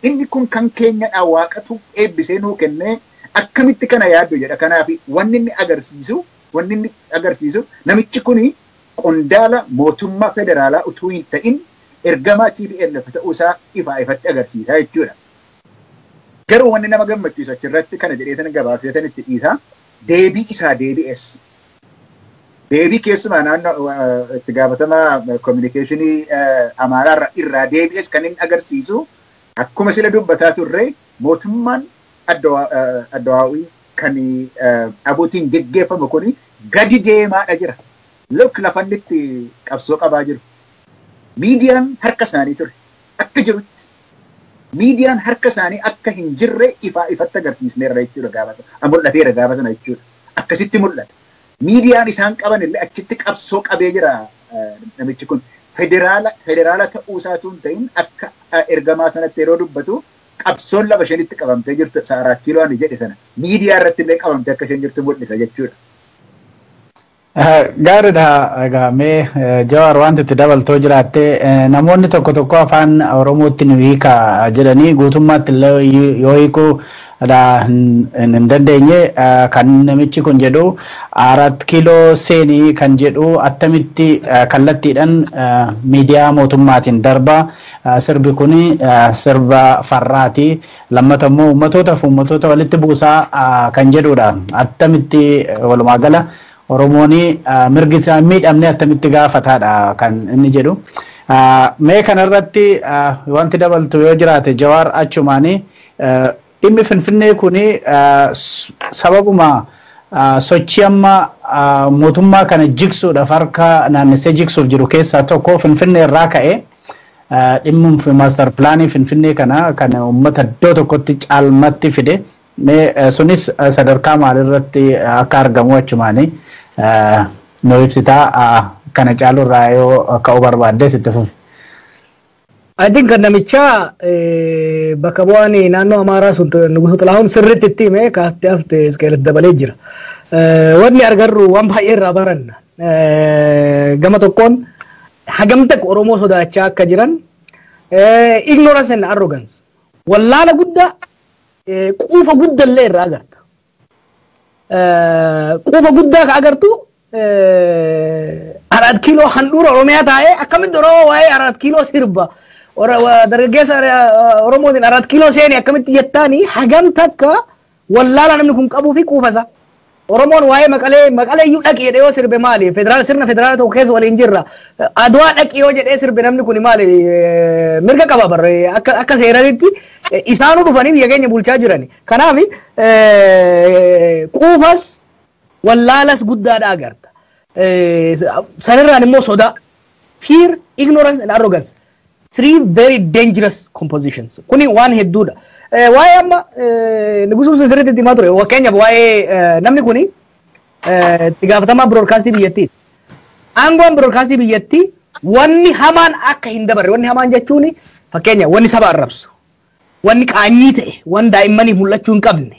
Inni kun kan keenyadhaan waaqatu eebbisee nuu kennee akkamitti kana yaaddu jedha. Kanaaf wanni inni agarsiisu namichi kuni qondaala mootummaa federaalaa utuu hin ta'in ergamaa TPLF ta'uusaa ifatti agarsiisa jechuudha. Garuu wanni nama gammachiisu achirratti kana jedheetan gabaabseetan itti dhiisaa deebii isaa deebi'es. Deebii keessumaa naannoo itti gaafatamaa kominikeeshinii Amaaraa irraa deebi'es kan inni agarsiisu akkuma sila dubbataa turre mootummaan Addawaawii kan abuutiin geggeeffamu kuni gadi deemaadha jira. Lok lafanni itti qabsoo qabaa jiru. Miidiyaan harka isaanii ture. Akka jirutti. Miidiyaan harka isaanii akka hin jirre ifatti agarsiisneerra jechuudha gaafasa. Mul'ateera gaafa sana jechuudha. Akkasitti mul'ata. Miidiyaan isaan qaban illee achitti qabsoo qabee jira namichi kun. Federaala ta'uu isaatu hin ta'in akka ergamaa sanatti yeroo dubbatu qabsoon lama shanitti qabamtee jirtu 4 kiiloo ani jedhe sana. Miidiyaa irratti illee qabamtee akka isheen jirtu mul'isa jechuudha. Gaariidha egaa mee Jawaar wanti itti dabaltoo jiraatte namoonni tokko tokko afaan Oromootti nu hiika jedhanii guutummaatti illee yoo hiikuu hin dandeenye kan namichi kun jedhu 4 kiiloo seenii kan jedhu attamitti kallattiidhaan miidiyaa mootummaatiin darba sirbi kun sirba farraati lammata immoo uummattoota walitti buusaa kan jedhudha attamitti walumaa gala Oromooni mirgi isaa miidhamne attamitti gaafataadha kan inni jedhu. Mee kanarratti wanti dabaltu yoo jiraate Jawaar achumaanii dhimmi Finfinnee kuni sababuma sochii amma mootummaa kana jigsuudhaaf harka naannessee jigsuuf jiru keessaa tokko Finfinnee irraa ka'e dhimmi maaster pilaanii Finfinnee kana kan uummata iddoo tokkotti caalmatti fide. Sunis sadarkaa maalirratti akka argamu achumaanii nu ibsitaa kana caalurraa yoo ka'uu barbaadde sitti fufi. I think kan namicha bakka bu'aan naannoo Amaaraa sun Nugusu Xilahuun sirriitti itti hime kaaftee haftee iskeelatti dabalee jira. Wanni argarru waan baay'ee irraa baranna. Gama tokkoon hagamta Oromoo sodaachaa akka jiran ignorance and arrogance. Wallaala guddaa quufa guddallee irraa agarta. Quufa guddaa ka agartu 4 kiiloo handhuura Oromiyaa taa'ee akkamitti Oromoo waa'ee 4 kiiloo sirba dargaggeessa Oromootiin 4 kiiloo seeni akkamitti jettaanii hagam takka wallaala namni kun qabuu fi quufasa. Oromoon waa'ee maqalee iyyuu dhaqi jedhee yoo sirbe maali? Sirna federaala tokko keessa waliin jirra. Adwaa dhaqi yoo jedhee sirbe namni kun maali? Mirga qaba barre akka seeratitti isaanuu dhufanii biyya keenya bulchaa jirani. Kanaaf quufas wallaalas guddaadha agarta. Sanirraan immoo sodaa. Fear, ignorance and arrogance. 3 very dangerous compositions. Kuni waan hedduudha. Waa'ee amma Nugusuun sirriitti itti himaa ture. Fakkeenyaaf waa'ee namni kuni itti gaafatamaa biroodkaastii biyyattii. Aangoon biroodkaastii biyyattii wanni hamaan akka hin dabarre. Wanni hamaan jechuun fakkeenya wanni saba arrabsu. Wanni qaanyii ta'e, wanni daa'immaniif mul'achuu hin qabne,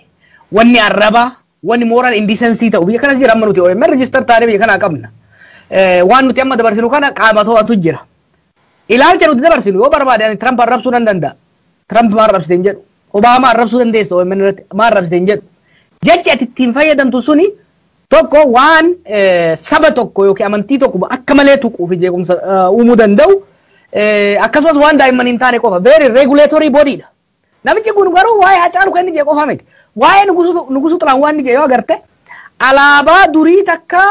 wanni arrabaa, wanni moral indecency ta'u biyya kanas jira amma nuti OMN register taanee biyya kanaa qabna. Waan nuti amma dabarsinu kana qaama to'atu jira. Ilaalcha nuti dabarsinu yoo barbaade Trump arrabsuu nan danda'a. Trump maal arrabsite hin jedhu. Obama arrabsuu dandeessa OMN irratti maal arrabsite hin jedhu. Jechi ati ittiin fayyadamtu suni tokko waan saba tokko yookiin amantii tokko akka malee tuquu fi jeequmsa uumuu danda'u akkasumas waan daa'imman hin taane qofa very regulatory body dha. Namichi kun garuu waa'ee Hacaaluu kan inni jee qofa miti. Waa'ee Nugusu Xilahuun waan inni jee yoo agarte alaabaa durii takka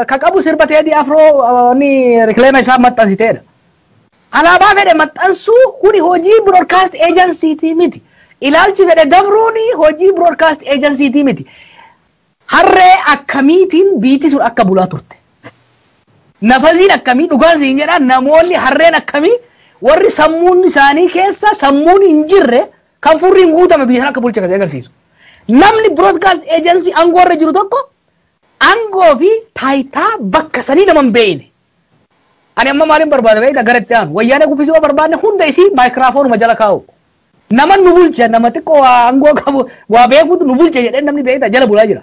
ka qabu sirba Teedii Afroo ni rikileema isaa maxxansiteedha. Alaabaa fedhe maxxansuu kuni hojii broadcast agency miti. Ilaalchi fedhe dabruuni hojii broadcast agency miti. Harree akkamiitiin biitii sun akka bulaa turte. Nafasiin akkamii dhugaan siin jedha namoonni harreen akkamii warri sammuun isaanii keessa sammuun hin jirre kan furriin guutame biyya sana akka bulche kasee agarsiisu. Namni broadcast agency aangoo irra jiru tokko aangoo fi taayitaa bakka sanii nama hin beekne. Ani amma maalin barbaada beekta garatti aan wayyaanee gubbisuu barbaadne hunda isii maayikiraafoonuma jala kaa'u. Nama nu bulcha nama xiqqoo aangoo qabu waa beekutu nu bulcha jedhee namni beekta jala bulaa jira.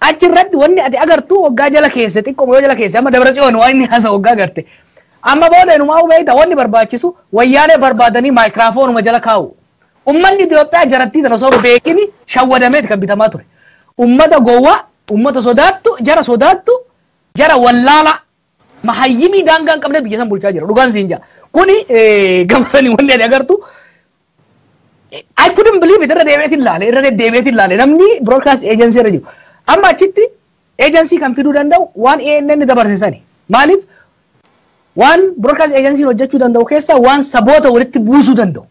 Achirratti wanni ati agartu waggaa jala keessa xiqqoo yoo jala keessa amma dabra tsiyoon waan inni haasa waggaa agarte. Amma booda inumaa beekta wanni barbaachisu wayyaanee barbaadanii maayikiraafoonuma jala kaa'u. Ummanni Itoophiyaa jarattii sana osoo beekini shawwadameeti kan bitamaa ture. Ummata gowwaa, ummata sodaattu, jara wallaala. Mahayyimii daangaan qabne biyya san bulchaa jira. Dhugaan siin jira. Kuni gamsanii wanni ati agartu. I couldn't believe it. Irra deebi'eetiin laale. Namni broadcast agency irra jiru. Amma achitti agency kan fiduu danda'u waan ANN dabarsisani. Maaliif? Waan broadcast agency hojjechuu danda'u keessa waan saboota walitti buusuu danda'u.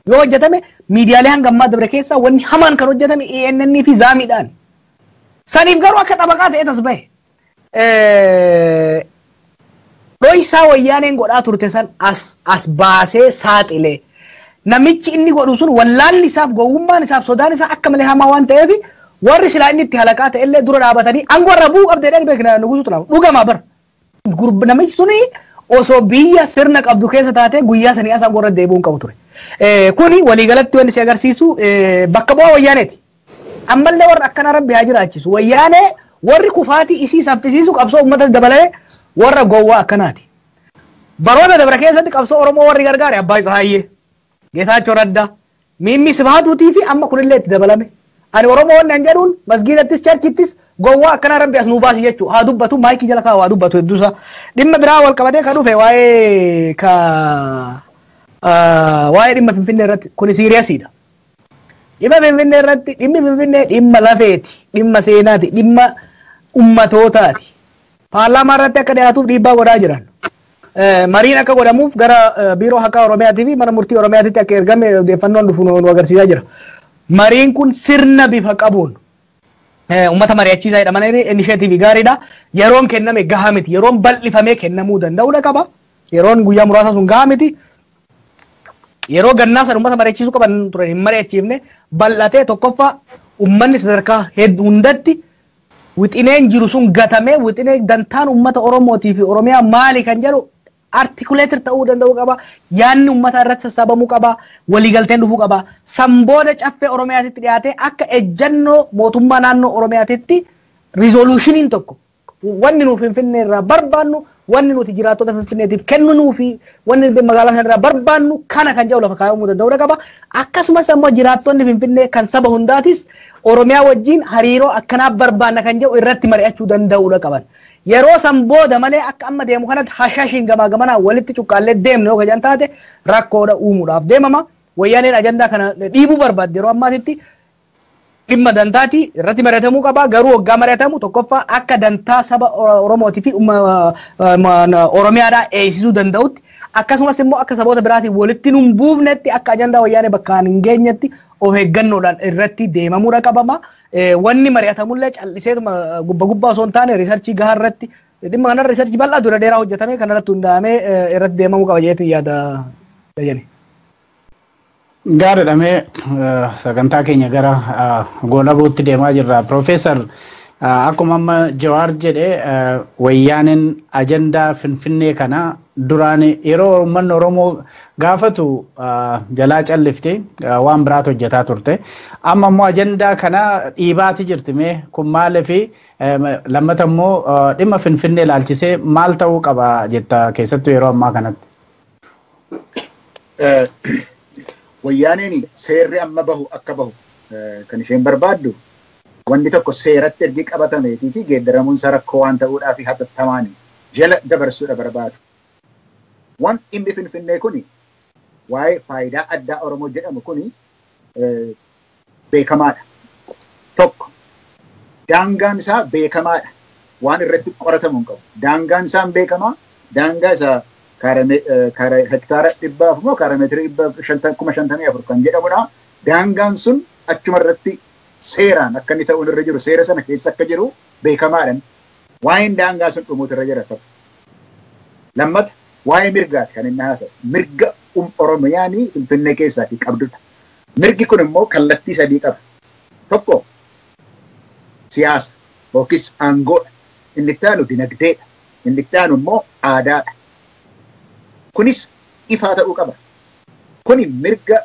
Yoo hojjetame miidiyaalee hanga ammaa dabre keessa wanni hamaan kan hojjetame ANN fi zaamiidhaan. Saniif garuu akka xabaqaa ta'e tas bahe. Dho'isaa wayyaaneen godhaa turte san as baasee saaxilee. Namichi inni godhu sun wallaalli isaaf gowwummaan isaaf sodaan isaa akka malee hamaa waan ta'eef warri silaa inni itti halaqaa ta'ellee dura dhaabatanii aangoo irra bu'uu qabdeedhaan beekna nugusuutu nama dhugamaa bar. Namichi suni osoo biyya sirna qabdu keessa taate guyyaa sanii as aangoo irra deebi'uun qabu ture. Kuni waliigalatti wanni si agarsiisu bakka bu'aa wayyaaneeti. Ammallee warra akkanaa rabbi haa jiraachisu. Wayyaanee warri kufaatii isii saffisiisu qabsoo uummatas dabalee warra gowwaa akkanaati. Baroota dabra keessatti qabsoo Oromoo warri gargaare Abbaa Tsahaayyee, Geetaachoo Raddaa, Miimmi Sibaatuutii fi amma kunillee itti dabalame. Ani Oromoo wanni an jedhuun masgiidattis charchittis gowwaa akkanaa rabbi as nuu baasi jechuu haa dubbatu maayikii jala kaa'u haa dubbatu hedduusaa. Dhimma biraa wal qabatee kan dhufe waa'ee dhimma Finfinnee irratti kuni siiriyasiidha. Dhimma Finfinnee irratti dhimmi Finfinnee dhimma lafeeti, dhimma seenaati, dhimma ummatootaati. Paarlaamaa irratti akka dhiyaatuuf dhiibbaa godhaa jiran. Mariin akka godhamuuf gara biiroo haqaa Oromiyaatii fi mana murtii Oromiyaatitti akka ergame odeeffannoon dhufu nu agarsiisaa jira. Mariin kun sirna bifa qabuun uummata mari'achiisaa jedhaman inishiyatiivii gaariidha. Yeroon kenname gahaa miti. Yeroon bal'ifamee kennamuu danda'uudha qaba. Yeroon guyyaa muraasa sun gahaa miti. Yeroo gannaa san uummata mari'achiisuu qaban turan hin mari'achiifne bal'atee tokkoffaa uummanni sadarkaa hundatti wixineen jiru sun gatamee wixinee dantaan uummata Oromootii fi Oromiyaa maali kan jedhu artikuleetir ta'uu danda'uu qaba. Yaanni uummata irratti sassaabamuu qaba. Waliigalteen dhufuu qaba. Sanbooda caffee Oromiyaatitti dhiyaatee akka ejjannoo mootummaa naannoo Oromiyaatitti rizooluushiniin tokko wanni nuuf Finfinnee irraa barbaannu wanni nuti jiraattota Finfinneetiif kennuu fi wanni magaalaa sana irraa barbaannu kana kan jedhu lafa kaa'amuu danda'uu qaba. Akkasumas immoo jiraattonni Finfinnee kan saba hundaatis Oromiyaa wajjin hariiroo akkanaa barbaanna kan jedhu irratti mari'achuu danda'uu qaban. Yeroo san booda malee akka amma deemu kanatti hashashiin gamaa gamanaa walitti cuqqaallee deemne yoo kajan taate rakkoodha uumuudhaaf deemama. Wayyaaneen ajandaa kana dhiibuu barbaadde yeroo ammaatitti dhimma dantaati irratti mari'atamuu qaba. Garuu waggaa mari'atamu tokkoffaa akka dantaa saba Oromootii fi Oromiyaadhaa eegsisuu danda'utti akkasumas immoo akka saboota biraatiin walitti nun buufnetti akka ajandaa wayyaanee bakkaan hin geenyetti of eeggannoodhaan irratti deemamuudha qabama. Wanni mari'atamullee calliseetuma gubbaa osoo hin taane riisarchii gahaa irratti dhimma kanarra riisarchii bal'aa dura dheeraa hojjetamee kanarratti hundaa'amee irratti deemamuu qaba jeetu yaada jenne. Gaariidhamee sagantaa keenya gara goolabuutti deemaa jirra. Profeesar akkuma amma Jawaar jedhe wayyaaneen ajandaa Finfinnee kana duraan yeroo uummanni Oromoo gaafatu jalaa callifte waan biraatu hojjetaa turte. Amma immoo ajandaa kana dhiibaati jirti mee kun maaliif lammata immoo dhimma Finfinnee ilaalchisee maal ta'uu qaba jetta keessattuu yeroo ammaa kanatti. Wayyaaneen seerri amma bahu akka bahu kan isheen barbaaddu wanni tokko seeratti ergi qabatameetii fi geeddaramuun isaa rakkoo waan ta'uudhaa fi hatattamaan jala dabarsuudha barbaadu. Waan dhimmi Finfinnee kuni waa'ee faayidaa addaa Oromoo jedhamu kuni beekamaadha. Tokko daangaan isaa beekamaadha. Waan irratti qoratamu hin qabu. Daangaan isaa beekamaa daangaa isaa hektaara 100 moo kiiloomeetira 554 kan jedhamudha. Daangaan sun achuma irratti seeraan akka inni ta'uun irra jiru seera sana keessa akka jiru beekamaadhaan waa'een daangaa sun dhumuutu irra jira. Lammata waa'ee mirgaati kan inni haasa'u. Mirga Oromiyaanii Finfinnee keessaatii qabdudha. Mirgi kun immoo kallattii sadii qaba. Tokko siyaasa yookiis aangoodha. Inni itti aanu dinagdeedha. Inni itti aanu immoo aadaadha. Kunis ifaa ta'uu qaba. Kuni mirga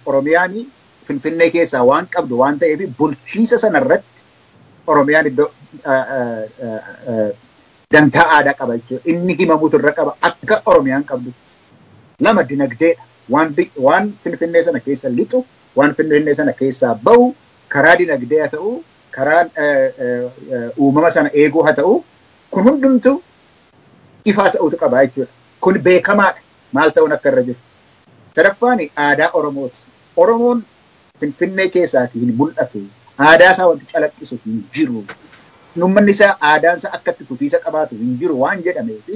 Oromiyaan Finfinnee keessaa waan qabdu waan ta'eef bulchiinsa sanarratti Oromiyaan iddoo dantaa aadaa qaba jechuudha. Inni himamuutu irra qaba akka Oromiyaan qabdutti. Lama dinagdeedha. Waan Finfinnee sana keessa lixu, waan Finfinnee sana keessaa bahu, karaa dinagdee haa ta'u, karaa uumama sana eeguu haa ta'u, kun hundumtu ifaa ta'uutu qaba jechuudha. Kun beekamaadha. Maal ta'uun akka irra jiru. Sadaffaan aadaa Oromooti. Oromoon Finfinnee keessaatii hin mul'atu. Aadaa isaa wanti calaqqisu hin jiru. Uummanni isaa aadaan isaa akka itti fufiisa qabaatu hin jiru waan jedhameef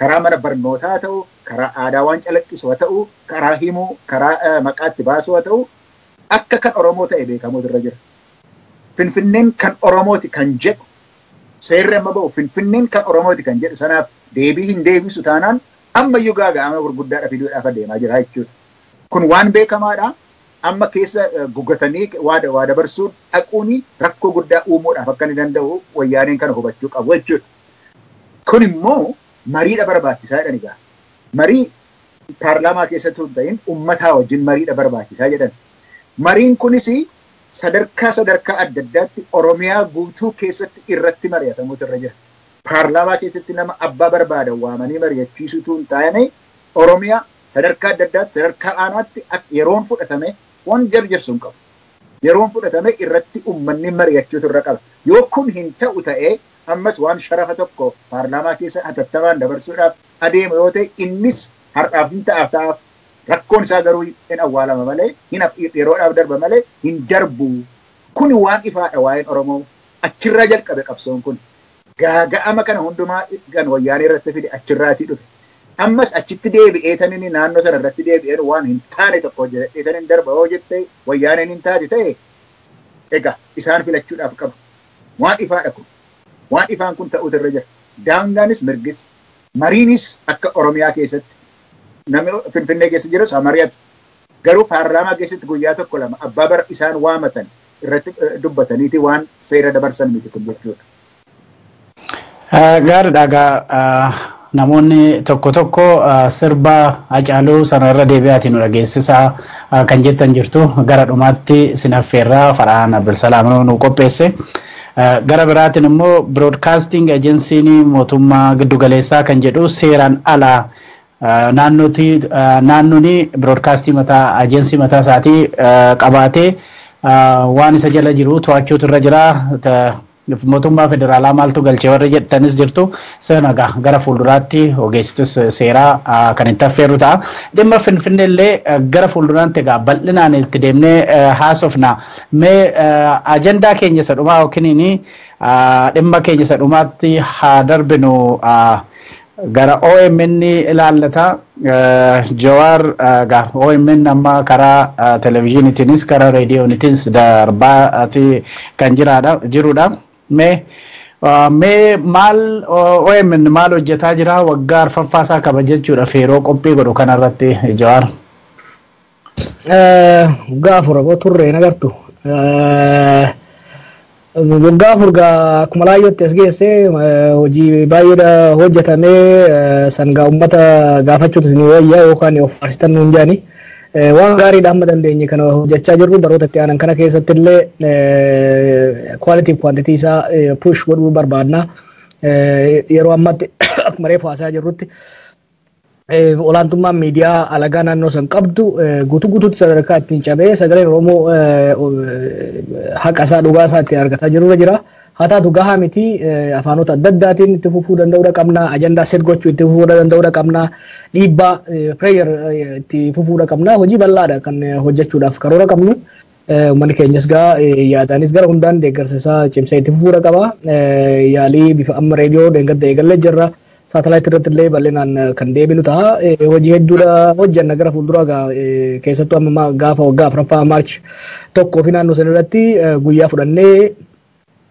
karaa mana barnootaa ta'u, karaa aadaa waan calaqqisu haa ta'u, karaa himuu, karaa maqaa itti baasuu haa ta'u, akka kan Oromoo ta'e beekamuutu irra jira. Finfinneen kan Oromooti kan jedhu seerri amma ba'u Finfinneen kan Oromooti kan jedhu sanaaf deebii hin deebisu taanaan ammayyuu gaaga'ama gurguddaadha fiduudhaaf adeemaa jira jechuudha. Kun waan beekamaadha. Amma keessa gugatanii waa dabarsuun dhaquun rakkoo guddaa uumuudhaaf akka inni danda'u wayyaaneen kana hubachuu qabu jechuudha. Kun immoo mariidha barbaachisaa jedhan egaa. Marii paarlaamaa keessatti hin ta'in uummataa wajjin mariidha barbaachisaa jedhan. Mariin kunis sadarkaa adda addaatti Oromiyaa guutuu keessatti irratti mari'atamuutu irra jira. Paarlaamaa keessatti nama abbaa barbaadan waamanii mari'achiisuutu hin taane Oromiyaa sadarkaa adda addaatti sadarkaa aanaatti yeroon fudhatame waan jarjarsuun qabu. Yeroon fudhatame irratti uummanni mari'achuutu irra qaba. Yoo kun hin ta'u ta'ee ammas waan sharafa tokko paarlaamaa keessa hatattamaan dabarsuudhaaf adeemu yoo ta'e innis har'aaf hin ta'aaf rakkoon isaa garuu hin awwaalama malee yeroodhaaf darba malee hin darbu. Kun waan ifaadha waa'een Oromoo achirraa jalqabe qabsoon kun. Gaaga'ama kana hundumaa kan wayyaanee irratti fide achirraatii dhufe. Ammas achitti deebi'ee tanin naannoo sana irratti deebi'een waan hin taane tokko jedhee tanin darba yoo jette wayyaaneen hin taate ta'e egaa isaan filachuudhaaf qaba. Waan ifaadha kun. Waan ifaan kun ta'uutu irra jira. Daangaanis mirgis mariinis akka Oromiyaa keessatti namni Finfinnee keessa jiru mari'atu. Garuu paarlaamaa keessatti guyyaa tokko lama abbaa bara isaan waamatan irratti dubbataniiti waan seera dabarsan miti kun jechuudha. Gaariidha. Namoonni tokko sirba Hacaaluu sanarra deebi'aatiin nu dhageessisaa kan jettan jirtu gara dhumaatti sinaffeerraa Farhaan Abdulsalaam nu qopheesse. Gara biraatiin immoo Broadcasting Agency mootummaa giddugaleessaa kan jedhu seeraan alaa naannoon Broadcasting Agency mataa isaatii qabaatee waan isa jala jiru to'achuutu irra jira. Mootummaa federaalaa maaltu galchee warra jettanis jirtu sanagaa gara fuulduraatti ogeessitus seeraa kan itti affeerru ta'a. Dhimma Finfinnee illee gara fuulduraatti egaa bal'inaan itti deemnee haasofna. Mee ajandaa keenya isa dhumaa yookiin dhimma keenya isa dhumaatti haa darbinu gara OMN ilaallata. Jawaar OMN amma karaa televezyiiniitiinis karaa reediyooniitiinis darbaati kan jirudha. Mee maal OMN maal hojjetaa jira waggaa arfaffaasaa kabajachuudhaaf yeroo qophii godhu kanarratti Jawaar. Gaafura turreen agartu. Waggaa furgaa akkuma laayyootti as geesse hojii baay'eedha hojjetamee sangaa uummata gaafachuutu isin wayyaa yookaan of faarsitan nuun jedhani. Waan gaariidha amma dandeenye kana hojjechaa jirru baroota itti aanan kana keessatti illee quality quantity isaa push godhuu barbaadna. Yeroo ammatti akkuma reefu haasaa jirrutti olaantummaan miidiyaa alagaa naannoo san qabdu guutuutti sadarkaa ittiin cabee sagaleen Oromoo haqa isaa dhugaa isaa ittiin argataa jirurra jira. Haa taatu gahaa miti afaanota adda addaatiin itti fufuu danda'uudha qabna. Ajandaa set gochuu itti fufuu danda'uudha qabna. Dhiibbaa pireeyer itti fufuudha qabna. Hojii bal'aadha kan hojjechuudhaaf karoora qabnu. Uummanni keenyas yaadaanis gara hundaan deeggarsa isaa cimsee itti fufuudha qaba. Yaalii bifa amma reediyoo deeggarsa eegallee jirra. Saatalaayit irratti illee bal'inaan kan deebinu ta'a. Hojii hedduudha hojjanna gara fuulduraa keessattuu amma gaafa waggaa afuraffaa maarch tokkoo fi naannoo sana irratti guyyaa fudhannee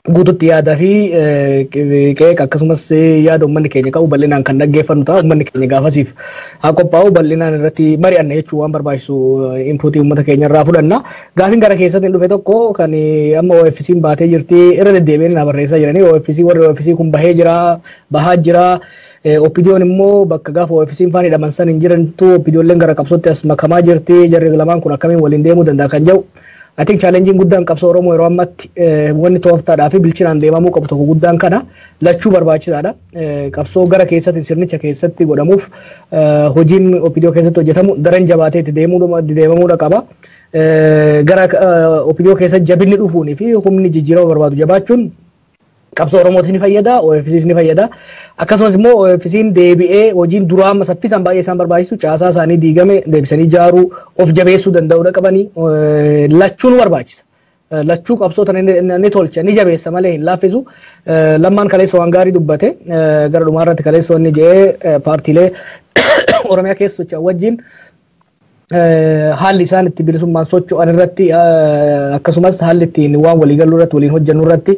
guututti yaadaa fi qeeqa akkasumas yaada uummanni keenya qabu bal'inaan kan dhaggeeffannu ta'a. Uummanni keenya gaafasiif haa qophaa'u bal'inaan irratti mari'anna jechuun waan barbaachisu inpuutii uummata keenya irraa fudhanna. Gaafiin gara keessatti dhufe tokko kan amma OFC'n baatee jirti irra deddeebiin na barreessaa jiranii OFC warri OFC kun bahee jira bahaa jira. Opiniyoon immoo bakka gaafa OFC'n faan hidhaman san hin jirantu opiniyoonleen gara qabsootti as makamaa jirti jarri lamaan kun akkamiin waliin deemuu danda'a kan jedhu. I think challenging guddaan qabsoo Oromoo yeroo ammatti wanni tooftaadhaa fi bilchinaan deemamuu qabu tokko guddaan kana lachuu barbaachisaadha. Qabsoo gara keessatti sirnicha keessatti godhamuuf hojiin opiniyoo keessatti hojjetamu daran jabaatee itti deemamuudha qaba. Gara opiniyoo keessatti jabinni dhufuunii fi humni jijjiirama barbaadu jabaachuun qabsoo Oromootis ni fayyada, OFC's ni fayyada. Akkasumas immoo OFC'n deebi'ee hojiin duraa amma saffisaan baay'ee isaan barbaachisu caasaa isaanii diigame deebisanii ijaaruu of jabeessuu danda'uudha qabanii lachuun barbaachisa. Lachuu qabsoota ni tolcha ni jabeessa malee hin laaffisu. Lammaan kaleessa waan gaarii dubbate gara dhumaa irratti kaleessa wanni jedhee paartiilee Oromiyaa keessa socho'an wajjin haalli isaan itti bilisummaan socho'an irratti akkasumas haalli ittiin waan walii galuu irratti waliin hojjennu irratti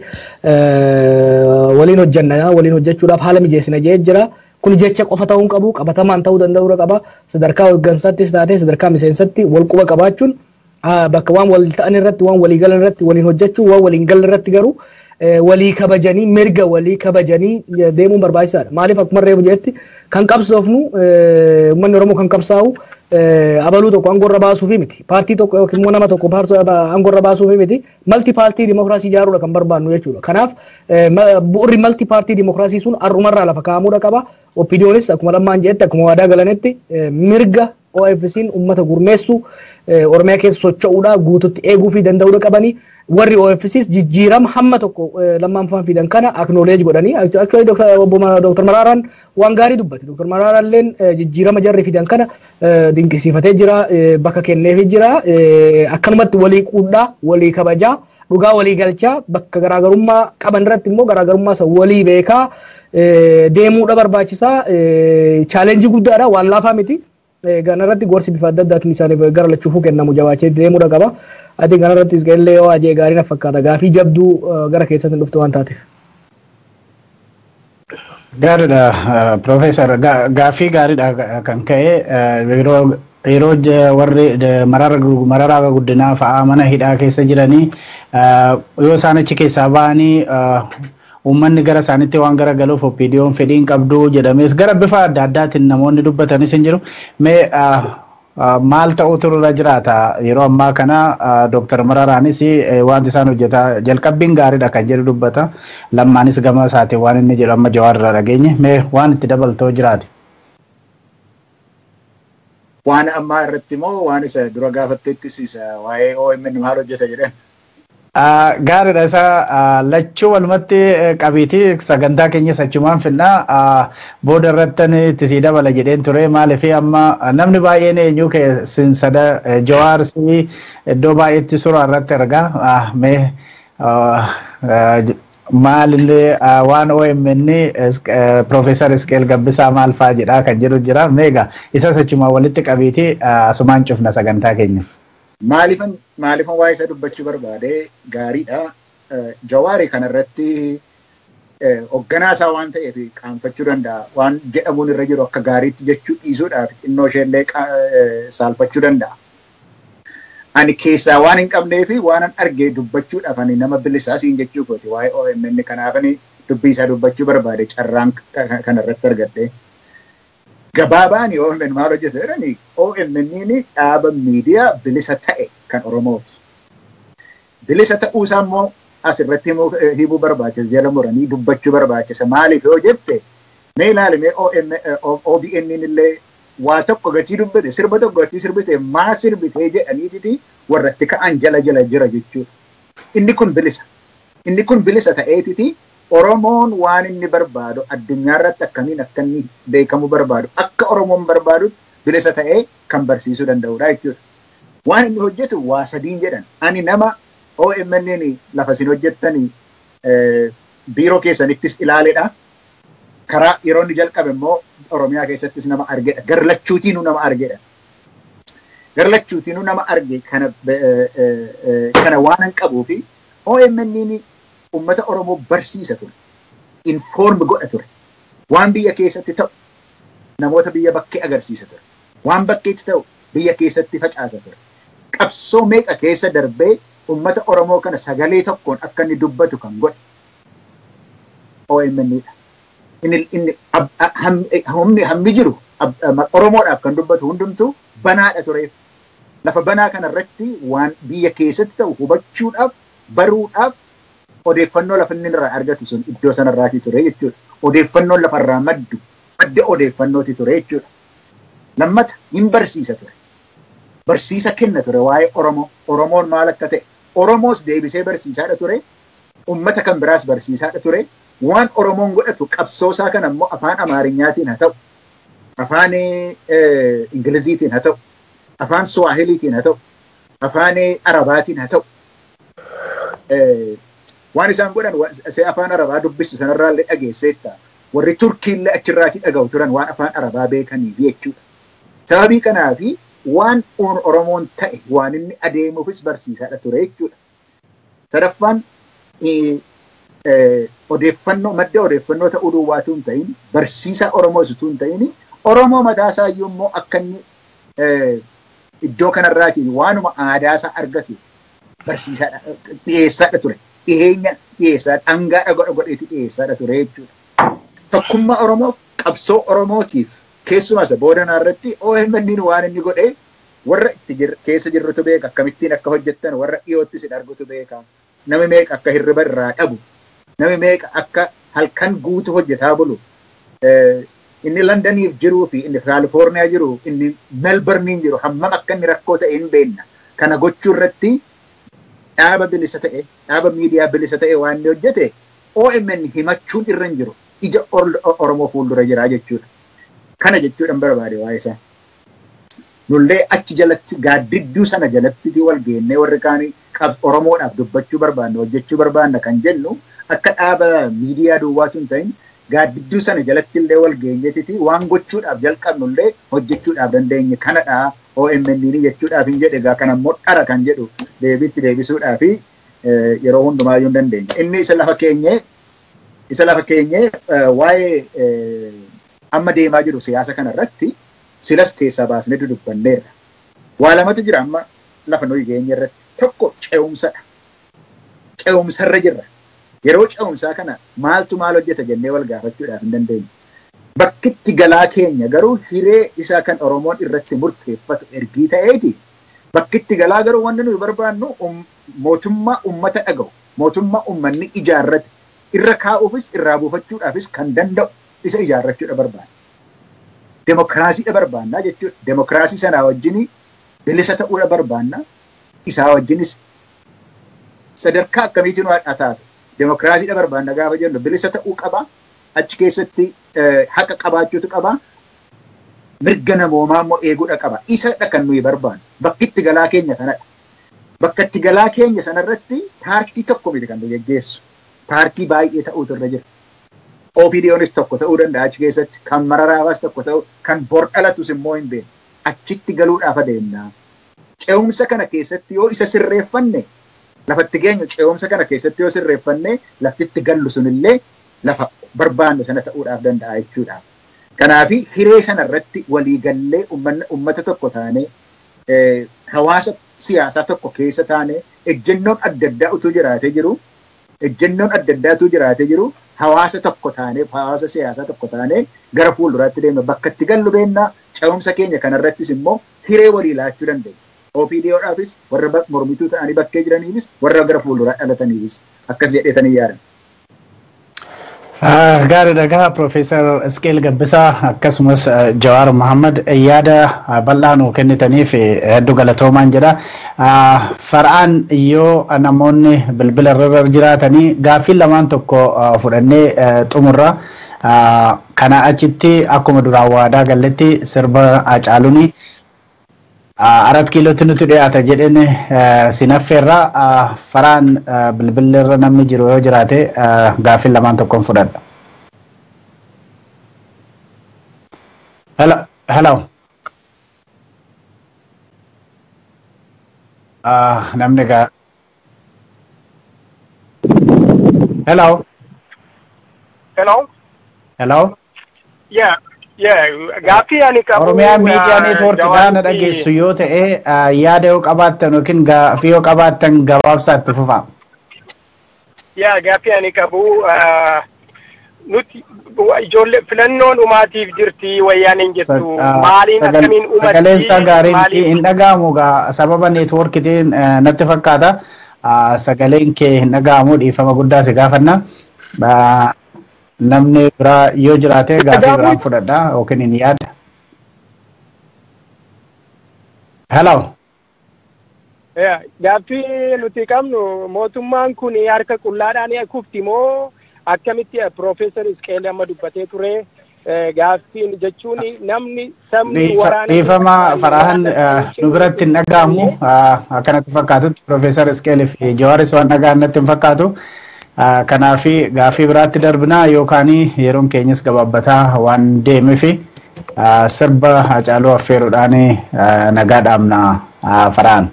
waliin hojjenna waliin hojjechuudhaaf haala mijeessina jedhee jira. Kun jecha qofa ta'uu qabu qabatamaan ta'uu danda'uu qaba. Sadarkaa hooggansaattis taatee sadarkaa miseensatti wal quba qabaachuun bakka waan wal ta'an irratti waan walii galan irratti waliin hojjechuu waan waliin galan irratti garuu walii kabajanii mirga walii kabajanii deemuun barbaachisaadha. Maaliif akkuma reefu jetti kan qabsoofnu uummanni Oromoo kan qabsaa'u abaluu tokko aangorra baasuufi miti. Paartii tokko yookiin immoo nama tokko aangorra baasuufi miti. Malti paartii dimokiraasii ijaaruudha kan barbaannu jechuudha. Kanaaf bu'urri malti paartii dimokiraasii sun har'umarraa lafa kaa'amuudha qaba. Opiniyoonis akkuma lammaan jetti akkuma waadaa galanetti mirga OFC'n uummata gurmeessu Oromiyaa keessa socho'uudha guututti eeguu fi danda'uudha qabanii. Warri OFC's jijjiirama hamma tokko lammaan faan fidan kana acknowledge godhanii actually Dr. Maraaraan waan gaarii dubbate. Dr. Maraaraan illeen jijjiirama jarri fidan kana dinqisiifatee jira bakka kenneefii jira akkanumatti walii quudhaa walii kabajaa dhugaa walii galchaa bakka garaagarummaa qaban irratti immoo garaagarummaa isa walii beekaa deemuudha barbaachisaa challenge guddaadha waan laafaa miti. Ganarratti gorsi bifa adda addaatiin isaaniif gara lachuufuu kennamu jabaachee deemuudha qaba. Ati ganarratti isqeellee yoo ajee gaarii na fakkaata gaafii jabduu gara keessatti dhuftu waan taateef. Gaariidha Profeesar gaafii gaariidha kan ka'e yeroo warri mararaa guddinaa fa'aa mana hidhaa keessa jiranii yoo isaan achi keessaa ba'anii uummanni gara isaaniitti waan garagaluuf opiniyoon fedhiin qabdu jedhames gara bifa adda addaatiin namoonni dubbatanis hin jiru. Mee maal ta'utu irra jiraata yeroo ammaa kana Dr. Mararaanis wanti isaan hojjetaa jalqabbiin gaariidha kan jedhu dubbata. Lammaanis gama isaatiin waan inni jedhu amma Jawaar irraa dhageenye. Mee waan itti dabaltoo jiraate? Waan ammaa irratti moo waan isa dura gaafatteettis isa waa'ee OMN maal hojjeta jedhan? Gaariidha isa lachuu walumatti qabiitii sagantaa keenya sachumaan finnaa booda irrattan itti sii dabala jedheen ture maaliif amma namni baay'een eenyuu keessada Jawaarsi iddoo baay'eetti suuraa irratti argaa mee maalillee waan OMN Profeesar Isqeel Gabbisaa maal fa'aa jedhaa kan jedhu jira meegaa isa sachumaan walitti qabiitii asumaan cufna sagantaa keenya. Maalifan waa isa dubbachuu barbaade gaariidha. Jawaari kanarratti hoogganaa isaa waan ta'eef qaanfachuu danda'a. Waan jedhamuun irra jiru akka gaariitti jechuu dhiisuudhaaf xinnoo isheellee saalfachuu danda'a. Ani keessaa waan hin qabnee fi waan an argee dubbachuudhaaf ani nama bilisaa siin jechuu kooti waa'ee OMN kanaaf ani dubbii isaa dubbachuu barbaade carraan kanarratti argadhe. Gabaabaan OMN maal hojjetu jedhani OMN dhaaba miidiyaa bilisa ta'e kan Oromooti. Bilisa ta'uu isaa immoo asirratti himuu barbaachisa jala muranii dubbachuu barbaachisa. Maaliif yoo jette mee ilaalimee OBN illee waa tokko gatii dubbate sirba tokko gatii sirbite maa sirbitee jedhaniititi warratti ka'an jala jira jechuudha. Inni kun bilisa. Inni kun bilisa ta'eetiti Oromoon waan inni barbaadu addunyaa irratti akkamiin akka inni beekamu barbaadu akka Oromoon barbaadu bilisa ta'ee kan barsiisuu danda'udha jechuudha. Waan inni hojjetu waa sadiin jedhan. Ani nama OMN lafa isin hojjettanii biiroo keessanittis ilaaledha. Karaa yeroo inni jalqabe immoo Oromiyaa keessattis nama argedha. Garlachuutiinuu nama argedha. Garlachuutiinuu nama arge kana waan hin qabuu fi OMN ummata Oromoo barsiisa ture. Inform godha ture. Waan biyya keessatti ta'u namoota biyya bakkee agarsiisa ture. Waan bakkeetti ta'u biyya keessatti facaasa ture. Qabsoo meeqa keessa darbee ummata Oromoo kana sagalee tokkoon akka inni dubbatu kan godhe OMN'dha. Inni hammi jiru Oromoodhaaf kan dubbatu hundumtuu banaadha ture. Lafa banaa kanarratti waan biyya keessatti ta'u hubachuudhaaf baruudhaaf odeeffannoo lafa inni irraa argatu sun iddoo sanarraatii ture jechuudha. Odeeffannoon lafarraa madda odeeffannooti ture jechuudha. Lammata hin barsiisa ture. Barsiisa kenna ture waa'ee Oromoo. Oromoon maal akka ta'e. Oromoos deebisee barsiisaadha ture. Ummata kan biraas barsiisaadha ture. Waan Oromoon godhatu qabsoosaa kan ammoo afaan Amaarinyaatiin haa ta'u. Afaan Ingiliziitiin haa ta'u. Afaan Suwaahiliitiin haa ta'u. Afaan Arabaatiin haa ta'u. Waan isaan godhan see afaan Arabaa dubbisu sanarraallee dhageesseetta. Warri Turkiillee achirraatii dhaga'u turan waan afaan Arabaa beekaniif jechuudha. Sababii kanaafi waan Oromoon ta'e waan inni adeemuufis barsiisaadha ture jechuudha. Sadaffaan odeeffannoo madda odeeffannoo ta'uu duwwaatu hin ta'in barsiisaa Oromoo utuu hin ta'in Oromoo mataasaa iyyuu immoo akka inni iddoo kanarraatiin waanuma aadaasaa argatu barsiisaadha dhiyeessaadha ture. Dhiyeenya dhiyeessaa dhangaadha godheeti dhiyeessaadha ture jechuudha. Tokkummaa Oromoof qabsoo Oromootiif keessumaa isa boodanaa irratti OMN'n waan inni godhee warra itti keessa jirrutu beeka akkamittiin akka hojjettan warra dhiyootti sin argutu beeka. Nami meeqa akka hirriba irraa dhabu. Nami meeqa akka halkan guutu hojjetaa bulu. Inni Londoniif jiruu fi inni Kaalifoorniyaa jiru inni Melbournein jiru hammam akka inni rakkoo ta'e hin beekna. Kana gochuu irratti dhaaba bilisa ta'e dhaaba miidiyaa bilisa ta'e waan inni hojjete OMN himachuun irra hin jiru. Ija Oromoo fuuldura jira jechuudha. Kana jechuudhaan barbaade waa'ee isaa. Nullee achi jalatti gaaddidduu sana jalatti wal geennee warri kaanii Oromoodhaaf dubbachuu barbaanna hojjechuu barbaanna kan jennu akka dhaaba miidiyaa duwwaatu hin ta'in gaaddidduu sana jalatti illee wal geenyeetiti waan gochuudhaaf jalqabnullee hojjechuudhaaf dandeenye kanadha OMN jechuudhaaf hin jedhe egaa kanammoo dhara kan jedhu deebiitti deebisuudhaaf yeroo hundumaayyuu hin dandeenye. Inni isa lafa keenyee waa'ee amma deemaa jiru siyaasa kanarratti silas keessaa baasnee dudubbanneerra. Waa lamatu jira amma lafa nuyi geenye irratti. Tokko ce'umsadha. Ce'umsarra jirra. Yeroo ce'umsaa kana maaltu maal hojjeta jennee wal gaafachuudhaaf hin dandeenye. Bakkitti galaa keenya garuu hiree isaa kan Oromoon irratti murteeffatu ergii ta'eeti. Bakkitti galaa garuu wanti nuyi barbaannu mootummaa ummata dhaga'u. Mootummaa ummanni ijaarrate. Irra kaa'uufis irraa buufachuudhaafis kan danda'u isa ijaarrachuudha barbaanna. Demokiraasiidha barbaannaa jechuudha. Demokiraasii sanaa wajjin bilisa ta'uudha barbaannaa. Isaa wajjinis sadarkaa akkamiitiin waan taatu. Demokiraasiidha barbaanna gaafa jennu bilisa ta'uu qaba. Achi keessatti haqa qabaachuutu qaba. Mirga namoomaa immoo eeguudha qaba. Isadha kan nuyi barbaannu. Bakki itti galaa keenya kanadha. Bakka itti galaa keenya sanarratti paartii tokko miti kan nu geggeessu. Paartii baay'ee ta'uutu irra jira. OPDOnis tokko ta'uu danda'a achi keessatti. Kan Mararaawaas tokko ta'u kan bor dhalatus immoo hin beeknu. Achitti galuudhaaf adeemna. Ce'umsa kana keessatti yoo isa sirreeffanne lafatti geenyu ce'umsa kana keessatti yoo sirreeffanne laftitti gallu sunillee lafa barbaannu sana ta'uudhaaf danda'a jechuudha. Kanaafi hiree sana irratti waliigallee ummata tokko taanee hawaasa siyaasaa tokko keessa taanee ejjennoon adda addaa utuu jiraatee jiru hawaasa tokko taanee hawaasa siyaasaa tokko taanee gara fuulduraatti deemna bakka itti gallu beennaa ce'umsa keenya kanarrattis immoo hiree walii laachuu dandeenya. OPDOdhaafis warra mormituu ta'anii bakkee jiraniifis warra gara fuulduraa dhalataniifis akkas jedheetanii yaadan. Gaariidha gaa Profeesar Isqeel Gabbisaa akkasumas Jawaar Muhammad yaada bal'aa nuu kennitaniif hedduu galatoomaan jedha. Far'aan yoo namoonni bilbila irra jiraatanii gaaffii lamaan tokko fudhannee xumurra. Kana achitti akkuma duraan waadaa galletti sirba Hacaaluun 4 kiilootti nuti dhiyaata jedheen sinaffeerraa Far'aan bilbila irra namni jiru yoo jiraate gaaffii lamaan tokkoon fudhadha. Hello. Namni gaa Hello. Hello. Hello. Yeah. Gaaffii ani qabu. Oromiyaa Miidiyaa Neetwoorkidhaan dhageessu yoo ta'e yaada yoo qabaattan yookiin gaaffii yoo qabaattan gabaabsaatti fufaa. Gaaffii ani qabu nuti ijoollee filannoon umaatiif jirti wayyaaniin jettu maaliin akkamiin uumatti sagaleen isaa gaariin hin dhaga'amu sababa neetwoorkiitiin natti fakkaata sagaleen kee hin dhaga'amu dhiifama guddaa si gaafanna namni biraa yoo jiraate gaaffii biraan fudhadha yookiin hin yaada. Hello. Gaaffii nuti qabnu mootummaan kun harka qullaadhaan kufti moo akkamitti Profeesar Isqeel amma dubbatee ture gaaffiin jechuun namni sabni waraana dhiifama Farahan nu biratti hin dhaga'amu akkanatti fakkaatutti Profeesar Isqeel fi Jawaaris waan dhaga'an natti hin fakkaatu kanaaf gaaffii biraatti darbinaa yookaan yeroon keenyas gabaabbataa waan deemeef sirba Hacaaluu affeeruudhaan nagaa dhaamna Farahan.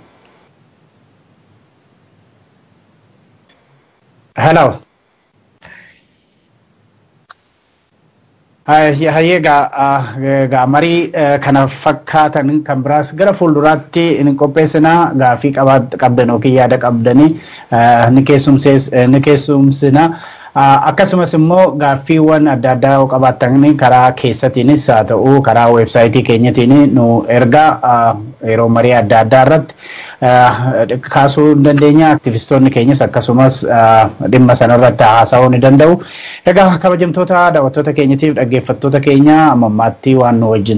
Hello. Hayyee marii kana fakkaatan kan biraas gara fuulduraatti ni qopheessinaa gaaffii qabdan yookiin yaada qabdanii ni keessumsina akkasumas immoo gaaffiiwwan adda addaa qabaatan karaa keessatiinis haa ta'u karaa weebsaayitii keenyatiin nu ergaa yeroo marii adda addaa irratti kaasuu dandeenya aktivistoonni keenyas akkasumas dhimma sanarratti haasa'uu ni danda'u. Egaa kabajamtoota daawwattoota keenyatiif dhaggeeffattoota keenya amma ammaatti waan nu wajjin